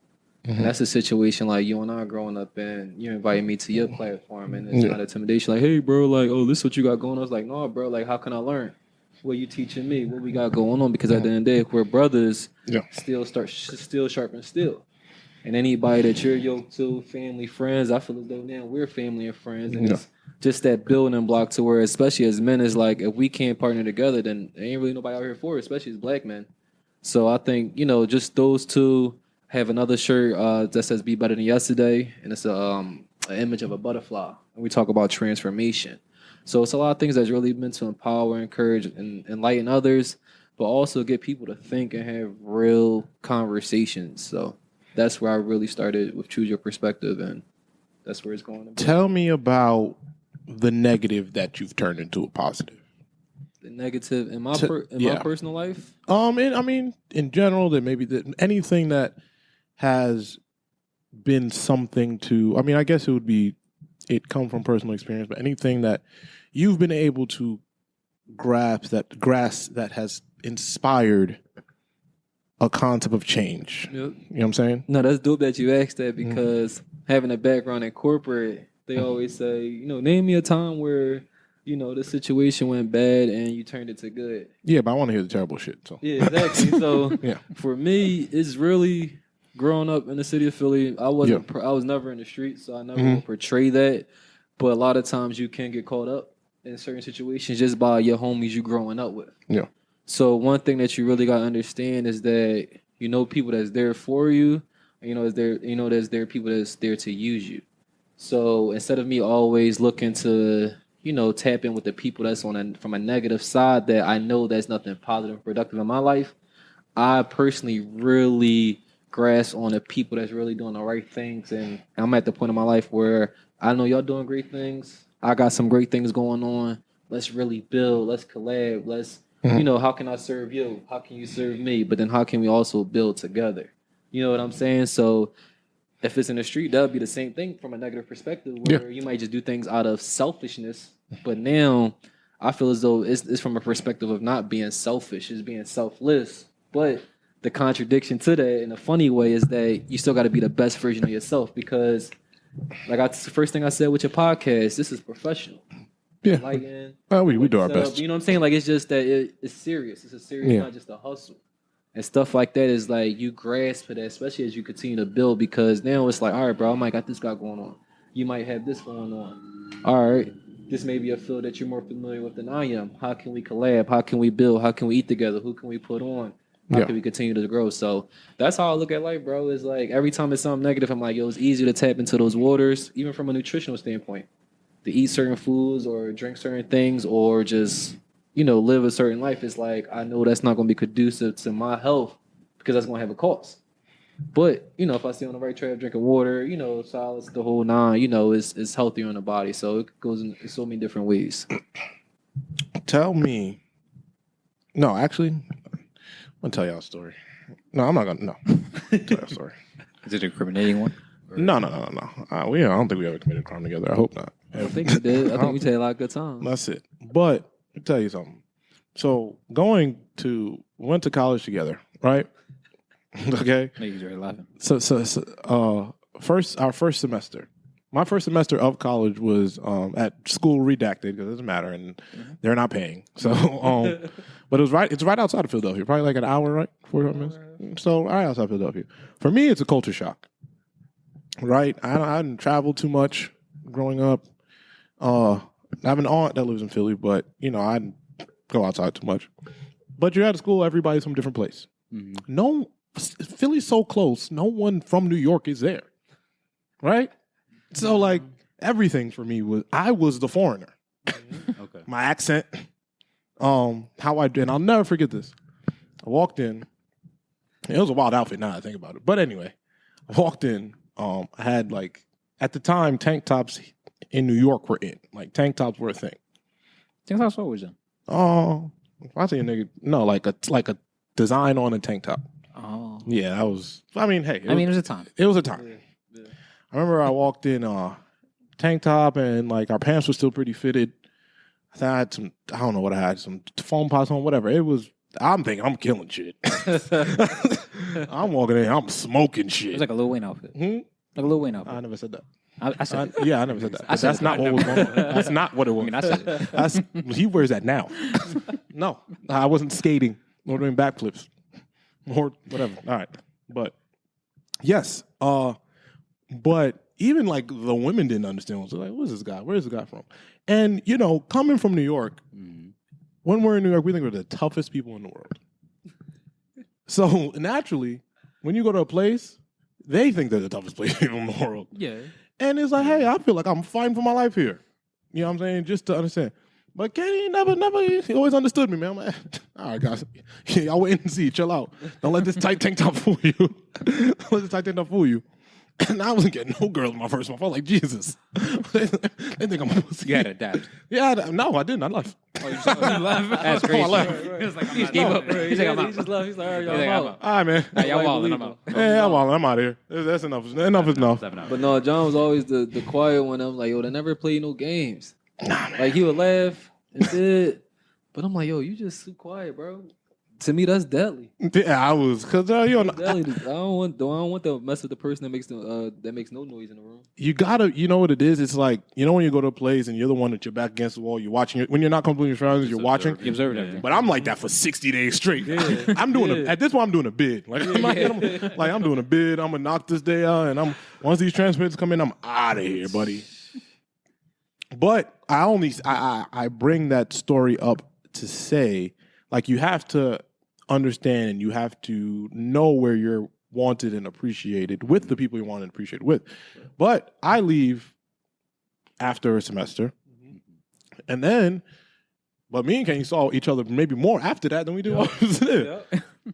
Mm-hmm. And that's a situation like you and I growing up in. You invited me to your platform, and it's not intimidation. Like, hey, bro, like, oh, this is what you got going on. I was like, no, bro, like, how can I learn? What you teaching me? What we got going on? Because at the end of the day, if we're brothers, steel sharpens steel. And anybody that you're yoked to, family, friends, I feel as though now we're family and friends. And it's just that building block to where, especially as men, is like, if we can't partner together, then there ain't really nobody out here for it, especially as black men. So I think, just those two. Have another shirt that says "Be Better Than Yesterday," and it's an image of a butterfly, and we talk about transformation. So it's a lot of things that's really meant to empower, encourage, and enlighten others, but also get people to think and have real conversations. So that's where I really started with Choose Your Perspective, and that's where it's going. Tell me about the negative that you've turned into a positive. The negative in my my personal life. In general, that maybe anything that has been something to. I mean, I guess it come from personal experience, but anything that you've been able to grasp that has inspired a concept of change. Yep. You know what I'm saying? No, that's dope that you asked that because having a background in corporate, they always say, name me a time where, the situation went bad and you turned it to good. Yeah, but I want to hear the terrible shit. So yeah, exactly. So for me, it's really growing up in the city of Philly. I was never in the streets, so I never will portray that. But a lot of times you can get caught up in certain situations just by your homies you growing up with. Yeah. So one thing that you really gotta understand is that people that's there for you, there's there people that's there to use you. So instead of me always looking to tap in with the people that's from a negative side that I know that's nothing positive and productive in my life, I personally really grasp on the people that's really doing the right things. And I'm at the point in my life where I know y'all doing great things. I got some great things going on. Let's really build. Let's collab. Let's, how can I serve you? How can you serve me? But then how can we also build together? You know what I'm saying? So if it's in the street, that would be the same thing from a negative perspective where you might just do things out of selfishness. But now I feel as though it's from a perspective of not being selfish, it's being selfless. But the contradiction to that in a funny way is that you still got to be the best version of yourself because, the first thing I said with your podcast, this is professional. Yeah. Lighting, we do our best. You know what I'm saying? Like, it's just that it's serious. It's a serious, not just a hustle. And stuff like that is like you grasp for that, especially as you continue to build because now it's like, all right, bro, I might got this guy going on. You might have this going on. All right. This may be a field that you're more familiar with than I am. How can we collab? How can we build? How can we eat together? Who can we put on? How can we continue to grow? So that's how I look at life, bro. Is like every time it's something negative, I'm like, yo, it's easier to tap into those waters, even from a nutritional standpoint, to eat certain foods or drink certain things or just, live a certain life. It's like, I know that's not going to be conducive to my health because that's going to have a cost. But, if I stay on the right track, drinking water, solids, the whole nine, it's healthier on the body. So it goes in so many different ways. Tell me. No, actually, I'm going to tell y'all a story. No, I'm not going to. No. Tell y'all a story. Is it a incriminating one? No. I don't think we ever committed a crime together. I hope not. I don't think we did. I think we had a lot of good time. That's it. But let me tell you something. So went to college together, right? Okay. Niggas are laughing. So, our first semester. My first semester of college was at school redacted because it doesn't matter and they're not paying. So, but it's right outside of Philadelphia, probably like an hour, right? 45 minutes. So, right outside of Philadelphia. For me, it's a culture shock, right? I didn't travel too much growing up. I have an aunt that lives in Philly, but I didn't go outside too much. But you're at a school, everybody's from a different place. No, Philly's so close. No one from New York is there, right? So like everything for me I was the foreigner. Okay. My accent, and I'll never forget this. I walked in. It was a wild outfit now that I think about it. But anyway, I walked in. I had at the time tank tops in New York were in. Like tank tops were a thing. Tank tops always in. If I say a nigga, no, like a design on a tank top. Oh. Yeah, that was. I mean, hey. It was a time. It was a time. Yeah. I remember I walked in tank top and our pants were still pretty fitted. I had some. I don't know what I had. Some foam pots on, whatever. It was. I'm thinking I'm killing shit. I'm walking in. I'm smoking shit. It was like a Lil Wayne outfit. Like a Lil Wayne outfit. I never said that. I said it. Yeah, I never said that. That's not what was going on. That's not what it was. I said it. He wears that now. No, I wasn't skating or doing backflips or whatever. All right, but yes, but even the women didn't understand. So what's this guy? Where's this guy from? And coming from New York, when we're in New York, we think we're the toughest people in the world. So naturally, when you go to a place, they think they're the toughest place in the world. Yeah. And it's like, hey, I feel like I'm fighting for my life here. You know what I'm saying? Just to understand. But Kenny he always understood me, man. I'm like, all right, guys. Y'all wait and see. Chill out. Don't let this tight tank top fool you. Don't let this tight tank top fool you. And I wasn't getting no girls in my first month. I was like, Jesus. they think I'm a pussy. You had to adapt. Yeah, no, I didn't. I left. Oh, you left? That's crazy. I left. He was like, he just gave up. He's like, I'm out. He just left. He's like, all right, y'all, He's like, I'm I'm out. out. All right, man. Nah, y'all wildin', I'm out. Yeah, I'm out of here. That's enough. Enough is enough. But no, John was always the quiet one. I'm like, yo, they never play no games. Nah, man. He would laugh and did. But I'm like, yo, you just too quiet, bro. To me, that's deadly. Yeah, I was because Deadly. I don't want to mess with the person that makes no noise in the room. You gotta, you know what it is? It's like, when you go to a place and you're the one that you're back against the wall, you're watching it. When you're not completely surrounded, you're watching. You observe everything. But I'm like that for 60 days straight. Yeah. I'm doing at this point, I'm doing a bid. I'm doing a bid. I'm gonna knock this day out, and once these transmitters come in, I'm out of here, buddy. But I bring that story up to say, you have to understand and you have to know where you're wanted and appreciated with the people you want and appreciated with. But I leave after a semester, and then, but me and Kenny saw each other maybe more after that than we did.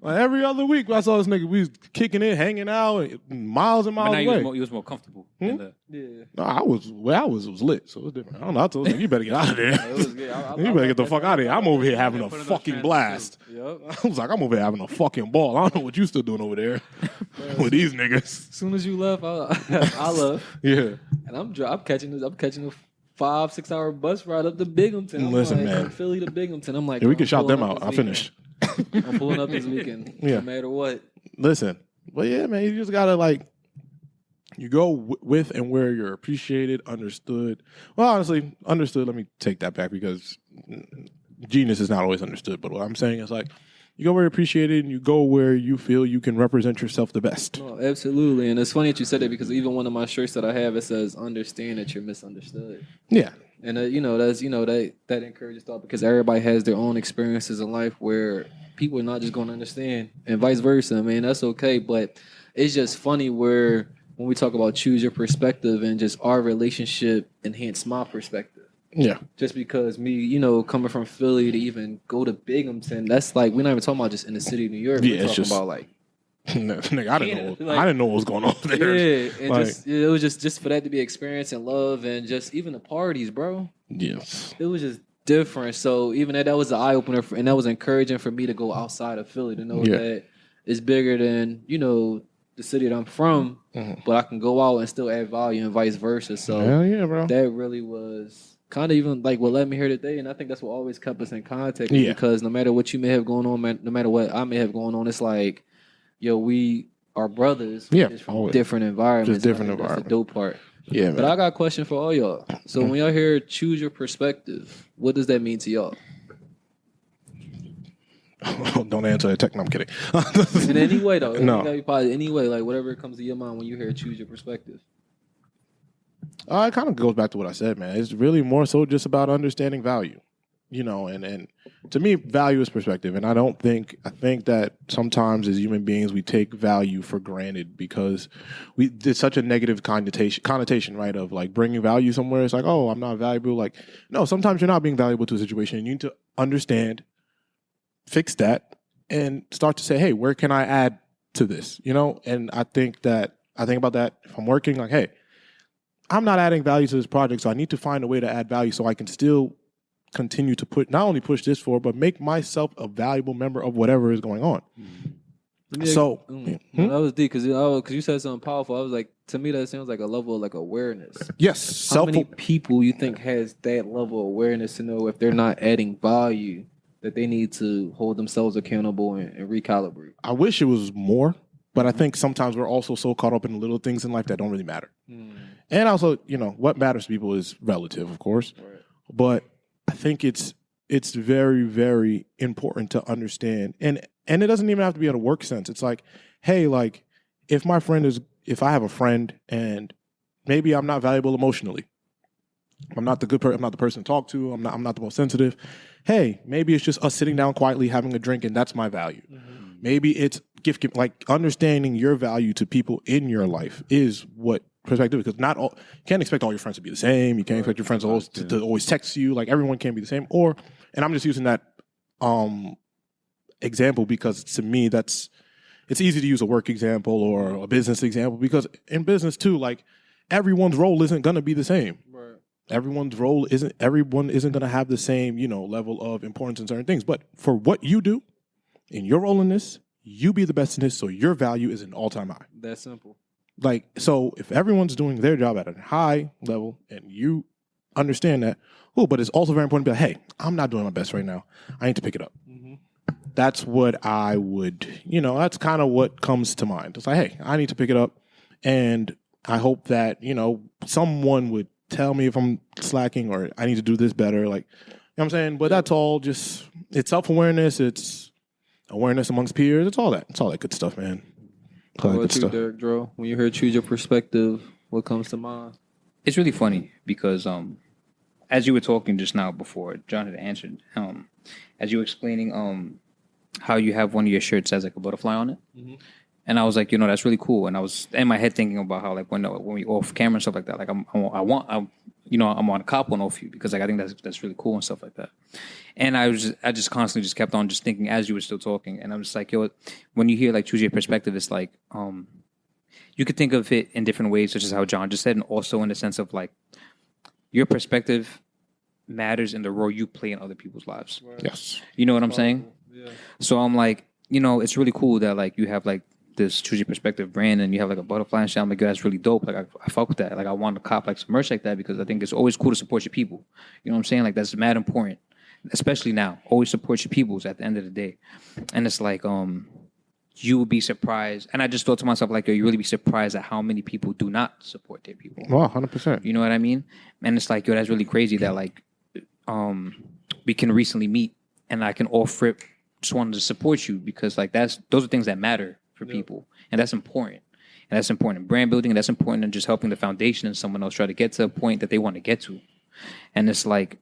Like every other week, I saw this nigga. We was kicking it, hanging out, miles and But miles now away. you was more comfortable. In the, Yeah. No, I was lit, so it was different. I don't know. I told him, you better get out of there. It was good. You better get the fuck out of here. I'm over here having a put in those fucking transfers, blast. Yep. I was like, I'm over here having a fucking ball. I don't know what you still doing over there with these niggas. As soon as you left, I left, Yeah. and I'm catching a 5-6 hour bus ride up to Binghamton. I'm Listen, like, man. from Philly to Binghamton. I'm like, Yeah, we I'm can shout them pulling out. up I this finished. weekend. I'm pulling up this weekend, Yeah. no matter what. Listen, but yeah, man, you just gotta like, you go with and where you're appreciated, understood. Well, honestly, understood. Let me take that back because genius is not always understood. But what I'm saying is like, you go where you're appreciated, and you go where you feel you can represent yourself the best. No, absolutely, and it's funny that you said that because even one of my shirts that I have, it says "Understand that you're misunderstood." Yeah, And that encourages thought because everybody has their own experiences in life where people are not just going to understand, and vice versa. I mean, that's okay, but it's just funny where when we talk about choose your perspective and just our relationship enhance my perspective. yeah. Just because me, coming from Philly to even go to Binghamton, that's like we're not even talking about just in the city of New York. Yeah, We're it's talking just- about like Nigga, I didn't know. Like- I didn't know what was going on there. yeah, and Like- it was just for that to be experience and love and just even the parties, bro. Yes. It was just different. So even that was an eye opener, and that was encouraging for me to go outside of Philly to know Yeah. that it's bigger than the city that I'm from, Mhm. but I can go out and still add value and vice versa. So Hell yeah, bro. that really was kind of even like what led me here today, and I think that's what always kept us in contact. Yeah. Because no matter what you may have going on, man, no matter what I may have going on, it's like, yo, we are brothers. Yeah, just from always. different environments. Just different and I think that's environments. the dope part. Yeah, But man. I got a question for all y'all. So when y'all hear choose your perspective, what does that mean to y'all? Don't answer that. No, I'm kidding. In any way though. No. It gotta be positive. Any way, like whatever comes to your mind when you hear choose your perspective. It kind of goes back to what I said, man. It's really more so just about understanding value, and to me, value is perspective. And I think that sometimes as human beings, we take value for granted because it's such a negative connotation, right? Of like bringing value somewhere. It's like, oh, I'm not valuable. Like, no, sometimes you're not being valuable to a situation. You need to understand, fix that, and start to say, hey, where can I add to this? And I think about that if I'm working, like, hey, I'm not adding value to this project, so I need to find a way to add value so I can still continue to not only push this forward, but make myself a valuable member of whatever is going on. So, that was deep because you said something powerful. I was like, to me, that sounds like a level of like awareness. yes, How many people you think has that level of awareness to know if they're not adding value that they need to hold themselves accountable and recalibrate? I wish it was more, but I think sometimes we're also so caught up in the little things in life that don't really matter. And also, what matters to people is relative, of course. Right. But I think it's very, very important to understand. And it doesn't even have to be in a work sense. It's like, hey, like if I have a friend and maybe I'm not valuable emotionally, I'm not the person to talk to, I'm not the most sensitive. Hey, maybe it's just us sitting down quietly having a drink and that's my value. Mm-hmm. Maybe it's gift, like understanding your value to people in your life is what perspective, because you can't expect all your friends to be the same. You can't expect your friends to always text you. Like everyone can't be the same. And I'm just using that example because to me it's easy to use a work example or a business example because in business too, like everyone's role isn't going to be the same. Right. Everyone isn't going to have the same, level of importance in certain things. But for what you do in your role in this, you be the best in this, so your value is an all-time high. That's simple. Like, so if everyone's doing their job at a high level and you understand that, but it's also very important to be like, hey, I'm not doing my best right now. I need to pick it up. Mm-hmm. That's what I would, that's kind of what comes to mind. It's like, hey, I need to pick it up. And I hope that, someone would tell me if I'm slacking or I need to do this better. Like, you know what I'm saying? But that's all it's self-awareness. It's awareness amongst peers. It's all that. It's all that good stuff, man. It's all that What good about you, stuff. Derek Dro? When you hear choose your perspective, what comes to mind? it's really funny because as you were talking just now before John had answered, as you were explaining how you have one of your shirts has like a butterfly on it, Mhm. And I was like, that's really cool. And I was in my head thinking about how like when we off camera and stuff like that, like I'm on a cop one off you because like I think that's really cool and stuff like that. And I just constantly just kept on just thinking as you were still talking, and I'm just like, when you hear like choose your perspective, it's like you could think of it in different ways, such as how John just said, and also in the sense of like your perspective matters in the role you play in other people's lives. Right. Yes. You know what I'm saying? Yeah. So I'm like, it's really cool that like you have like this choose your perspective brand and you have like a butterfly and shit. I'm like, that's really dope. Like I fuck with that. Like I want to cop like some merch like that because I think it's always cool to support your people. You know what I'm saying? Like that's mad important, especially now. Always support your peoples at the end of the day. And it's like, you would be surprised. And I just thought to myself, like, you really be surprised at how many people do not support their people. Well, 100%. You know what I mean? And it's like, that's really crazy that like, we can recently meet and I can off rip just wanted to support you because like those are things that matter for people. And that's important. And that's important in brand building. And that's important in just helping the foundation and someone else try to get to a point that they want to get to. And it's like,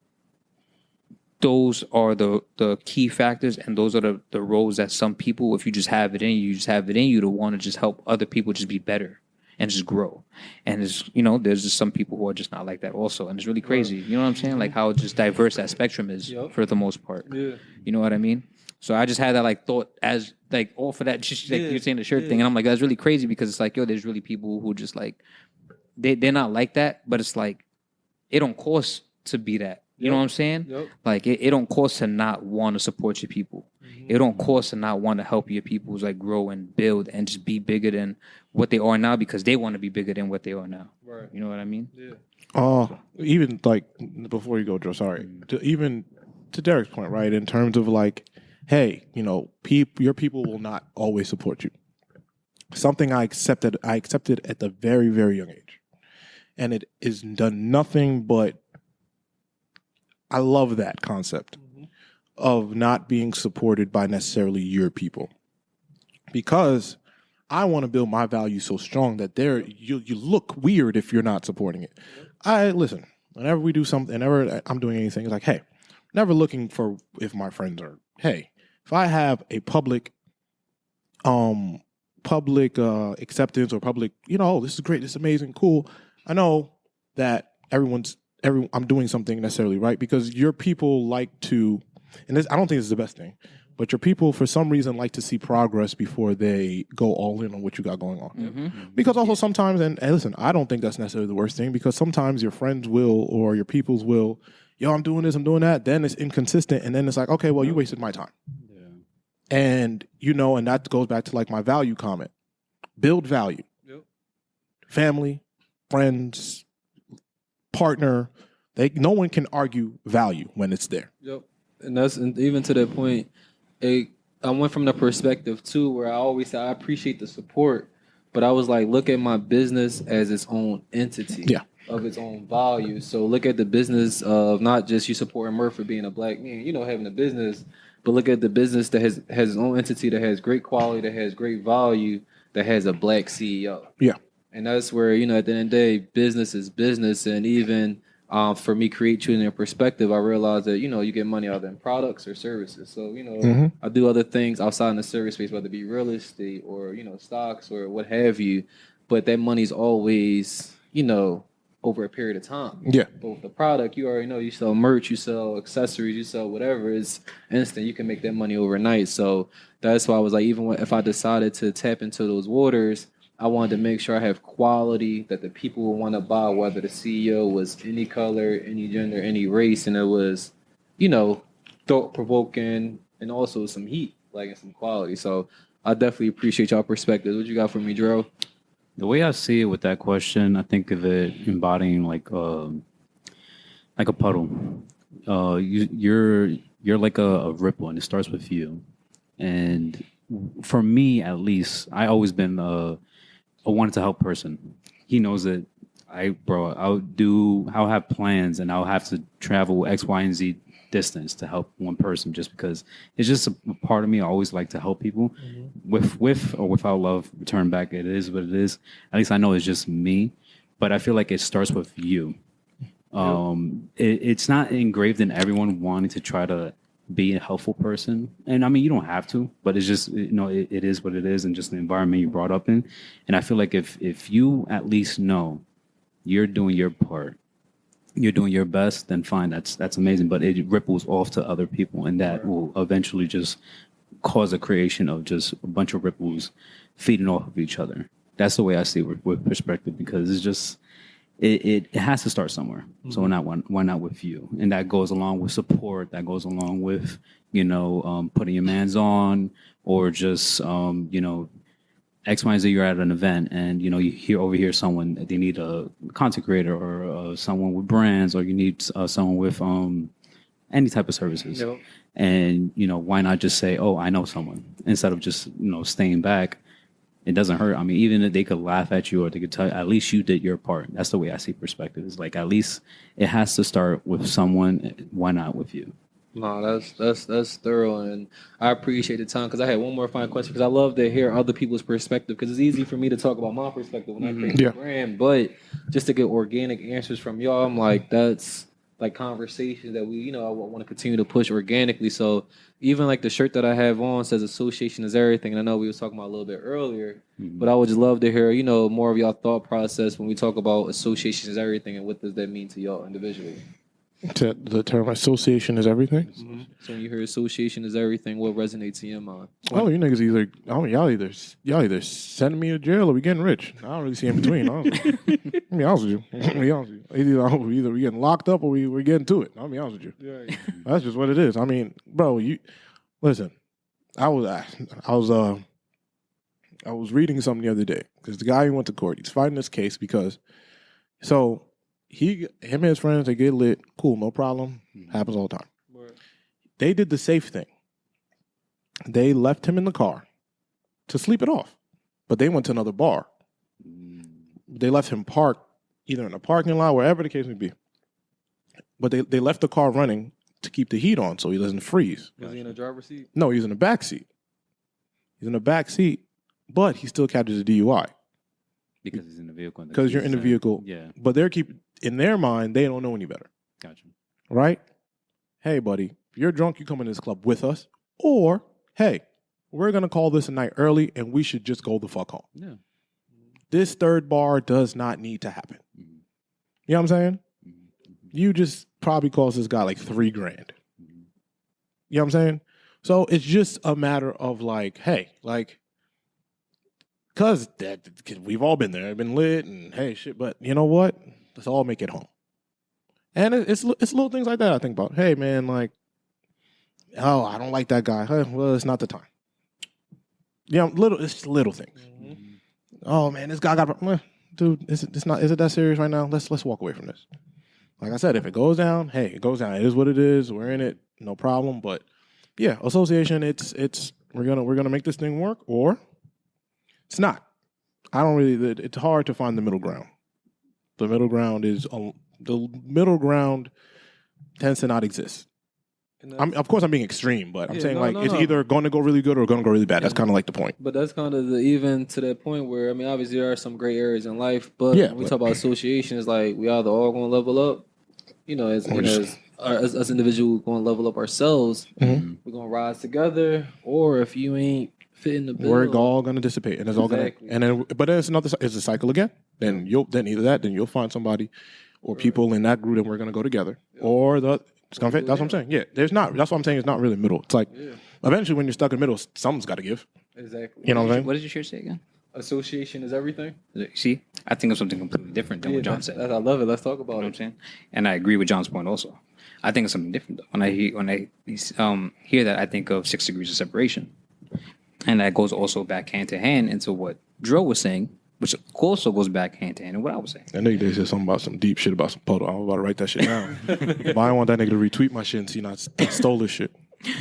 those are the key factors, and those are the roles that some people, if you just have it in you, just have it in you to want to just help other people just be better and just grow. And it's, there's just some people who are just not like that also. And it's really crazy. You know what I'm saying? Like how just diverse that spectrum is for the most part. Yeah. You know what I mean? So I just had that like thought as like all for that, just like you're saying the shirt thing. And I'm like, that's really crazy because it's like, there's really people who just like, they're not like that, but it's like, it don't cost to be that. You know what I'm saying? Yep. Like it don't cost to not want to support your people. Mm-hmm. It don't cost to not want to help your people like grow and build and just be bigger than what they are now because they want to be bigger than what they are now. Right. You know what I mean? Yeah. Even like before you go, Joe, sorry. Even to Derek's point, right? In terms of like, hey, your people will not always support you. Something I accepted at the very, very young age. And it is done nothing but I love that concept of not being supported by necessarily your people, because I want to build my value so strong that you look weird if you're not supporting it. I listen whenever we do something, whenever I'm doing anything. It's like, hey, never looking for if my friends are. Hey, if I have a public acceptance or public, this is great, this is amazing, cool. I know that I'm doing something necessarily right because your people like to, and I don't think this is the best thing, but your people for some reason like to see progress before they go all in on what you got going on. Mm-hmm. Because also sometimes, and listen, I don't think that's necessarily the worst thing because sometimes your friends will or your peoples will, I'm doing this, I'm doing that. Then it's inconsistent, and then it's like, okay, well, you wasted my time. Yeah. And and that goes back to like my value comment. Build value. Yep. Family, friends, partner, no one can argue value when it's there. Yep. And even to that point, I went from the perspective too where I always say I appreciate the support, but I was like, look at my business as its own entity of its own value. So look at the business of not just you supporting Murph for being a black man, having a business, but look at the business that has its own entity that has great quality, that has great value, that has a black CEO. Yeah. And that's where, at the end of the day, business is business. And even for me, choosing a perspective, I realized that, you get money out of them products or services. So, I do other things outside in the service space, whether it be real estate or, stocks or what have you. But that money's always, over a period of time. Yeah. But with the product, you already know you sell merch, you sell accessories, you sell whatever. It's instant. You can make that money overnight. So that's why I was like, even if I decided to tap into those waters, I wanted to make sure I have quality that the people would want to buy, whether the CEO was any color, any gender, any race, and it was, thought-provoking and also some heat, and some quality. So I definitely appreciate y'all perspective. What you got for me, Dro? The way I see it with that question, I think of it embodying like a puddle. You're like a ripple, and it starts with you. And for me, at least, I always been a wanted to help person. He knows that I'll have plans and I'll have to travel X, Y, and Z distance to help one person just because it's just a part of me. I always like to help people with or without love. Return back. It is what it is. At least I know it's just me, but I feel like it starts with you. It's not engraved in everyone wanting to try to be a helpful person. And I mean, you don't have to, but it's just, it is what it is, and just the environment you brought up in. And I feel like if you at least know you're doing your part, you're doing your best, then fine, that's amazing. But it ripples off to other people, and that will eventually just cause a creation of just a bunch of ripples feeding off of each other. That's the way I see it with perspective, because it's just, it has to start somewhere. Mm-hmm. So why not with you? And that goes along with support. That goes along with, putting your mans on, or just, X, Y, and Z, you're at an event and, you overhear someone, they need a content creator or someone with brands, or you need someone with any type of services. Yep. And, why not just say, oh, I know someone, instead of just, staying back. It doesn't hurt. I mean, even if they could laugh at you, or they could tell you, at least you did your part. That's the way I see perspective. It's like, at least it has to start with someone. Why not with you? No, that's thorough, and I appreciate the time, because I had one more final question, because I love to hear other people's perspective, because it's easy for me to talk about my perspective when I create the brand, but just to get organic answers from y'all, I'm like, that's like conversation that we, I want to continue to push organically. So even like the shirt that I have on says association is everything, and I know we was talking about a little bit earlier, but I would just love to hear, more of y'all thought process when we talk about association is everything, and what does that mean to y'all individually? The term association is everything. Mm-hmm. So when you hear association is everything, what resonates in your mind? Oh, you niggas y'all either sending me to jail or we getting rich. I don't really see in between. I'll be honest with you. Either we getting locked up or we're getting to it. I'll be honest with you. Yeah. That's just what it is. I mean, bro, you listen. I was reading something the other day, because the guy who went to court, he's fighting this case because him and his friends, they get lit. Cool, no problem. Happens all the time. Right. They did the safe thing. They left him in the car to sleep it off. But they went to another bar. They left him parked either in a parking lot, wherever the case may be. But they left the car running to keep the heat on so he doesn't freeze. Was he in the driver's seat? No, he's in the back seat. He's in the back seat, but he still catches a DUI. Because he's in the vehicle. Because you're in the vehicle. Yeah. But in their mind, they don't know any better. Gotcha. Right? Hey, buddy, if you're drunk, you come in this club with us. Or, hey, we're going to call this a night early and we should just go the fuck home. Yeah. This third bar does not need to happen. Mm-hmm. You know what I'm saying? Mm-hmm. You just probably cost this guy like $3,000. Mm-hmm. You know what I'm saying? So it's just a matter of like, hey, like, because we've all been there, been lit and hey, shit, but you know what? Let's all make it home. And it's little things like that I think about. Hey, man, like, oh, I don't like that guy. Hey, well, it's not the time. It's little things. Mm-hmm. Oh, man, this guy got, dude, is it that serious right now? Let's walk away from this. Like I said, if it goes down, hey, it goes down. It is what it is. We're in it, no problem. But yeah, association, we're gonna make this thing work, or it's not. It's hard to find the middle ground. The middle ground tends to not exist. Of course, I'm being extreme, but I'm saying it's either going to go really good or going to go really bad. That's kind of like the point. But that's kind of even to that point where, I mean, obviously there are some gray areas in life, but when we talk about association, it's like we either all going to level up, as individuals going to level up ourselves, we're going to rise together, or if you ain't fitting the bill, we're all going to dissipate, and it's all going to, but then it's a cycle again. Then you'll find somebody or people in that group, and we're going to go together, or it's gonna fit. That's what I'm saying. Yeah, that's what I'm saying. It's not really middle. It's like eventually when you're stuck in the middle, something's got to give. Exactly. You know what I'm saying? What did your shirt say again? Association is everything. See, I think of something completely different than what John said. I love it. Let's talk about it. You know what I'm saying? And I agree with John's point also. I think of something different though. When I hear that, I think of 6 degrees of separation, and that goes also back hand to hand into what Dro was saying, which also goes back hand to hand in what I was saying. I know you said something about some deep shit about some poto. I was about to write that shit down. But I don't want that nigga to retweet my shit and see I stole this shit.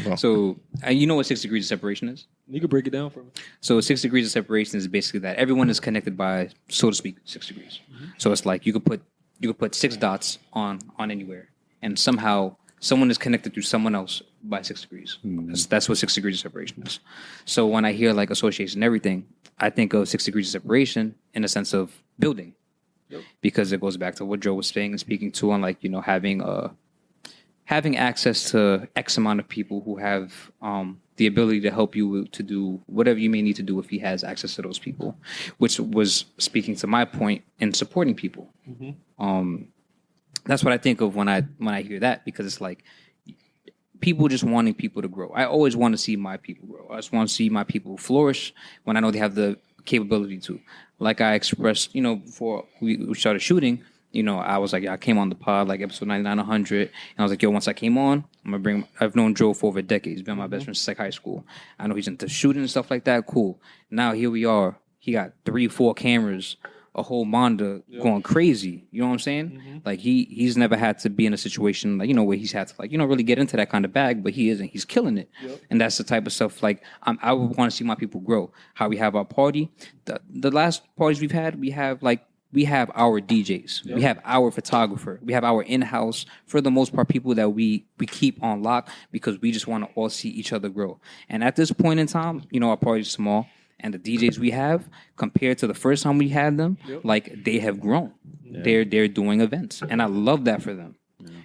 No. So, you know what 6 degrees of separation is? You can break it down for me. So 6 degrees of separation is basically that everyone is connected by, so to speak, 6 degrees. Mm-hmm. So it's like you could put 6 dots on anywhere, and somehow someone is connected to someone else by 6 degrees. Mm-hmm. That's what 6 degrees of separation is. So when I hear like association and everything, I think of 6 degrees of separation in a sense of building, because it goes back to what Joe was saying and speaking to on like, having having access to X amount of people who have the ability to help you to do whatever you may need to do if he has access to those people, which was speaking to my point in supporting people. That's what I think of when I hear that, because it's like people just wanting people to grow. I always want to see my people grow. I just want to see my people flourish when I know they have the capability to. Like I expressed, before we started shooting, I was like, I came on the pod, like episode 99, 100. And I was like, yo, once I came on, I've known Joe for over a decade. He's been my best friend since like high school. I know he's into shooting and stuff like that. Cool. Now here we are. He got 3-4 cameras, a whole Monda going crazy. You know what I'm saying? Like he's never had to be in a situation like, where he's had to like, really get into that kind of bag, but he isn't. He's killing it. And that's the type of stuff like I would want to see my people grow. How we have our party. The last parties we've had, we have our DJs. We have our photographer. We have our in-house, for the most part, people that we keep on lock because we just want to all see each other grow. And at this point in time, our party's small. And the DJs we have, compared to the first time we had them, like they have grown. They're doing events. And I love that for them.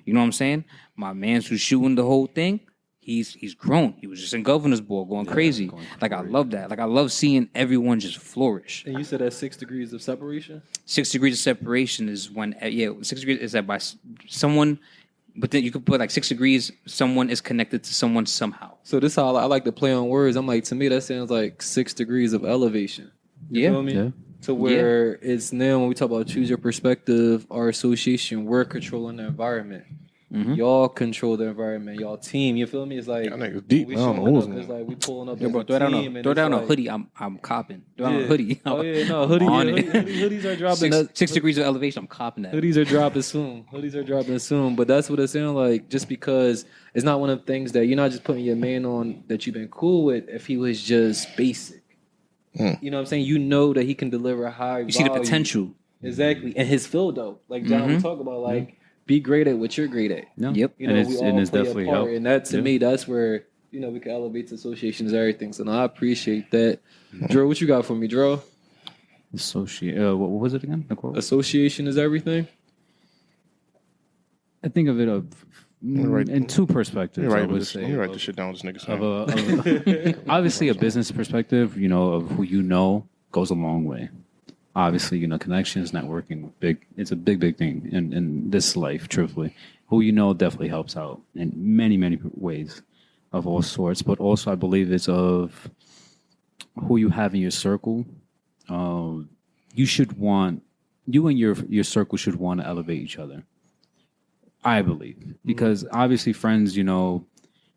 You know what I'm saying? My man's who's shooting the whole thing, he's grown. He was just in governor's board going crazy. Like I love that. Like I love seeing everyone just flourish. And you said that's 6 degrees of separation? 6 degrees of separation is when 6 degrees is that by someone, but then you could put like 6 degrees, someone is connected to someone somehow. So this is how I like to play on words. I'm like, to me, that sounds like 6 degrees of elevation. You feel me? Yeah. To where it's now when we talk about choose your perspective, our association, we're controlling the environment. Y'all control the environment. Y'all team. You feel me? It's like Y'all niggas deep. we I don't know showing what's up, going it's like we pulling up. Yo, bro, as a team, and throw it's down a like- hoodie. I'm copping. Throw down a hoodie. Oh yeah, no hoodie. On Yeah, it. hoodies are dropping. 6 degrees of elevation. I'm copping that. Hoodies are dropping soon. Hoodies are dropping soon. But that's what it sounds like. Just because it's not one of the things that you're not just putting your man on that you've been cool with. If he was just basic, you know what I'm saying. You know that he can deliver high. You see the potential. Exactly, and his field though. Like John, we talk about like be great at what you're great at. No. Yep. You know, and we it's, all and it's play definitely a part, helped. and that to me, that's where we can elevate the associations, everything. So no, I appreciate that. Drew, what you got for me, Drew? Associate. What was it again? The quote? Association is everything. I think of it right. in two perspectives. Let I would me say write this shit down. This nigga of saying. obviously a business perspective, of who goes a long way. Obviously, connections, networking, it's a big thing in this life, truthfully. Who definitely helps out in many, many ways of all sorts. But also I believe it's of who you have in your circle. You and your circle should want to elevate each other. I believe. Because obviously friends,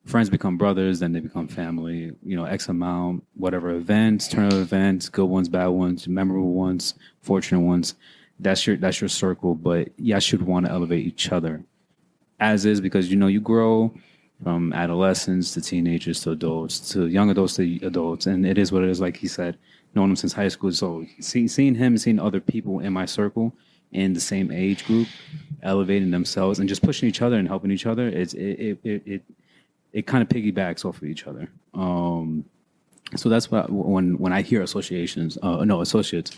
friends become brothers, then they become family, X amount, whatever events, turn of events, good ones, bad ones, memorable ones, fortunate ones. That's your circle. But you should want to elevate each other as is, because, you grow from adolescents to teenagers to adults to young adults to adults. And it is what it is. Like he said, known him since high school. So seeing him, seeing other people in my circle in the same age group, elevating themselves and just pushing each other and helping each other, it kind of piggybacks off of each other. So that's what when I hear associations, associates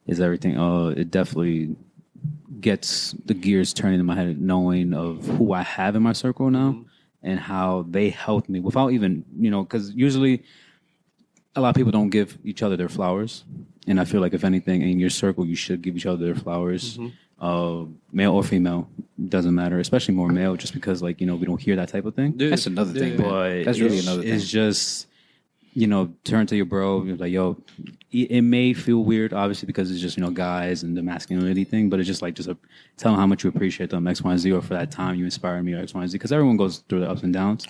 is everything. It definitely gets the gears turning in my head, knowing of who I have in my circle now and how they helped me without even, because usually a lot of people don't give each other their flowers. And I feel like if anything in your circle, you should give each other their flowers. Male or female, doesn't matter, especially more male, just because we don't hear that type of thing. That's another thing, man. But That's really another thing. It's just, turn to your bro, you're like, yo, it may feel weird, obviously, because it's just, guys and the masculinity thing, but it's just tell them how much you appreciate them, X, Y, and Z, or for that time you inspire me, or X, Y, and Z, because everyone goes through the ups and downs.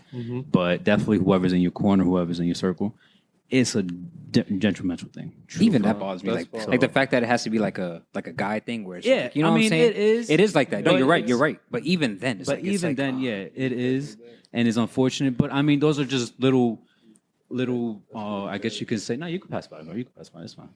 But definitely whoever's in your corner, whoever's in your circle, it's a detrimental thing. Even that bothers me. That's Like the fact that it has to be like a guy thing where it's Yeah, like, you know I what mean, I'm saying? it is like that. but No, you're right. it's- You're right. But even then, it's But like, it's even like, then, it is, and it's unfortunate. But I mean, those are just little. I guess you could say, no, you can pass by, bro. You can pass by. It's fine.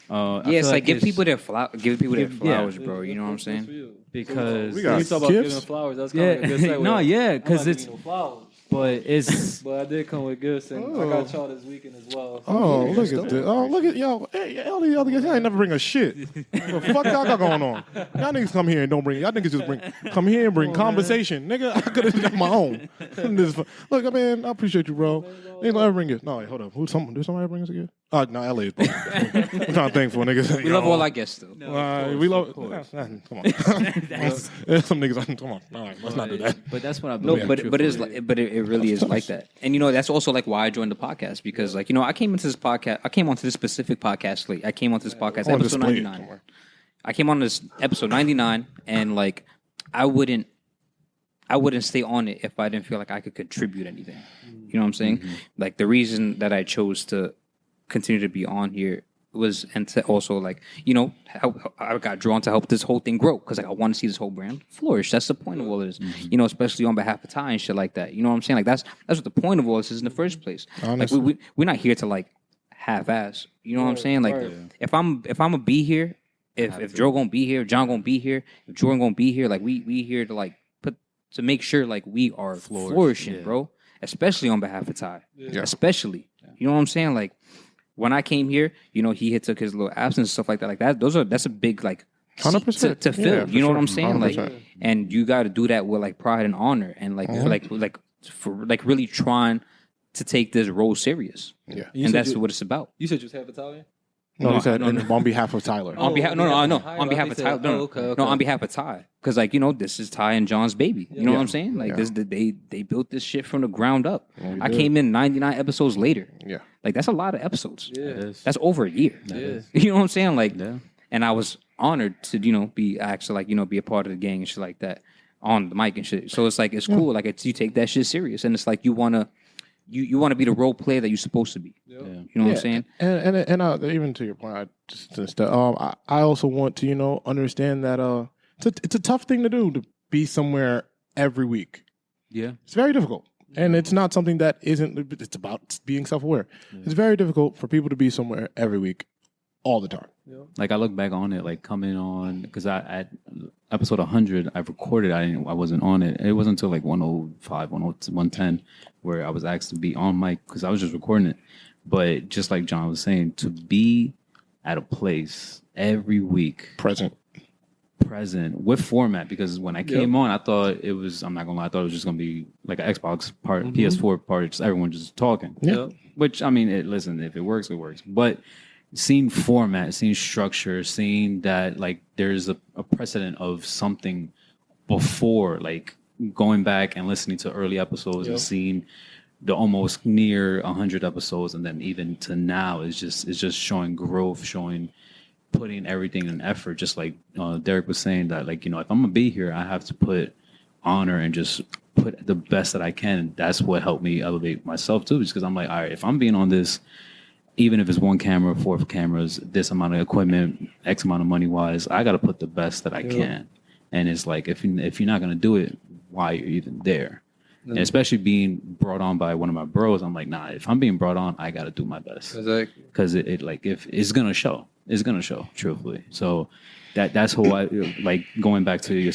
I yeah, it's feel like give it's- people their flowers, yeah. bro. You know what I'm saying? because We got we talk about gifts? giving flowers. That's kind of like a good segue. no, yeah, I'm because not it's giving you no flowers. But it's But I did come with gifts, and I got y'all this weekend as well. Oh, look at this. Oh, look at y'all. Hey, all these other guys, y'all ain't never bring a shit. What the fuck y'all got going on? Y'all niggas come here and don't bring, y'all niggas just come here and bring conversation. Nigga, I could have done my own. Look, man, I appreciate you, bro. They ain't gonna ever bring it. No, wait, hold up. Did somebody bring us a gift? No, LA is broke. I'm trying to think for niggas. We love all our guests, though. We love, come on. There's some niggas, come on. All right, let's not do that. But that's what I No, believe. but it really is like that. And that's also like why I joined the podcast, because I came onto this specific podcast late. I came onto this podcast On episode display 99. somewhere. I came on this episode 99, and like I wouldn't stay on it if I didn't feel like I could contribute anything. You know what I'm saying? Mm-hmm. Like the reason that I chose to continue to be on here was, and to also like, help, I got drawn to help this whole thing grow, because like I want to see this whole brand flourish. That's the point of all of this, especially on behalf of Ty and shit like that. You know what I'm saying? Like that's what the point of all this is in the first place. Honestly. Like we're not here to like half-ass. You know what I'm saying? Like if I'm gonna be here, if Joe gonna be here, if John gonna be here, if Jordan gonna be here, like we here to like to make sure like we are flourishing, bro. Especially on behalf of Ty. Yeah. Especially. You know what I'm saying? Like when I came here, he had took his little absence and stuff like that. Like that's a big like 100% to fill. Yeah, You know for what I'm sure. saying? 100%. Like, and you got to do that with like pride and honor, and like for like really trying to take this role serious. Yeah. And that's what it's about. You said you was half Italian? No, he said on behalf of Tyler. On behalf, no, on behalf of Ty. No, okay. no, on behalf of Ty, because like this is Ty and John's baby. You know what I'm saying? Like this, they built this shit from the ground up. I came in 99 episodes later. Yeah. Like that's a lot of episodes. Yeah. That's over a year. Yeah. You know what I'm saying? Like, and I was honored to be asked to like be a part of the gang and shit like that on the mic and shit. So it's like it's cool. Like you take that shit serious, and it's like you wanna be the role player that you're supposed to be. You know what I'm saying? And even to your point, I also want to understand that it's a tough thing to do, to be somewhere every week. Yeah. It's very difficult, and it's not something that isn't. It's about being self-aware. It's very difficult for people to be somewhere every week, all the time. Like I look back on it, like coming on, because at episode 100, I recorded. I wasn't on it. It wasn't until like 105, 110, where I was asked to be on mic because I was just recording it. But just like John was saying, to be at a place every week, present with format, because when I came on, I thought it was. I'm not gonna lie, I thought it was just gonna be like an Xbox part, PS4 part, just everyone just talking. Yeah. Which I mean, listen, if it works, it works. But seeing format, seeing structure, seeing that like there's a precedent of something before, like going back and listening to early episodes and seeing the almost near 100 episodes, and then even to now is just showing growth, putting everything in effort. Just like Derek was saying, that like if I'm gonna be here, I have to put honor and just put the best that I can. And that's what helped me elevate myself too, because I'm like, all right, if I'm being on this, even if it's one camera, 4 cameras, this amount of equipment, X amount of money wise, I got to put the best that I can. And it's like, if you're not going to do it, why are you even there? And especially being brought on by one of my bros, I'm like, nah, if I'm being brought on, I got to do my best. Exactly. Because it like, if it's going to show, truthfully. So that's who I, like going back to your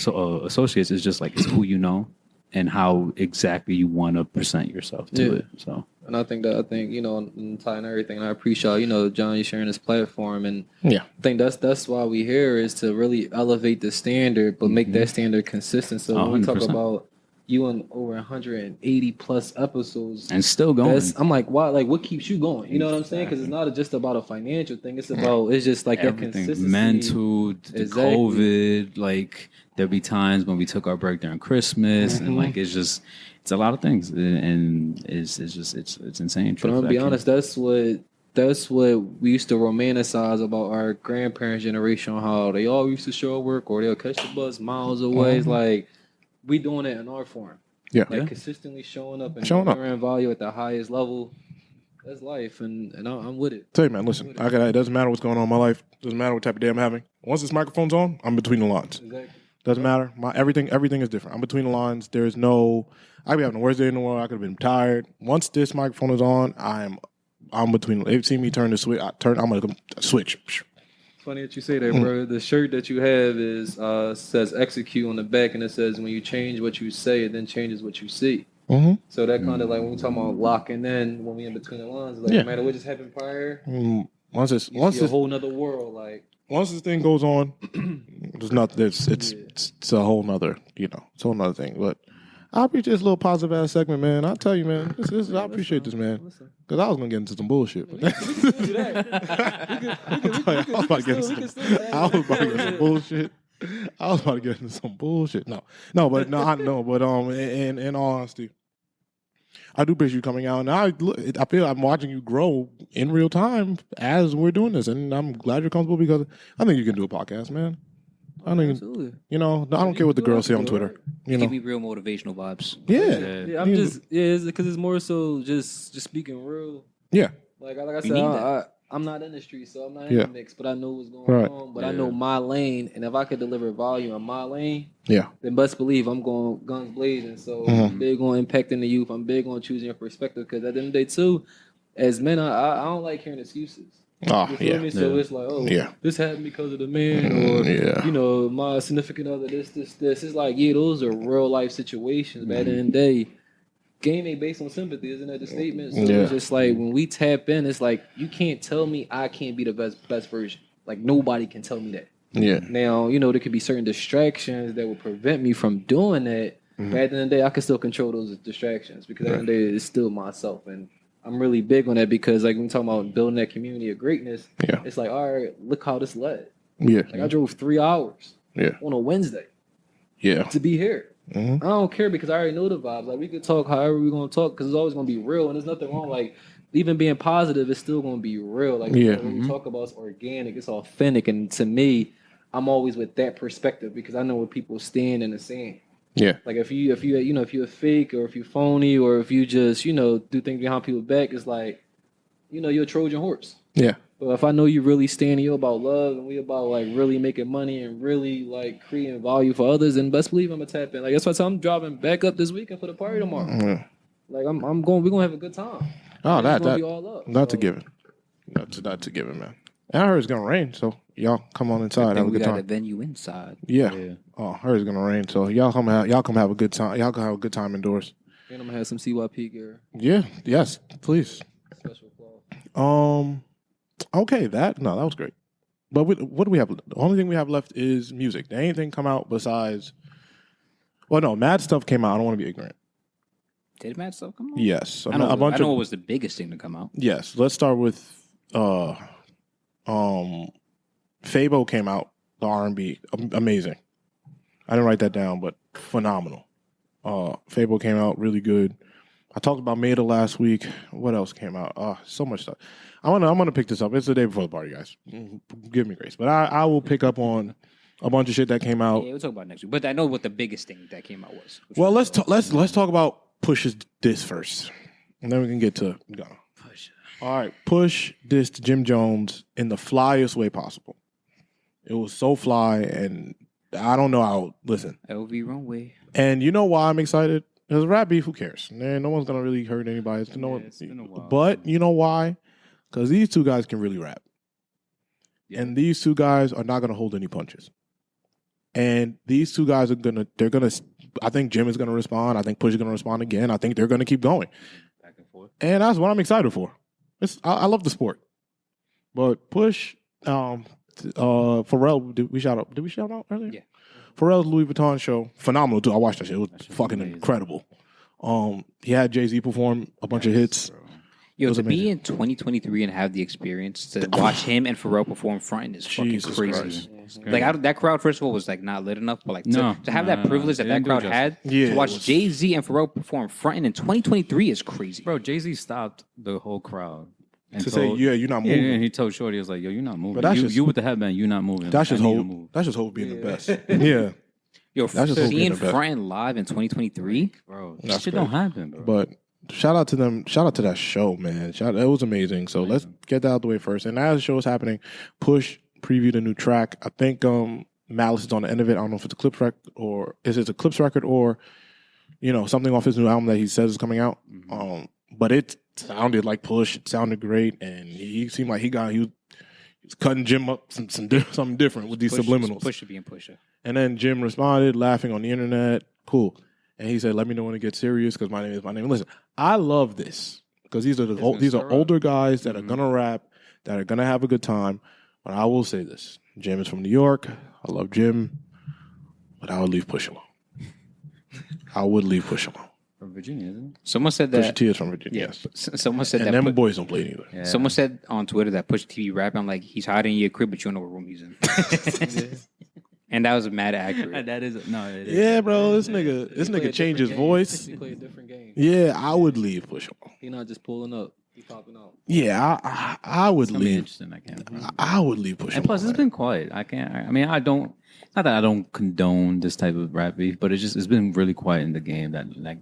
associates, is just like, it's who you know and how exactly you want to present yourself to it. So. And I think and Ty and everything, and I appreciate John, you sharing this platform, and I think that's why we here, is to really elevate the standard, but make that standard consistent. So when we talk 100%. about you in over 180 plus episodes And still going. I'm like, why? Like, what keeps you going? You know what I'm saying? Because it's not just about a financial thing. It's about it's just like that Everything. consistency. Mental, the Exactly. COVID, like there'll be times when we took our break during Christmas, and like it's a lot of things, and it's insane. But I'm gonna be honest, that's what we used to romanticize about our grandparents' generation, how they all used to show up work, or they'll catch the bus miles away. It's like we doing it in our form. Yeah. Like consistently showing up and Showing up. delivering value at the highest level. That's life, and I'm with it. Tell you, man, listen, it doesn't matter what's going on in my life. Doesn't matter what type of day I'm having. Once this microphone's on, I'm between the lines. Exactly. Doesn't matter. Everything is different. I'm between the lines. There's no. I could be having the worst day in the world. I could have been tired. Once this microphone is on, I'm between. They've seen me turn the switch. I'm gonna switch. Funny that you say that, bro. The shirt that you have is says execute on the back, and it says when you change what you say, it then changes what you see. Mm-hmm. So that kind of like when we talking about locking in, when we in between the lines, like Yeah. no matter what just happened prior, Once see a whole nother world. Like once this thing goes on, there's nothing. It's a whole nother, it's a whole nother thing. But I appreciate this little positive ass segment, man. I tell you, man, I appreciate this, man, because I was gonna get into some bullshit. But I was about to get into some bullshit. I was about to get into some bullshit. But in all honesty, I do appreciate you coming out, and I feel I'm watching you grow in real time as we're doing this, and I'm glad you're comfortable because I think you can do a podcast, man. I think absolutely. I don't care what the girls say on Twitter. Give me real motivational vibes. Yeah, I'm just it's because it's more so just speaking real. Yeah, like I said, I'm not in the street, so I'm not in the mix, but I know what's going on. But I know my lane, and if I could deliver volume in my lane, then best believe I'm going guns blazing. So I'm big on impacting the youth. I'm big on choosing your perspective because at the end of the day, too, as men, I don't like hearing excuses. You feel me? So it's like, this happened because of the man, or my significant other, this. It's like, those are real life situations. But at the end of the day, game ain't based on sympathy, isn't that the statement? So it's just like when we tap in, it's like you can't tell me I can't be the best version. Like nobody can tell me that. Yeah. Now, there could be certain distractions that will prevent me from doing that. But at the end of the day, I can still control those distractions because at the end of the day, it's still myself. And I'm really big on that because like when we talk about building that community of greatness, it's like, all right, look how this led. Yeah. Like I drove 3 hours on a Wednesday to be here. I don't care because I already know the vibes. Like we could talk however we're gonna talk because it's always gonna be real, and there's nothing wrong. Like even being positive, it's still gonna be real. Like when we talk about it's organic, it's authentic, and to me, I'm always with that perspective because I know where people stand in the sand. Yeah. Like if you're a fake or if you're phony or if you just do things behind people's back, it's like you're a Trojan horse. Yeah. But if I know you really stand, you about love, and we about like really making money and really like creating value for others, and best believe I'm gonna tap in. Like that's why I'm driving back up this weekend for the party tomorrow. Like we're gonna have a good time. Oh, that's a given. That's a given, man. And I heard it's gonna rain, so y'all come on inside, have a good time. We got a venue inside. Yeah. Oh, I heard it's gonna rain, so y'all come have a good time. Y'all can have a good time indoors. And I'm gonna have some CYP gear. Yeah. Yes. Please. Special claw. Okay, that was great. But what do we have? The only thing we have left is music. Did anything come out besides? Well, no, Mad Stuff came out. I don't want to be ignorant. Did Mad Stuff come out? Yes, I know what was the biggest thing to come out. Yes, let's start with Fabo came out. The R&B, amazing. I didn't write that down, but phenomenal. Fabo came out really good. I talked about Maida last week. What else came out? So much stuff. I'm gonna pick this up. It's the day before the party, guys. Give me grace, but I will pick up on a bunch of shit that came out. Yeah, we'll talk about it next week. But I know what the biggest thing that came out was. Well, let's talk about Push's diss first, and then we can get to Gunna. Push. All right, Push dissed Jim Jones in the flyest way possible. It was so fly, and I don't know how. Listen, LV Runway. And you know why I'm excited? Because rap beef, who cares? Man, no one's gonna really hurt anybody. It's been a while. But you know why? Because these two guys can really rap. Yeah. And these two guys are not gonna hold any punches. And these two guys they're gonna I think Jim is gonna respond. I think Push is gonna respond again. I think they're gonna keep going. Back and forth. And that's what I'm excited for. I love the sport. But Push, Pharrell, did we shout out earlier? Yeah. Pharrell's Louis Vuitton show, phenomenal too. I watched that shit. It was fucking amazing. Incredible. He had Jay-Z perform a bunch of hits. Yo, to be in 2023 and have the experience to watch him and Pharrell perform fronting is fucking crazy. Like that crowd, first of all, was like not lit enough, but like to have that privilege that crowd had to watch Jay-Z and Pharrell perform fronting in 2023 is crazy. Bro, Jay-Z stopped the whole crowd. And to say, you're not moving. Yeah, and he told Shorty, he was like, yo, you're not moving. But you with the headband, you're not moving. That's just Hope being the best. Yeah. Yo, seeing fronting live in 2023, bro, that shit don't happen, bro. But shout out to them. Shout out to that show, man. It was amazing. So let's get that out the way first. And as the show is happening, Push previewed a new track. I think Malice is on the end of it. I don't know if it's a clips record or something off his new album that he says is coming out. Mm-hmm. But it sounded like Push. It sounded great, and he seemed like he was cutting Jim up something different with these subliminals. Push being Pusher. And then Jim responded, laughing on the internet. Cool. and he said, "Let me know when it gets serious because my name is my name." Listen, I love this because these are older guys that are gonna rap, that are gonna have a good time. But I will say this: Jim is from New York. I love Jim, but I would leave Push alone. I would leave Push alone. From Virginia, isn't it? Someone said Pusha that. T is from Virginia. Yes. Someone said And that. them boys don't play either. Yeah. Someone said on Twitter that Pusha T rapping like he's hiding in your crib, but you don't know what room he's in. And that was mad accurate. That is no. It is. Yeah, bro. This nigga changed his voice. He play a different game. Yeah, I would leave Push alone. He not just pulling up. He popping out. Yeah, I would It's gonna be leave. interesting. I can't. I would leave Push And alone. plus, it's been quiet. I can't. I mean, I don't. Not that I don't condone this type of rap beef, but it's been really quiet in the game. That like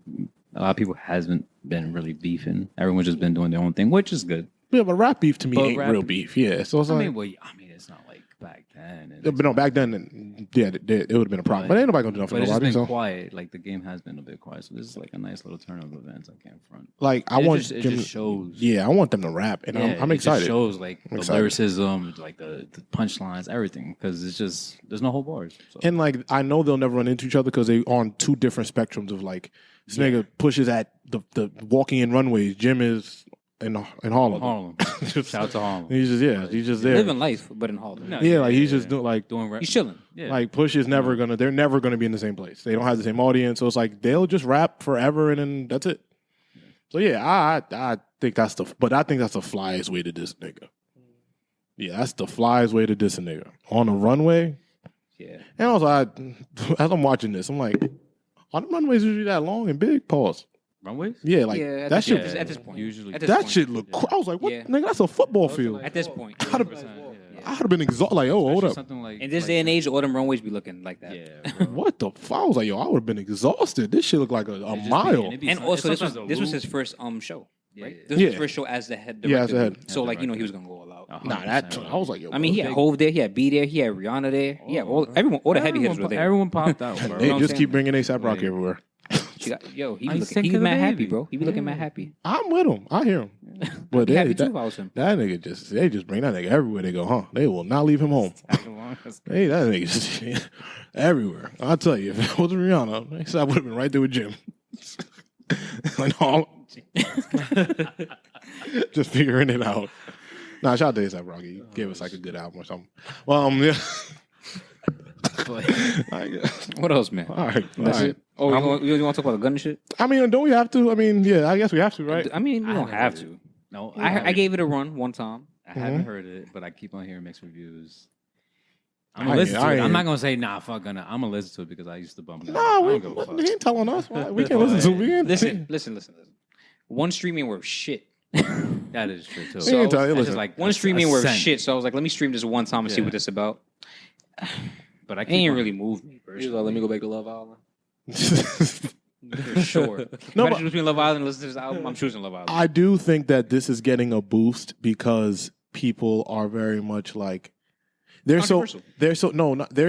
a lot of people hasn't been really beefing. Everyone's just been doing their own thing, which is good. Yeah, but rap beef to me But ain't rap real beef- beef. Yeah, so it's like, It's not like back then. And but no, back then, yeah, it would have been a problem. But ain't nobody gonna do nothing But for it's just nobody. been So, quiet. Like the game has been a bit quiet. So this is like a nice little turn of events. I can't front. like, I want It Jim. just shows. Yeah, I want them to rap, and I'm it excited. just shows like I'm the excited. lyricism, like the punchlines, everything. Because it's just there's no whole bars. So. And like, I know they'll never run into each other because they on two different spectrums of like, this nigga pushes at the walking in runways. Jim is in Harlem. Harlem. Shout out to Harlem. He's just there. Living life, but in Harlem. No, Yeah, like he's just doing like doing rap. He's chilling. Yeah. like Push is never gonna. They're never gonna be in the same place. They don't have the same audience, so it's like they'll just rap forever, and then that's it. So yeah, I think that's the flyest way to diss a nigga. Yeah, that's the flyest way to diss a nigga on a runway. Yeah. And also, as I'm watching this, I'm like, are the runways usually that long and big? Pause. Runways? Yeah, like Yeah, that shit. at this point. Usually. At this That point. shit look. I was like, what, Yeah. nigga? That's a football field. At this point. I'd have been exhausted. Like, oh, hold up. Something like In this like day and age, all them runways be looking like that. Yeah. Bro. What the fuck? I was like, yo, I would have been exhausted. This shit looked like a It'd just mile. be- it'd be And some- also, this was sometimes a this was loop. his first show, right? Yeah. This was Yeah. his first show as the head Yeah, as director. the head. So As like director. he was gonna go all out. Nah, that 100%. I was like, yo. I mean, he had Hove there, he had B there, he had Rihanna there, yeah, all the heavy hitters were there. Everyone popped out, bro. They know what just I'm keep saying? bringing ASAP Rocky Yeah. everywhere. He got, yo, he I be just looking, think he of mad the happy, baby. bro. He be looking mad happy. I'm with him. I hear him. But Be happy that, too if I was him. that nigga they just bring that nigga everywhere they go, huh? They will not leave him home. Hey, that nigga just everywhere. I'll tell you, if it was Rihanna, I would have been right there with Jim. Like, no, just figuring it out. Nah, shout out to ASAP Rocky. He gave us like a good album or something. Well, yeah. What else, man? All right. That's it. Oh, you want to talk about the gun and shit? I mean, don't we have to? I mean, yeah, I guess we have to, right? I mean, we don't have heard to. No, I gave it a run one time. I haven't heard it, but I keep on hearing mixed reviews. I'm I gonna listen ain't- to I it. I'm ain't- not gonna say nah. Fuck gonna. I'm gonna listen to it because I used to bump it. No, I we, don't give a fuck. he ain't telling us. We can listen to it. We ain't Listen. One streaming worth shit. That is true too. He ain't tell you, That's listen. just like One a streaming worth cent. shit. So I was like, let me stream this one time and see Yeah. what this about. But I It keep ain't on- really moved me He was personally. like, let me go back to Love Island. For sure. No, No, but- choose between Love Island and listen to this album. I'm choosing Love Island. I do think that this is getting a boost because people are very much like they're Controversial. they're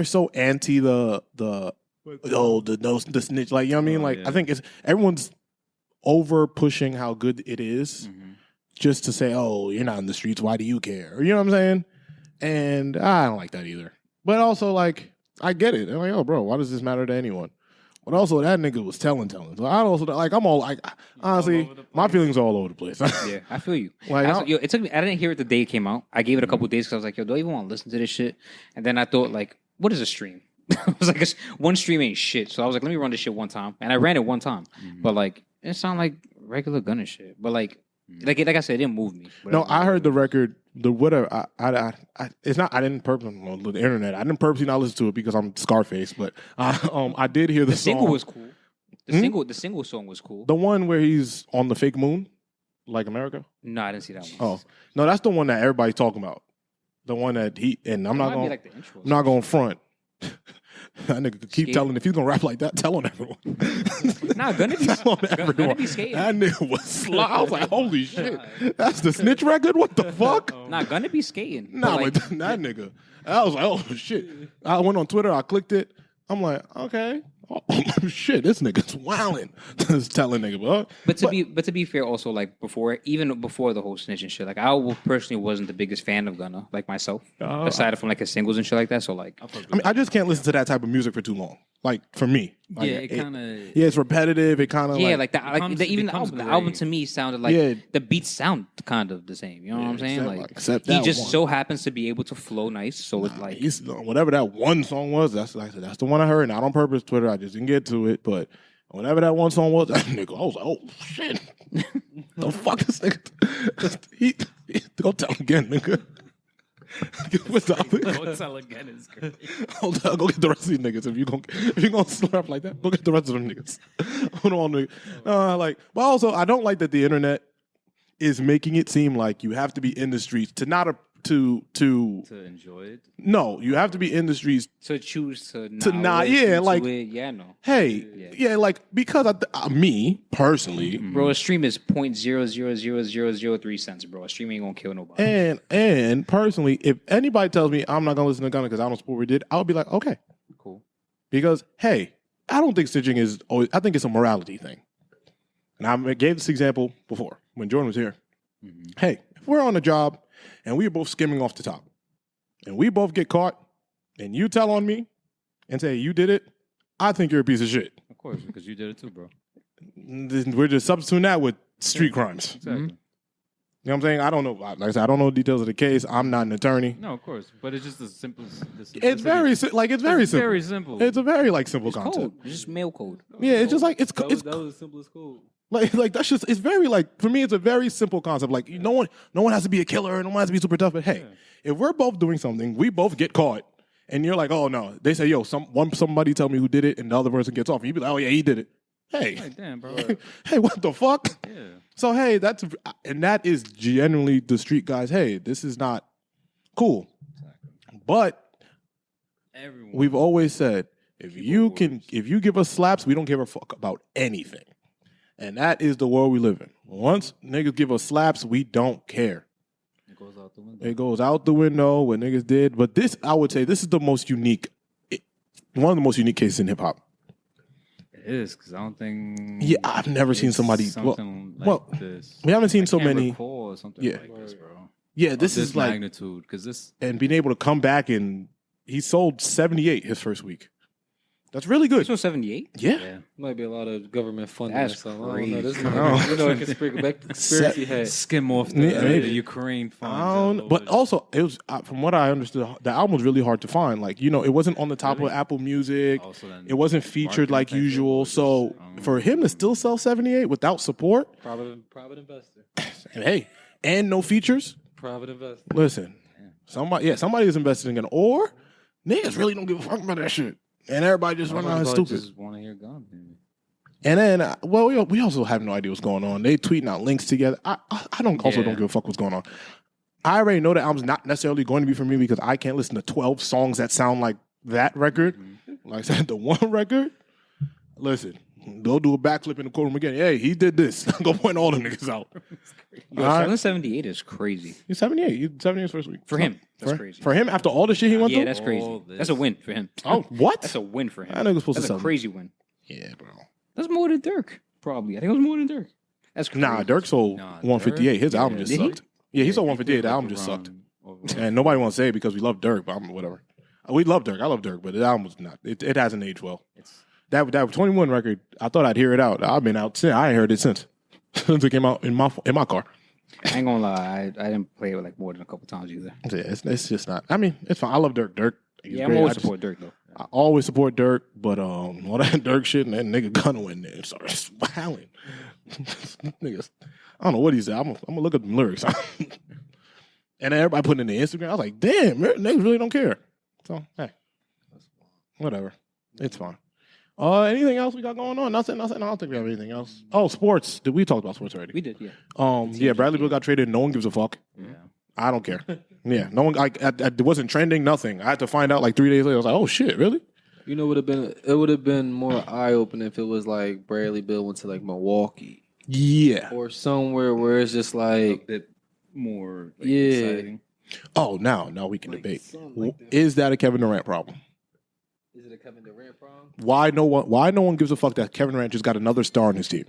so anti the snitch, like, you know what I mean? Oh, Like, yeah. I think it's everyone's over pushing how good it is just to say, oh, you're not in the streets, why do you care? Or, you know what I'm saying? And I don't like that either. But also, like, I get it. I'm like, oh, bro, why does this matter to anyone? But also, that nigga was telling. So I also, like, I'm all like, honestly, over the my feelings are all over the place. Yeah, I feel you. Like, I was- yo, it took me. I didn't hear it the day it came out. I gave it a couple days because I was like, yo, do I even want to listen to this shit? And then I thought, like, what is a stream? I was like, one stream ain't shit. So I was like, let me run this shit one time, and I ran it one time. But like, it sounded like regular gun and shit. But like I said, it didn't move me. No, I heard the record, the whatever. It's not. I didn't purposely on the internet. I didn't purposely not listen to it because I'm Scarface. But I did hear the song. single was cool. The single song was cool. The one where he's on the fake moon, like America. No, I didn't see that one. Oh no, that's the one that everybody's talking about. The one that he and I'm It not might be going. like the intro. I'm not going front. That nigga could keep Skate. telling if he's gonna rap like that, tell on everyone. Nah, gonna be Tell on gonna everyone. be skating. That nigga was slow. I was like, holy shit, that's the snitch record. What the fuck? Nah, gonna be skating. Nah, But, like, but that nigga. I was like, oh shit. I went on Twitter, I clicked it. I'm like, okay. Oh, shit, this nigga's wilding. Just telling nigga, But to be fair, also like even before the whole snitch and shit, like I personally wasn't the biggest fan of Gunna, like myself, aside from like his singles and shit like that. So like, I mean, I just can't listen to that type of music for too long. Like for me, like, Yeah, it kind of. yeah, it's repetitive. It kind of Yeah, like even the album to me sounded like the beats sound kind of the same. You know what I'm saying? except he that just one. so happens to be able to flow nice. So it's like he's, whatever that one song was. That's the one I heard. Not on purpose. Twitter. I just didn't get to it. But whatever that one song was, that nigga, I was like, oh shit, the fuck this nigga. Don't tell him again, nigga. Don't tell again is great. Hold on, go get the rest of these niggas. If you gonna slurp like that, go get the rest of them niggas. Hold on, nigga. But also I don't like that the internet is making it seem like you have to be in the streets to not to enjoy it. No, you have to be in the streets to choose to not. Yeah, like no. Hey, yeah, like because me personally, bro, a stream is 0.00003 cents, bro. A stream ain't gonna kill nobody. And personally, if anybody tells me I'm not gonna listen to Gunna because I don't support what he did, I'll be like, okay, cool. Because hey, I don't think stitching is always. I think it's a morality thing. And I gave this example before when Jordan was here. Mm-hmm. Hey, if we're on a job and we're both skimming off the top, and we both get caught, and you tell on me and say you did it, I think you're a piece of shit. Of course, because you did it too, bro. We're just substituting that with street crimes. Exactly. Mm-hmm. You know what I'm saying? I don't know. Like I said, I don't know the details of the case. I'm not an attorney. No, of course, but it's just the simplest. It's very simple. It's very simple. It's a very simple concept. Code. It's just mail code. Yeah, it's just like that was the simplest code. Like that's just it's very for me it's a very simple concept. Like no one has to be a killer, no one has to be super tough. But hey, if we're both doing something, we both get caught, and you're like, oh no, they say yo, somebody tell me who did it, and the other person gets off, and you be like, oh yeah, he did it. Hey, like, damn, bro. Hey, what the fuck? Yeah. So hey, that is genuinely the street guys. Hey, this is not cool. Exactly. But we've always said if you give us slaps, we don't give a fuck about anything. And that is the world we live in. Once niggas give us slaps, we don't care. It goes out the window. It goes out the window what niggas did. But this, I would say, this is the most unique, one of the most unique cases in hip hop. It is, because I don't think... Yeah, I've never seen somebody... Something this. We haven't seen so many... Recall something like this, bro. Yeah, this is like... magnitude, because this... And being able to come back and... He sold 78 his first week. That's really good. So 78? Yeah. Might be a lot of government funding. That's so crazy. I don't know. This conspiracy hat. Skim off the Ukraine funds. But also, it was from what I understood, the album was really hard to find. Like, it wasn't on the top of Apple Music. It wasn't featured like usual. So for him to still sell 78 without support, private investor. And hey, and no features. Private investor. Listen, somebody is investing in it, or niggas really don't give a fuck about that shit. And everybody just run around stupid. Just want to hear gun. And then, we also have no idea what's going on. They tweeting out links together. I don't give a fuck what's going on. I already know the album's not necessarily going to be for me because I can't listen to 12 songs that sound like that record. Mm-hmm. Like I said, the one record. Listen, they'll do a backflip in the courtroom again. Hey, he did this. Go point all them niggas out. Yo, 78 is crazy. He's 78. He's 78 first week. For him. That's crazy. For him, after all the shit he went through? Yeah, that's crazy. That's a win for him. Oh, what? That's a win for him. I know supposed that's to a crazy win. Yeah, bro. That's more than Dirk, probably. I think it was more than Dirk. That's crazy. Nah, Dirk sold 158. His album just sucked. Yeah, he sold 158. The album just sucked. And nobody wants to say it because we love Dirk, but whatever. We love Dirk. I love Dirk, but the album was not. It hasn't aged well. That 21 record, I thought I'd hear it out. I've been out since. I ain't heard it since it came out in my car. I ain't gonna lie, I didn't play it like more than a couple times either. Yeah, it's just not. I mean, it's fine. I love Dirk. Yeah, I'm always support Dirk though. I always support Dirk, but all that Dirk shit and that nigga Gunna went there and started wilding. Niggas, I don't know what he said. I'm gonna look at the lyrics. And everybody putting it in the Instagram. I was like, damn, niggas really don't care. So hey, whatever. It's fine. Anything else we got going on? Nothing. I don't think we have anything else. Oh, sports. Did we talk about sports already? We did, yeah. Yeah, Bradley Beal got traded. No one gives a fuck. Yeah. I don't care. Yeah, no one. It wasn't trending. Nothing. I had to find out like 3 days later. I was like, oh shit, really? It would have been more eye opening if it was like Bradley Beal went to like Milwaukee. Yeah. Or somewhere where it's just like a bit more exciting. Oh, now we can debate. Is that a Kevin Durant problem? Is it a Kevin Durant problem? Why no one gives a fuck that Kevin Durant just got another star on his team?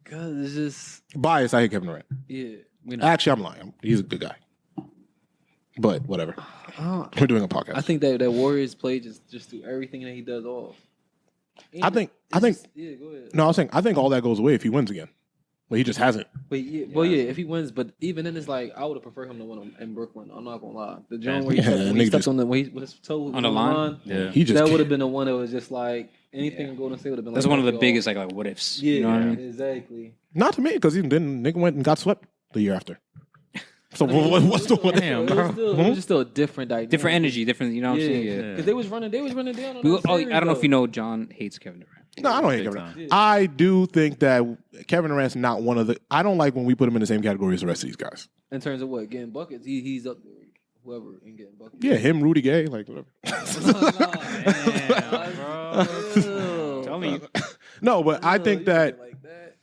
Because it's just biased. I hate Kevin Durant. Yeah. Actually, I'm lying. He's a good guy. But whatever. Uh, We're doing a podcast. I think that Warriors play just do everything that he does off. I think. Yeah, go ahead. No, I think all that goes away if he wins again. But he just hasn't. But if he wins, but even then, it's like I would have preferred him to win in Brooklyn. I'm not gonna lie. The joint where he stepped on his toe On the line? Yeah. He just that would have been the one that was just like anything in Golden State would have been. That's like, one of the oh, biggest like what ifs. Yeah, You know what I mean? exactly. not to me because even then nigga went and got swept the year after. So what's the one? Damn, bro. It was just still a different dynamic. Different energy, different. You know what I'm saying? Yeah, Yeah. because they was running down. On We, that series, I don't know if though. you know, John hates Kevin Durant. No, I don't hate Big Kevin time. Durant. I do think that Kevin Durant's not one of the. I don't like when we put him in the same category as the rest of these guys. In terms of what getting buckets, he's up there. Whoever in getting buckets. Yeah, him, Rudy Gay, like whatever. Tell me. No, but I think that.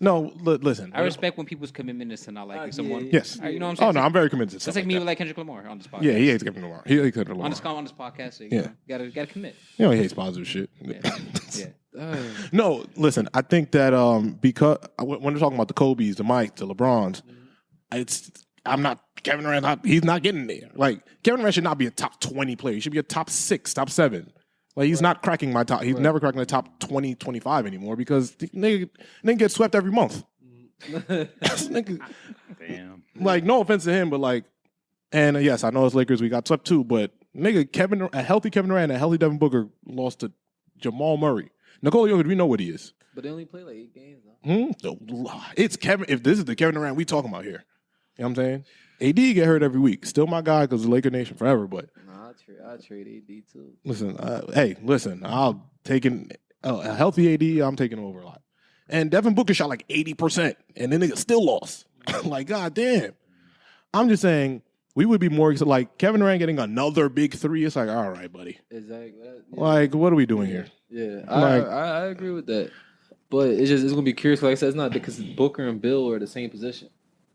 No, listen. I respect when people's commitment is to not liking someone. Yes. You know what I'm saying? Oh no, I'm very committed to That's stuff like me that. with like Kendrick Lamar on this podcast. Yeah, he hates Kevin Lamar. He hates Kevin Lamar. on this podcast. So, Yeah. gotta commit. You know, he hates positive shit. Yeah. No, listen. I think that because when we're talking about the Kobe's, the Mike, the LeBrons, I'm not Kevin Durant. He's not getting there. Like Kevin Durant should not be a top 20 player. He should be a top 6, top 7. Like he's not cracking my top. He's never cracking the top 20, 25 anymore because nigga get swept every month. Nigga, Damn. like no offense to him, but like, and yes, I know it's Lakers. We got swept too, but nigga, a healthy Kevin Durant and a healthy Devin Booker lost to Jamal Murray. Nikola Jokic, we know what he is. But they only play like 8 games. Though. It's Kevin. If this is the Kevin Durant we talking about here, you know what I'm saying? AD get hurt every week. Still my guy because the Laker Nation forever. But Nah, I trade AD too. listen, I'll take a healthy AD. I'm taking over a lot. And Devin Booker shot like 80%, and then nigga still lost. Like, god damn. I'm just saying we would be more like Kevin Durant getting another big 3. It's like, all right, buddy. Exactly. Like, what are we doing here? Yeah, Like- I agree with that. But it's gonna be curious. Like I said, it's not because Booker and Bill are the same position.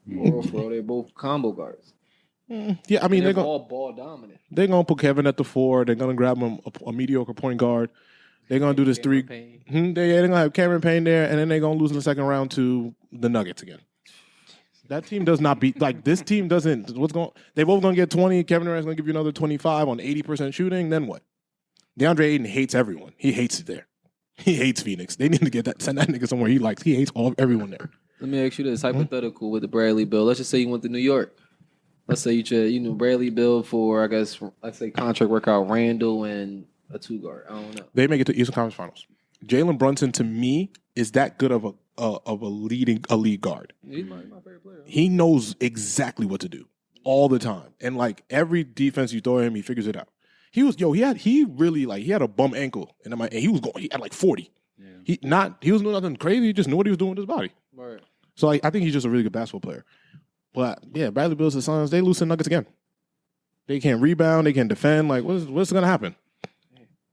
For real, they're both combo guards. Yeah, I mean They're they're all ball dominant. gonna put Kevin at the 4. They're gonna grab him a mediocre point guard. They're gonna do this 3. They're gonna have Cameron Payne there, and then they're gonna lose in the second round to the Nuggets again. That team does not beat like this team doesn't. They both gonna get 20. Kevin Durant's gonna give you another 25 on 80% shooting. Then what? DeAndre Ayton hates everyone. He hates it there. He hates Phoenix. They need to send that nigga somewhere he likes. He hates everyone there. Let me ask you this hypothetical with the Bradley Bill. Let's just say you went to New York. Let's say you Bradley Bill for let's say contract workout Randall and a 2 guard. I don't know. They make it to Eastern Conference Finals. Jalen Brunson to me is that good of a lead guard. He's my favorite player. He knows exactly what to do all the time, and like every defense you throw at him, he figures it out. He had a bum ankle, and he had like 40. Yeah. He was doing nothing crazy. He just knew what he was doing with his body. Right. So I think he's just a really good basketball player. But yeah, Bradley Bill's the Suns. They lose to the Nuggets again. They can't rebound. They can't defend. Like what's going to happen?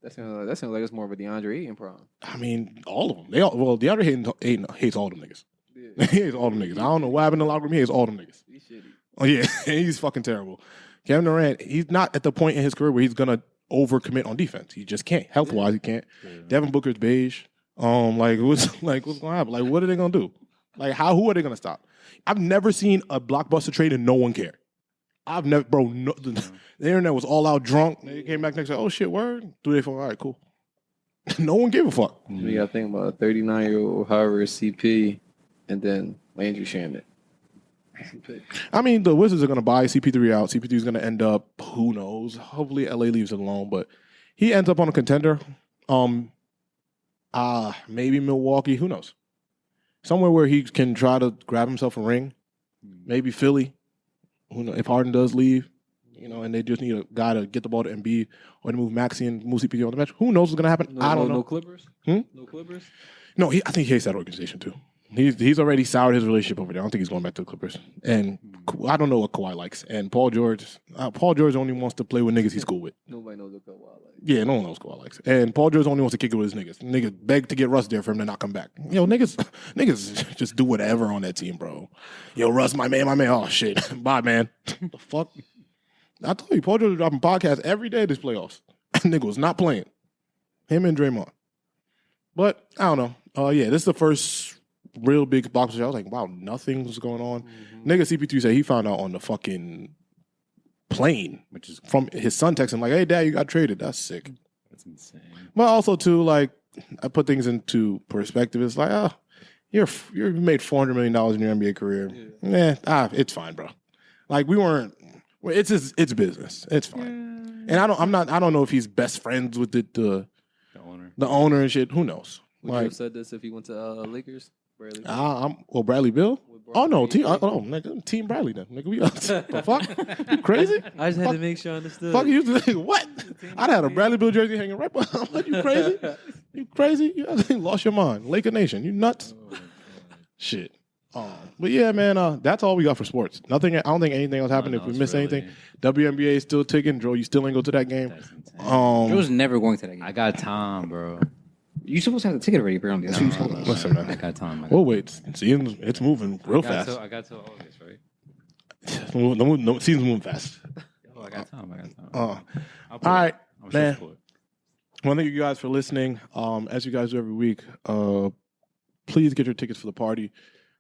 That sounds like it's more of a DeAndre Ayton problem. I mean, all of them. DeAndre Ayton hates all them niggas. Yeah. He hates all them niggas. I don't know what happened in the locker room. He hates all them niggas. He's shitty. Oh yeah, he's fucking terrible. Kevin Durant, he's not at the point in his career where he's gonna overcommit on defense. He just can't. Health wise, he can't. Yeah. Devin Booker's beige. What's gonna happen? Like, what are they gonna do? Like, who are they gonna stop? I've never seen a blockbuster trade and no one cared. I've never, bro. No, the internet was all out drunk. They came back next day. Oh shit, word. 3 days, all right, cool. No one gave a fuck. You gotta think about a 39-year-old Harvard CP, and then Landry Shamet. I mean, the Wizards are going to buy CP3 out. CP3 is going to end up, who knows? Hopefully LA leaves it alone, but he ends up on a contender. Maybe Milwaukee, who knows? Somewhere where he can try to grab himself a ring. Maybe Philly. Who knows? If Harden does leave, and they just need a guy to get the ball to Embiid or to move Maxey and move CP3 on the bench. Who knows what's going to happen? I don't know. No Clippers? No Clippers? No, I think he hates that organization too. He's already soured his relationship over there. I don't think he's going back to the Clippers. And I don't know what Kawhi likes. And Paul George only wants to play with niggas he's cool with. Nobody knows what Kawhi likes. Yeah, no one knows what Kawhi likes. And Paul George only wants to kick it with his niggas. Niggas beg to get Russ there for him to not come back. Niggas just do whatever on that team, bro. Yo, Russ, my man. Oh, shit. Bye, man. The fuck? I told you, Paul George was dropping podcasts every day this playoffs. Nigga was not playing. Him and Draymond. But, I don't know. Yeah, this is the first real big blockbuster. I was like, wow, nothing's going on. Mm-hmm. Nigga CP3 said he found out on the fucking plane, Which is from his son texting him like, "Hey, Dad, you got traded." That's sick. that's insane. But also too, like, I put things into perspective. It's like, oh, you made $400 million in your NBA career. It's fine, bro. Like, we weren't. It's business. It's fine. And I don't know if he's best friends with the owner and shit. Who knows? Would you have said this if he went to Lakers? Bradley Bill. Oh no, nigga, Team Bradley then. Nigga, we the fuck? You crazy? I just had to make sure I understood. Fuck you, what? I'd had a Bradley Bill jersey hanging right behind. What, you crazy? You crazy? You lost your mind. Laker Nation, you nuts? Shit. But yeah, man, that's all we got for sports. Nothing. I don't think anything else happened. If we missed anything, WNBA is still ticking. Dro, you still ain't go to that game. Joe's never going to that game. I got time, bro. You supposed to have the ticket already, apparently. That's what you told us. Listen, man. I got time. Well, wait. Season's it's moving real fast. I got till August, right? No, season's moving fast. I got time. All right, man. Well, thank you guys for listening. As you guys do every week, please get your tickets for the party.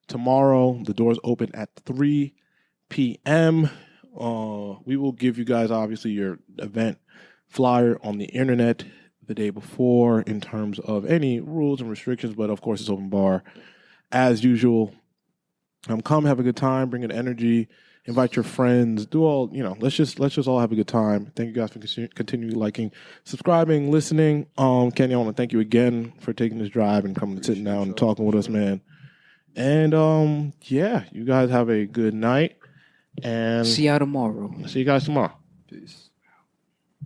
Tomorrow, the doors open at 3 p.m. We will give you guys, obviously, your event flyer on the internet the day before in terms of any rules and restrictions, but of course it's open bar as usual. Come have a good time, bring in energy, invite your friends, do all, let's just all have a good time. Thank you guys for continuing liking, subscribing, listening. Kenny, I want to thank you again for taking this drive and coming and sitting down and talking with us, man. And you guys have a good night and see y'all tomorrow. See you guys tomorrow. Peace.